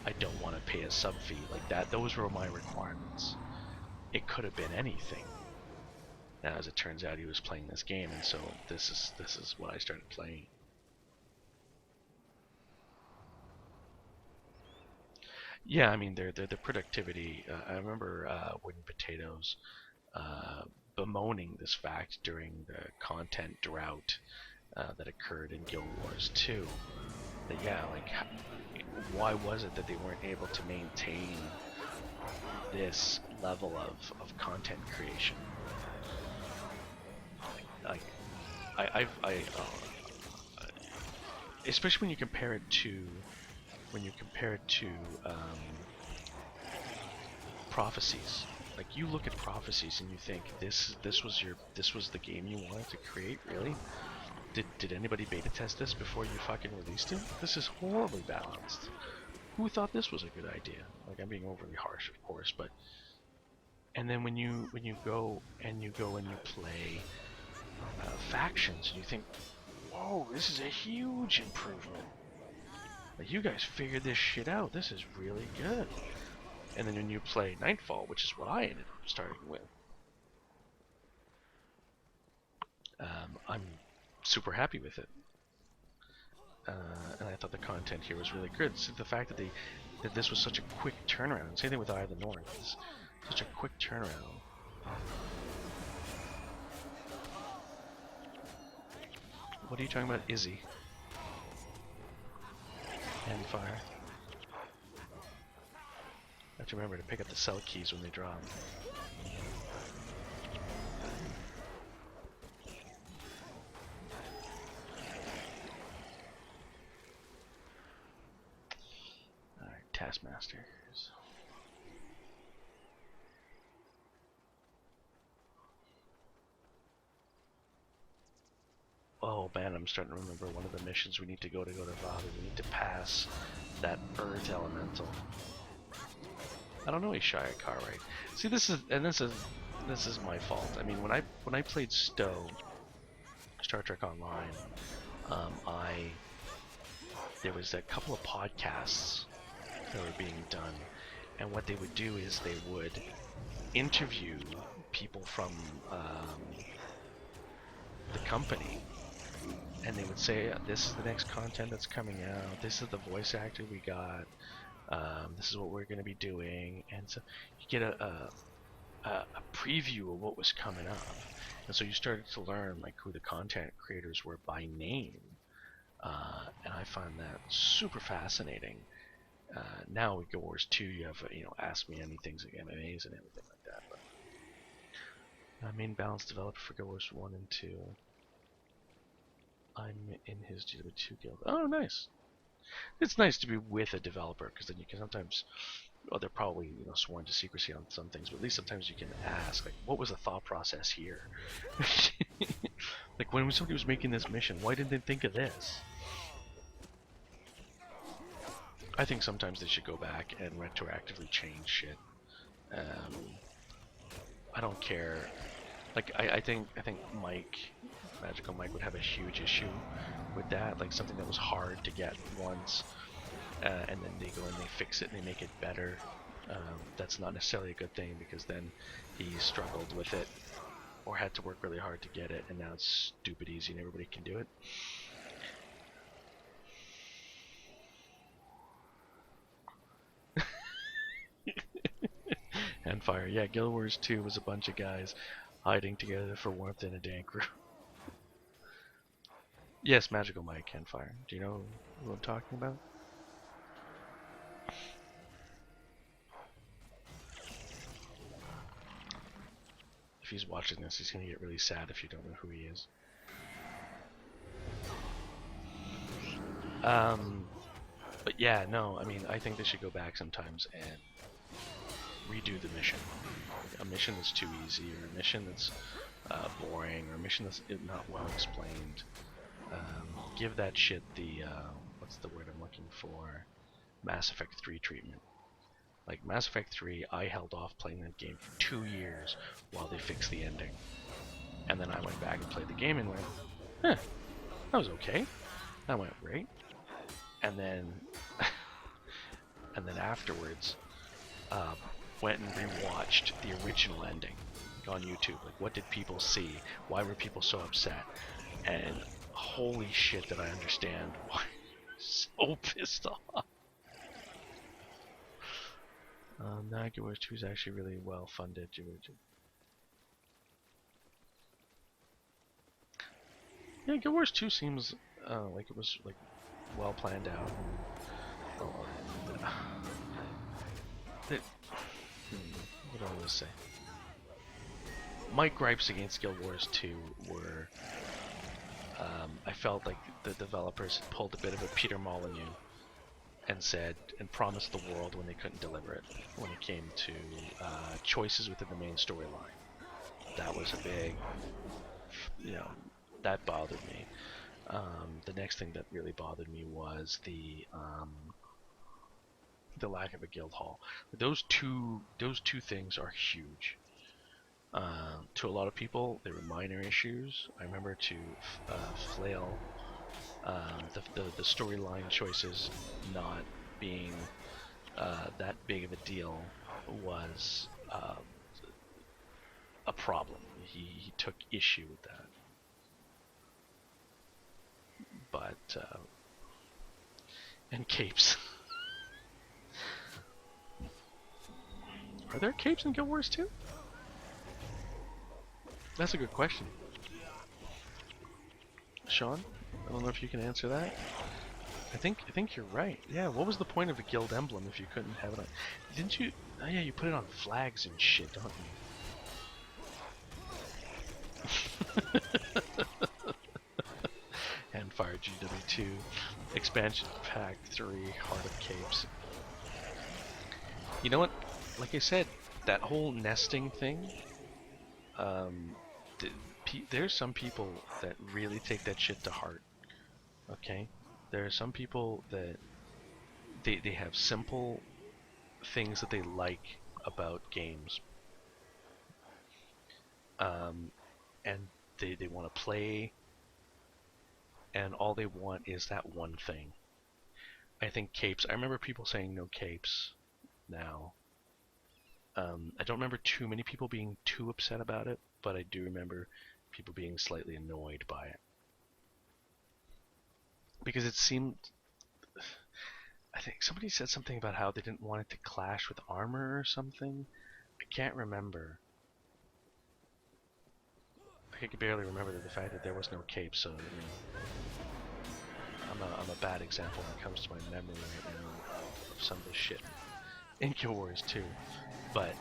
I don't want to pay a sub fee like that. Those were my requirements. It could have been anything. Now, as it turns out, he was playing this game, and so this is what I started playing. Yeah, I mean, the productivity. I remember Wooden Potatoes bemoaning this fact during the content drought that occurred in Guild Wars 2. That, yeah, like, why was it that they weren't able to maintain this level of content creation? Like, especially when you compare it to Prophecies. Like, you look at Prophecies and you think this was the game you wanted to create, really? Did anybody beta test this before you fucking released it? This is horribly balanced. Who thought this was a good idea? Like, I'm being overly harsh, of course, but and then when you go and you play factions, and you think, whoa, this is a huge improvement. Like, you guys figured this shit out. This is really good. And then when you play Nightfall, which is what I ended up starting with, I'm super happy with it. And I thought the content here was really good. So the fact that this was such a quick turnaround. Same thing with Eye of the North. It's such a quick turnaround. What are you talking about, Izzy? And fire. I have to remember to pick up the cell keys when they drop. Masters. Oh man, I'm starting to remember one of the missions we need to go to Vada. We need to pass that Earth Elemental. I don't know Ishaya Car right. See, this is my fault. I mean, when I played Stowe, Star Trek Online, there was a couple of podcasts that were being done, and what they would do is they would interview people from the company, and they would say, this is the next content that's coming out, this is the voice actor we got, this is what we're going to be doing, and so you get a preview of what was coming up, and so you started to learn like who the content creators were by name, and I find that super fascinating. Now with Guild Wars 2, you have Ask Me Anythings like MMAs and everything like that. But main balance developer for Guild Wars 1 and 2. I'm in his GW2 guild. Oh, nice. It's nice to be with a developer because then you can sometimes, well, they're probably sworn to secrecy on some things, but at least sometimes you can ask, like, what was the thought process here? Like when somebody was making this mission, why didn't they think of this? I think sometimes they should go back and retroactively change shit. I don't care. Like I think Magical Mike would have a huge issue with that. Like something that was hard to get once, and then they go and they fix it and they make it better. That's not necessarily a good thing because then he struggled with it or had to work really hard to get it, and now it's stupid easy and everybody can do it. And fire. Yeah, Guild Wars 2 was a bunch of guys hiding together for warmth in a dank room. Yes, Magical Mike and fire. Do you know who I'm talking about? If he's watching this, he's gonna get really sad if you don't know who he is. But yeah, no, I mean, I think they should go back sometimes and redo the mission. A mission that's too easy, or a mission that's boring, or a mission that's not well explained. Give that shit the, what's the word I'm looking for? Mass Effect 3 treatment. Like Mass Effect 3, I held off playing that game for 2 years while they fixed the ending. And then I went back and played the game and went, that was okay. That went great. And then, afterwards, went and rewatched the original ending on YouTube. Like, what did people see? Why were people so upset? And holy shit, did I understand why they were so pissed off. Guild Wars 2 is actually really well funded. Yeah, Guild Wars 2 seems like it was like well planned out. What do I want to say? My gripes against Guild Wars 2 were I felt like the developers had pulled a bit of a Peter Molyneux and said and promised the world when they couldn't deliver it when it came to choices within the main storyline. That was a big, that bothered me. The next thing that really bothered me was the lack of a guild hall. Those two things are huge. To a lot of people, they were minor issues. I remember to Flail, the storyline choices not being that big of a deal was a problem. He took issue with that. But and capes. Are there capes in Guild Wars 2? That's a good question. Sean, I don't know if you can answer that. I think you're right. Yeah, what was the point of a guild emblem if you couldn't have it on? Didn't you? Oh yeah, you put it on flags and shit, don't you? And Fire GW2 expansion pack 3 Heart of Capes. You know what? Like I said, that whole nesting thing. Um, there's some people that really take that shit to heart. Okay, there are some people that they have simple things that they like about games, um, and they want to play, and all they want is that one thing. I think capes. I remember people saying no capes now. I don't remember too many people being too upset about it, but I do remember people being slightly annoyed by it because it seemed. I think somebody said something about how they didn't want it to clash with armor or something. I can't remember. I can barely remember the fact that there was no cape, so I mean, I'm a bad example when it comes to my memory right now of some of the shit in Guild Wars 2. But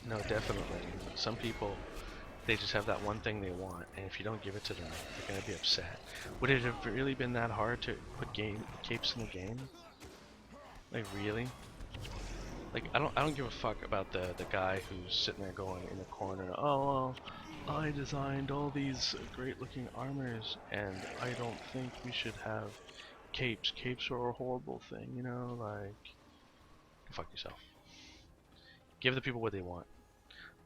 no, definitely, some people they just have that one thing they want, and if you don't give it to them, they're gonna be upset. Would it have really been that hard to put capes in the game? Like really? Like I don't give a fuck about the guy who's sitting there going in the corner, oh well, I designed all these great looking armors and I don't think we should have capes. Capes are a horrible thing, you know, like go fuck yourself. Give the people what they want.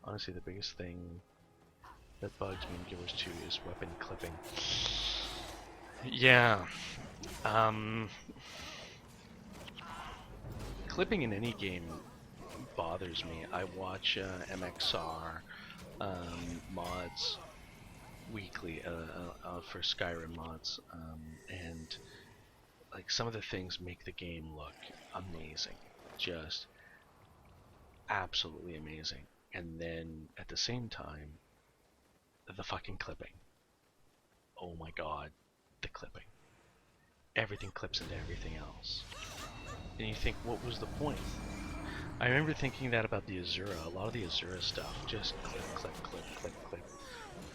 Honestly, the biggest thing that bugs me in Guild Wars 2 is weapon clipping. Yeah. Clipping in any game bothers me. I watch MXR mods weekly for Skyrim mods, and like some of the things make the game look amazing, just absolutely amazing. And then at the same time, the fucking clipping. Oh my god, the clipping. Everything clips into everything else. And you think, what was the point? I remember thinking that about the Azura. A lot of the Azura stuff, just clip, clip, clip, clip, clip.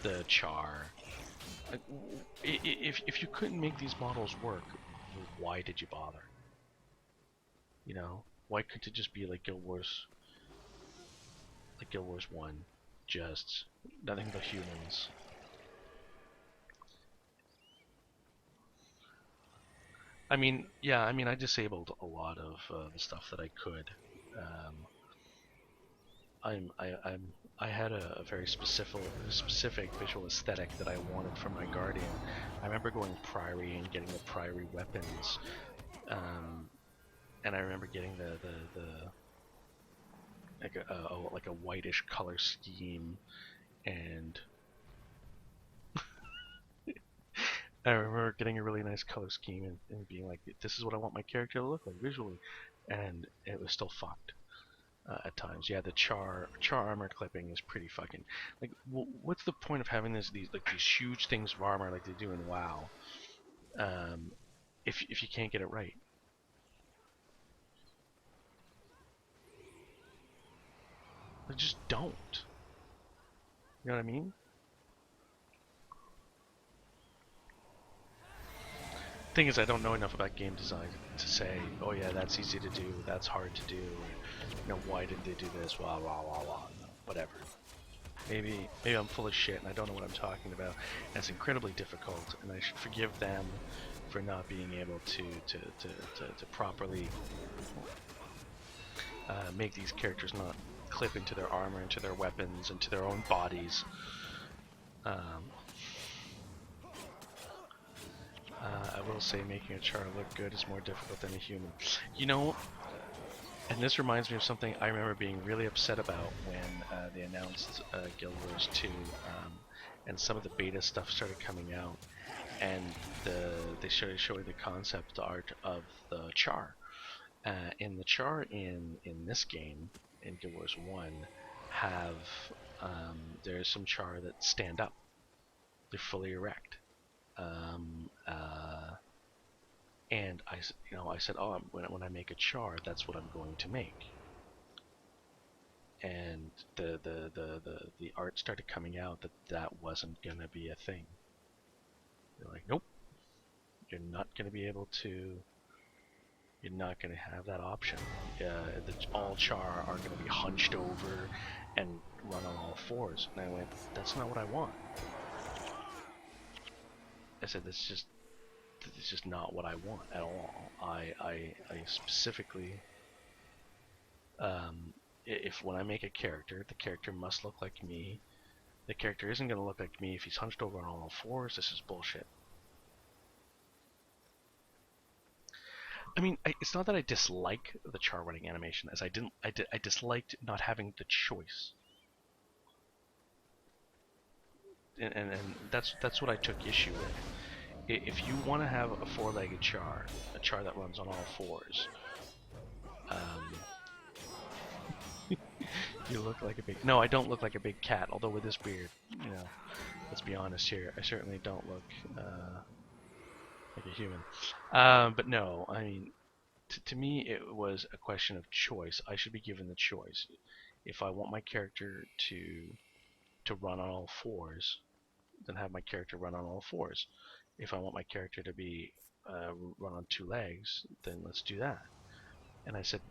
The char. Like, if you couldn't make these models work, why did you bother? You know, why couldn't it just be like Guild Wars 1, just nothing but humans? I mean, yeah, I mean, I disabled a lot of the stuff that I could. Um, I had a very specific visual aesthetic that I wanted from my Guardian. I remember going Priory and getting the Priory weapons, and I remember getting the like a whitish color scheme, and I remember getting a really nice color scheme and being like, this is what I want my character to look like visually, and it was still fucked. At times, yeah, the char armor clipping is pretty fucking like. What's the point of having these huge things of armor like they do in WoW? If you can't get it right, like, just don't. You know what I mean? Thing is, I don't know enough about game design to say, oh yeah, that's easy to do, that's hard to do, or, you know, why did they do this? Blah blah blah blah. Whatever. Maybe I'm full of shit and I don't know what I'm talking about. And it's incredibly difficult, and I should forgive them for not being able to properly make these characters not clip into their armor, into their weapons, into their own bodies. Um, I will say making a char look good is more difficult than a human. You know, and this reminds me of something I remember being really upset about when they announced Guild Wars 2, and some of the beta stuff started coming out, and they started showing the concept art of the char. In the char in this game, in Guild Wars 1, have there's some char that stand up. They're fully erect. Um, uh, and I said, oh, when I make a char, that's what I'm going to make. And the art started coming out that wasn't gonna be a thing. They're like, nope, you're not gonna be able to You're not going to have that option. All Char are going to be hunched over and run on all fours. And I went, that's not what I want. I said, this is just not what I want at all. I specifically, if when I make a character, the character must look like me. The character isn't going to look like me if he's hunched over on all fours. This is bullshit. I mean, it's not that I dislike the Char running animation, as I disliked not having the choice. And that's what I took issue with. If you want to have a four-legged Char, a Char that runs on all fours, you look like a big... No, I don't look like a big cat, although with this beard, you know, let's be honest here, I certainly don't look like a human. But no, I mean, to me it was a question of choice. I should be given the choice. If I want my character to run on all fours, then have my character run on all fours. If I want my character to be run on two legs, then let's do that. And I said,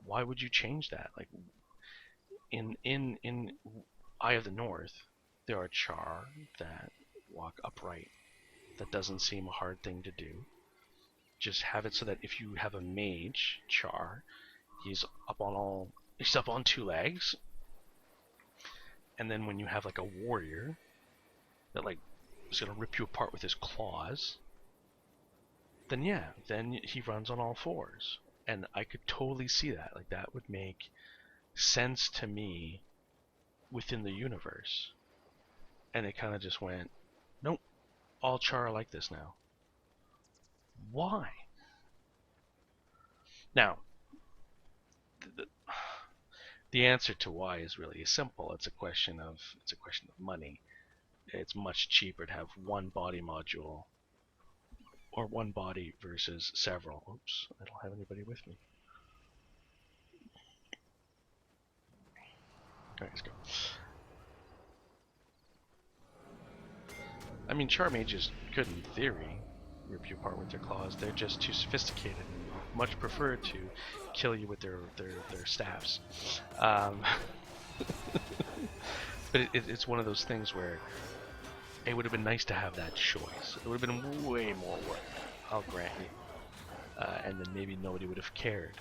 why would you change that? Like, in Eye of the North, there are Char that walk upright. That doesn't seem a hard thing to do. Just have it so that if you have a mage Char, he's up on two legs. And then when you have like a warrior that like is gonna rip you apart with his claws, then yeah, then he runs on all fours. And I could totally see that. Like, that would make sense to me within the universe. And it kind of just went, nope, all Char are like this now. Why? Now, the answer to why is really simple. It's a question of money. It's much cheaper to have one body module, or one body versus several. Oops, I don't have anybody with me. Alright, let's go. I mean, Char mages could, in theory, rip you apart with their claws. They're just too sophisticated and much prefer to kill you with their staffs. But it's one of those things where it would have been nice to have that choice. It would have been way more work, I'll grant you. And then maybe nobody would have cared.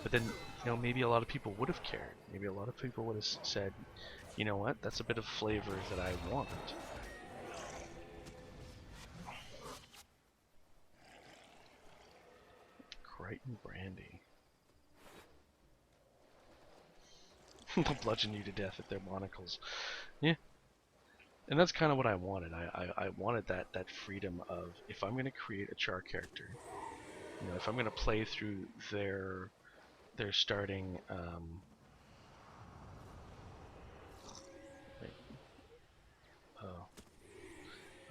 But then, you know, maybe a lot of people would have cared. Maybe a lot of people would have said, you know what, that's a bit of flavor that I want. Crichton Brandy. They'll bludgeon you to death with their monocles. Yeah. And that's kind of what I wanted. I wanted that freedom of, if I'm going to create a Char character, you know, if I'm going to play through their starting wait. Oh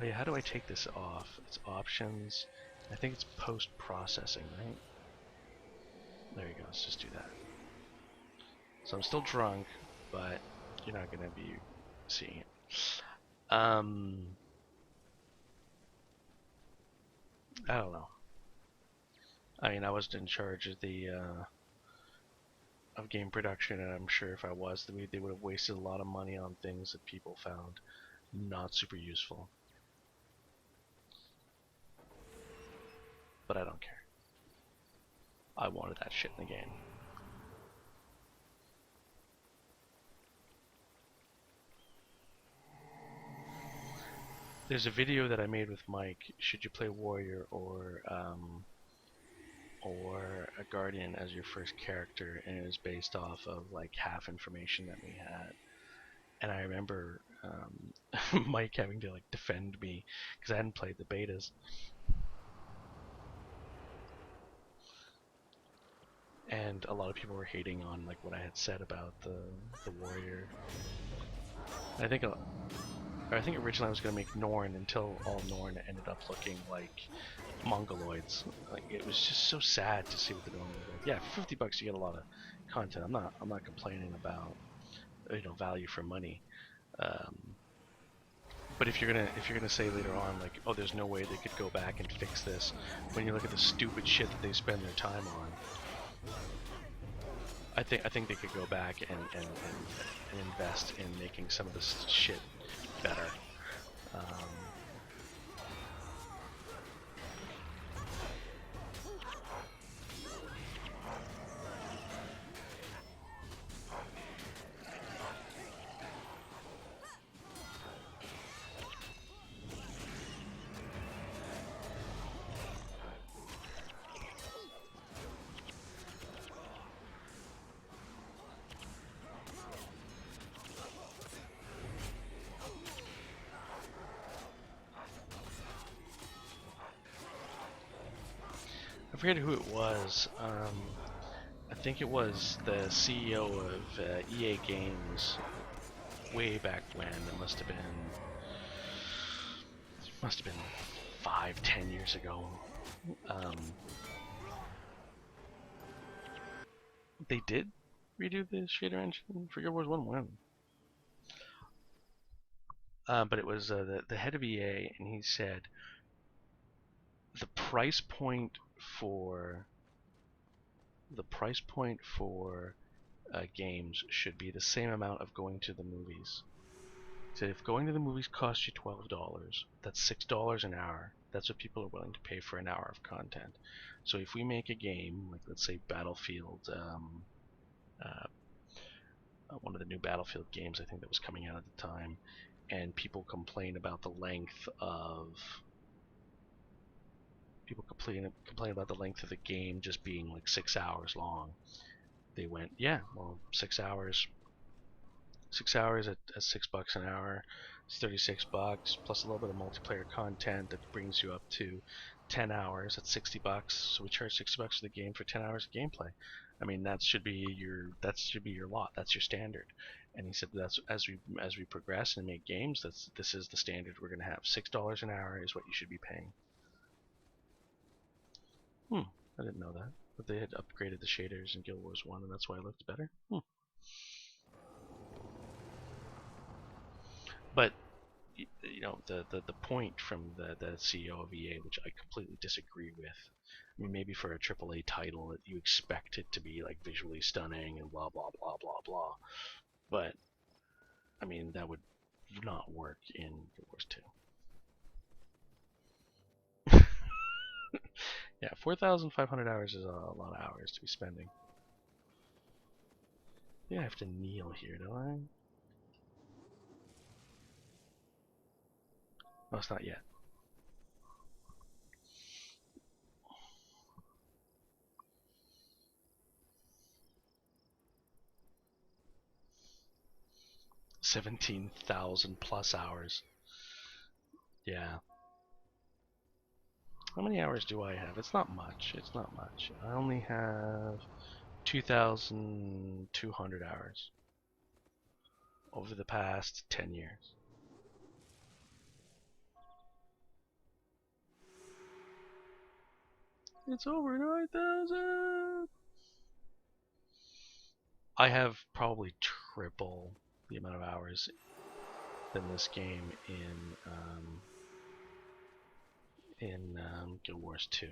yeah, how do I take this off? It's options. I think it's post-processing, right? There you go, let's just do that. So I'm still drunk, but you're not going to be seeing it. I don't know. I mean, I wasn't in charge of the of game production, and I'm sure if I was, they would have wasted a lot of money on things that people found not super useful. But I don't care. I wanted that shit in the game. There's a video that I made with Mike, should you play Warrior or a Guardian as your first character, and it was based off of like half information that we had. And I remember Mike having to like defend me because I hadn't played the betas. And a lot of people were hating on like what I had said about the Warrior. I think originally I was going to make Norn, until all Norn ended up looking like Mongoloids. Like, it was just so sad to see what the Norn looked like. Yeah, for $50 you get a lot of content. I'm not complaining about, you know, value for money. But if you're gonna say later on like, oh, there's no way they could go back and fix this, when you look at the stupid shit that they spend their time on, I think they could go back and invest in making some of this shit better. I forget who it was. I think it was the CEO of EA Games way back when. It must have been 5-10 years ago. They did redo the shader engine for Guild Wars 1 when? But it was the head of EA, and he said the price point for games should be the same amount of going to the movies. So if going to the movies costs you $12, that's $6 an hour. That's what people are willing to pay for an hour of content. So if we make a game, like let's say Battlefield, one of the new Battlefield games I think that was coming out at the time, and people complain about the length of the game just being like 6 hours long. They went, yeah, well, 6 hours at $6 an hour. It's $36 plus a little bit of multiplayer content that brings you up to 10 hours at $60. So we charge $60 for the game for 10 hours of gameplay. I mean, that should be your lot. That's your standard. And he said that's as we progress and make games, this is the standard we're going to have. $6 an hour is what you should be paying. I didn't know that. But they had upgraded the shaders in Guild Wars 1, and that's why it looked better. But you know, the point from the CEO of EA, which I completely disagree with. I mean, maybe for a AAA title, you expect it to be like visually stunning and blah blah blah blah blah. But I mean, that would not work in Guild Wars 2. Yeah, 4,500 hours is a lot of hours to be spending. Yeah, I have to kneel here, do I? No, it's not yet. $17,000+ hours. Yeah. How many hours do I have? It's not much. It's not much. I only have 2,200 hours over the past 10 years. It's over 9,000! I have probably triple the amount of hours than this game in Guild Wars 2.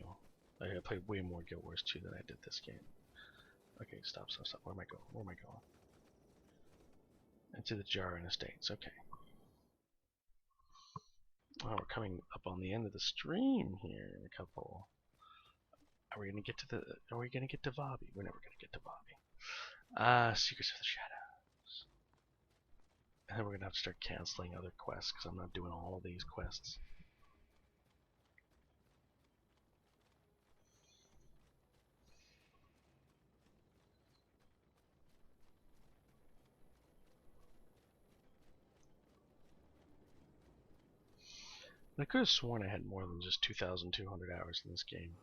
I played way more Guild Wars 2 than I did this game. Okay, stop. Where am I going? Into the Jaren Estates. Okay. Oh, we're coming up on the end of the stream here in a couple. Are we gonna get to Vavi? We're never gonna get to Vavi. Secrets of the Shadows. And then we're gonna have to start canceling other quests because I'm not doing all of these quests. I could have sworn I had more than just 2,200 hours in this game.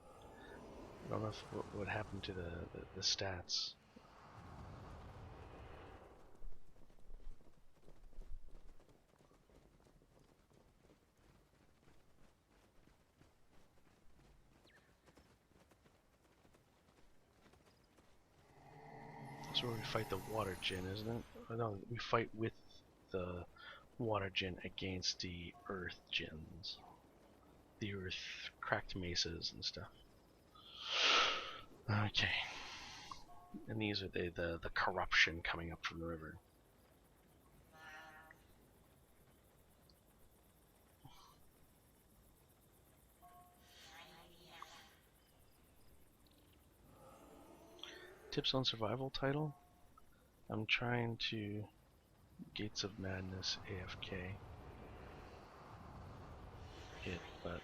I don't know what happened to the stats. That's where we fight the water djinn, isn't it? Oh, no, we fight with the water djinn against the earth djinns. The earth cracked mesas and stuff. Okay. And these are the corruption coming up from the river. Tips on survival title? I'm trying to Gates of Madness AFK it, but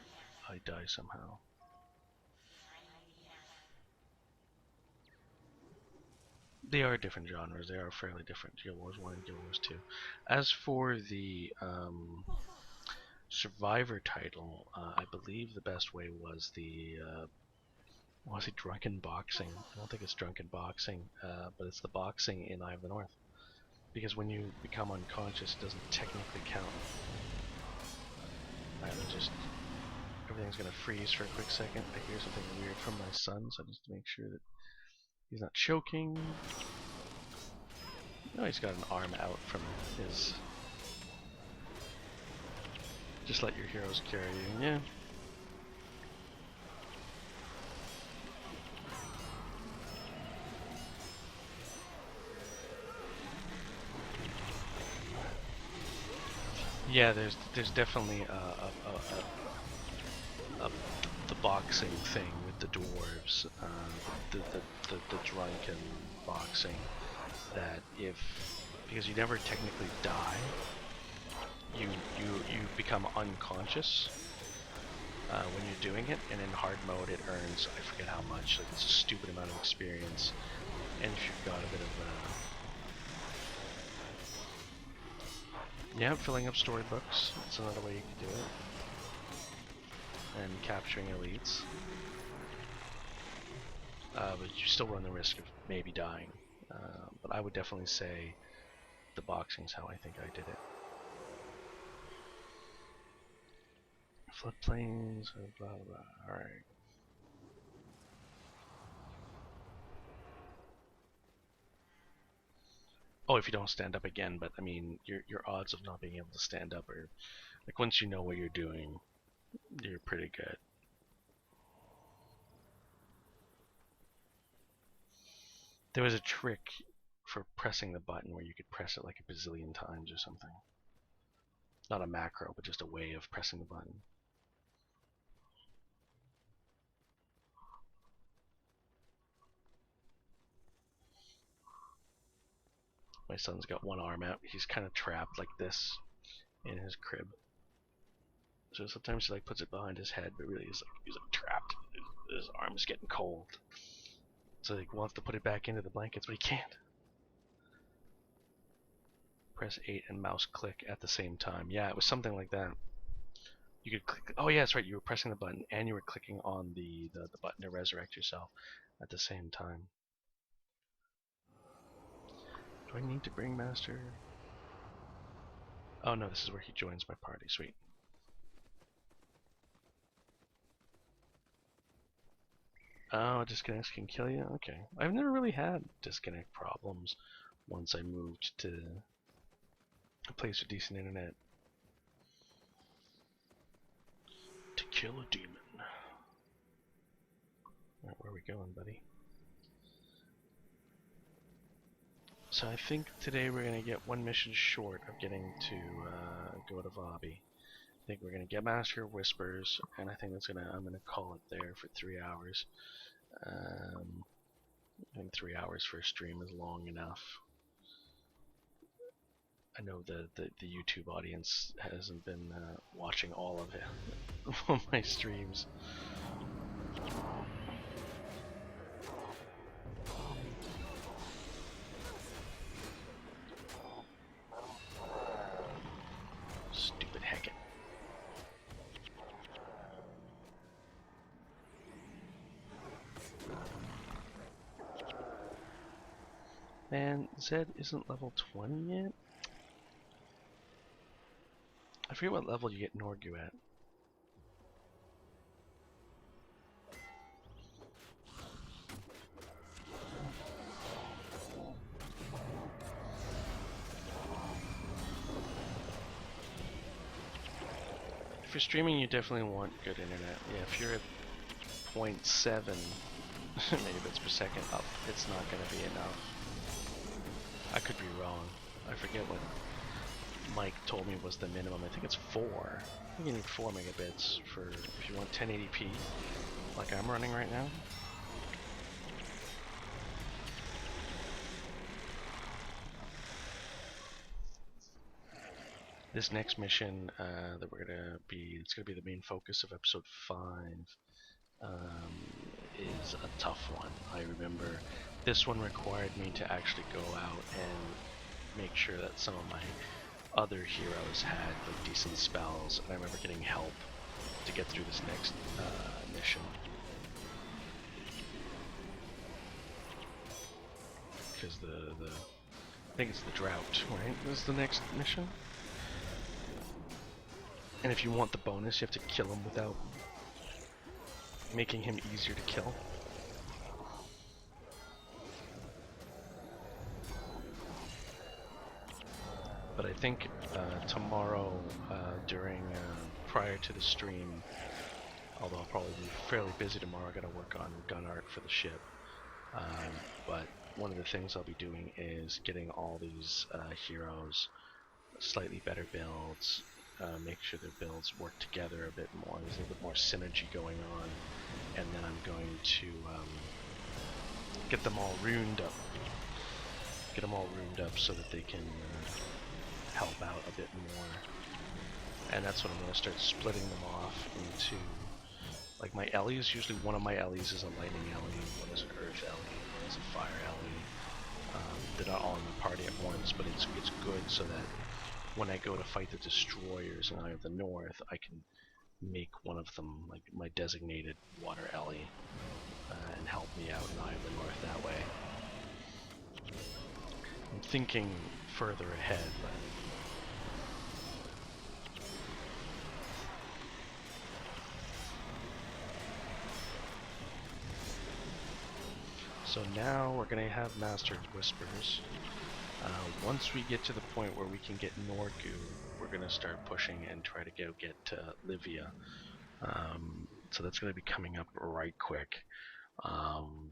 I die somehow. They are different genres. They are fairly different. Guild Wars 1 and Guild Wars 2. As for the Survivor title, I believe the best way was the was it Drunken Boxing? I don't think it's Drunken Boxing, but it's the boxing in Eye of the North. Because when you become unconscious, it doesn't technically count. Everything's gonna freeze for a quick second. I hear something weird from my son, so just to make sure that he's not choking. No, he's got an arm out from his. Just let your heroes carry you, yeah. Yeah, there's definitely the boxing thing with the dwarves, the drunken boxing. That because you never technically die, you become unconscious when you're doing it, and in hard mode it earns, I forget how much, like it's a stupid amount of experience, and if you've got a bit of yeah, filling up storybooks, that's another way you can do it, and capturing elites, but you still run the risk of maybe dying, but I would definitely say the boxing's how I think I did it. Floodplains, blah blah. Alright. Oh, if you don't stand up again, but I mean, your odds of not being able to stand up are, like, once you know what you're doing, you're pretty good. There was a trick for pressing the button where you could press it like a bazillion times or something. Not a macro, but just a way of pressing the button. My son's got one arm out. He's kind of trapped like this in his crib. So sometimes he like puts it behind his head, but really he's like trapped. His arm's getting cold. So he wants to put it back into the blankets, but he can't. Press 8 and mouse click at the same time. Yeah, it was something like that. You could click. Oh yeah, that's right. You were pressing the button and you were clicking on the button to resurrect yourself at the same time. Do I need to bring Master? Oh no, this is where he joins my party. Sweet. Oh, disconnects can kill you? Okay. I've never really had disconnect problems once I moved to a place with decent internet. To kill a demon. Alright, where are we going, buddy? So I think today we're going to get one mission short of getting to go to Vabi. I think we're going to get Master of Whispers, and I think I'm going to call it there for 3 hours. I think 3 hours for a stream is long enough. I know the YouTube audience hasn't been watching all of it, all my streams. Stupid Heckin. Man, Zed isn't level 20 yet? I forget what level you get Norgu at. If you're streaming, you definitely want good internet. Yeah, if you're at 0.7 megabits per second up, it's not going to be enough. I could be wrong. I forget what Mike told me was the minimum. I think it's 4. I think you need 4 megabits for if you want 1080p, like I'm running right now. This next mission that we're gonna be, it's gonna be the main focus of episode 5, is a tough one. I remember this one required me to actually go out and make sure that some of my other heroes had like decent spells, and I remember getting help to get through this next mission. Because I think it's the drought, right? This is the next mission. And if you want the bonus, you have to kill him without making him easier to kill. But I think tomorrow, prior to the stream, although I'll probably be fairly busy tomorrow, I gotta work on gun art for the ship. But one of the things I'll be doing is getting all these heroes slightly better builds, make sure their builds work together a bit more, there's a little bit more synergy going on, and then I'm going to get them all runed up. So that they can help out a bit more. And that's when I'm going to start splitting them off into, like my Ellies, usually one of my Ellies is a lightning Ellie, one is an earth Ellie, one is a fire Ellie. They're not all in the party at once, but it's good so that when I go to fight the destroyers in Eye of the North, I can make one of them like my designated water Ellie and help me out in Eye of the North that way. I'm thinking further ahead, but so now we're going to have Master's Whispers. Once we get to the point where we can get Norgu, we're going to start pushing and try to go get Livia. So that's going to be coming up right quick,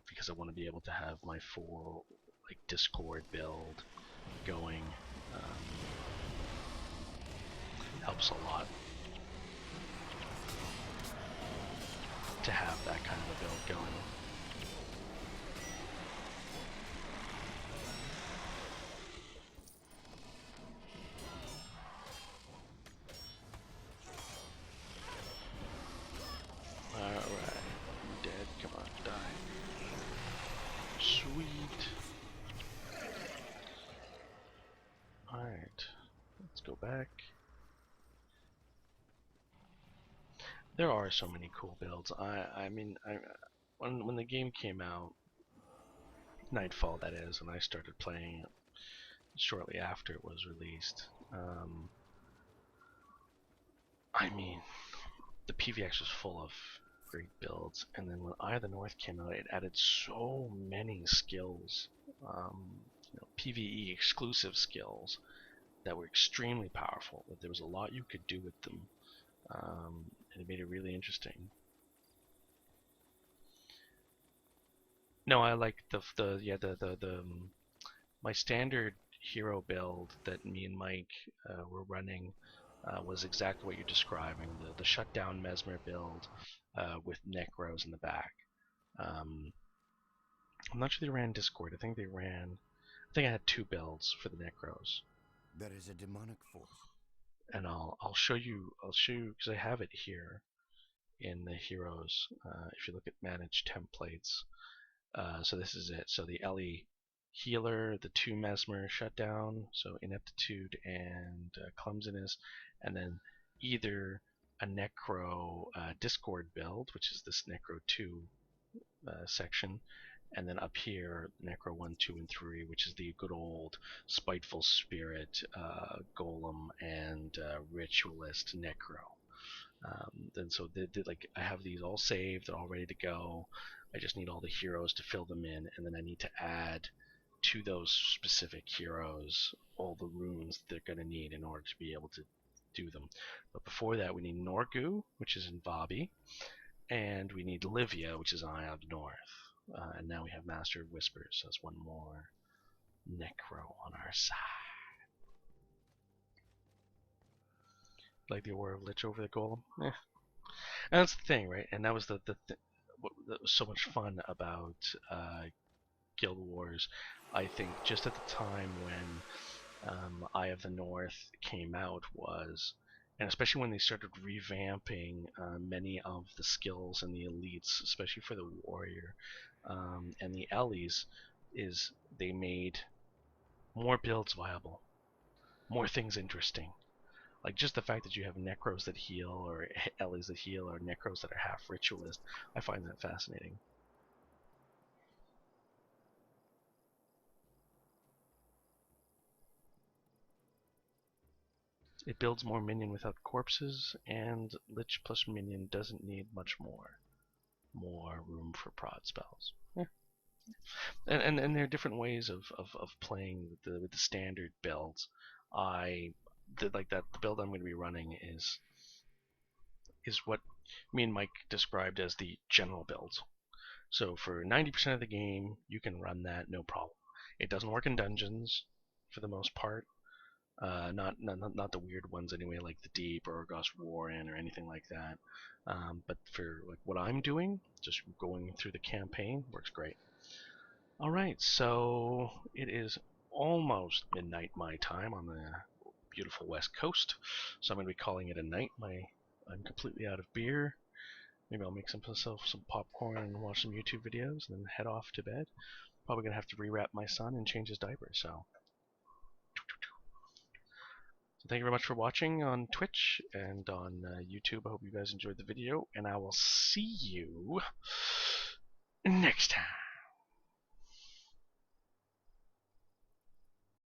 because I want to be able to have my full like Discord build going. Helps a lot to have that kind of a build going. Back. There are so many cool builds. I mean, when the game came out, Nightfall that is, and I started playing it shortly after it was released. I mean, the PVX was full of great builds, and then when Eye of the North came out, it added so many skills, PvE exclusive skills that were extremely powerful. That there was a lot you could do with them, and it made it really interesting. No, I like my standard hero build that me and Mike were running was exactly what you're describing. The shutdown Mesmer build with Necros in the back. I'm not sure they ran Discord. I think I had 2 builds for the Necros. There is a demonic force. And I'll show you because I have it here in the heroes. If you look at manage templates, so this is it. So the Ellie healer, the 2 Mesmer shutdown, so ineptitude and clumsiness, and then either a Necro Discord build, which is this Necro 2 section, and then up here, Necro 1, 2, and 3, which is the good old Spiteful Spirit, Golem, and Ritualist Necro. And so I have these all saved, they're all ready to go. I just need all the heroes to fill them in, and then I need to add to those specific heroes all the runes they're going to need in order to be able to do them. But before that, we need Norgu, which is in Vabi, and we need Livia, which is in Eye of the North. And now we have Master of Whispers, so that's one more Necro on our side. Like the Aura of Lich over the Golem? Eh. And that's the thing, right? And that was what was so much fun about Guild Wars, I think, just at the time when Eye of the North came out was, and especially when they started revamping many of the skills and the elites, especially for the warrior and the Ellies, is they made more builds viable, more things interesting. Like just the fact that you have Necros that heal, or Ellies that heal, or Necros that are half ritualist, I find that fascinating. It builds more minion without corpses, and Lich plus minion doesn't need much more room for prod spells. Yeah. And there are different ways of playing with the standard builds. The build I'm going to be running is what me and Mike described as the general builds. So for 90% of the game, you can run that no problem. It doesn't work in dungeons for the most part. Not the weird ones anyway, like the Deep or Ghost Warren or anything like that. But for like what I'm doing, just going through the campaign works great. All right, so it is almost midnight my time on the beautiful West Coast, so I'm going to be calling it a night. I'm completely out of beer. Maybe I'll make myself some popcorn and watch some YouTube videos, and then head off to bed. Probably gonna have to rewrap my son and change his diaper. So thank you very much for watching on Twitch and on YouTube. I hope you guys enjoyed the video, and I will see you next time.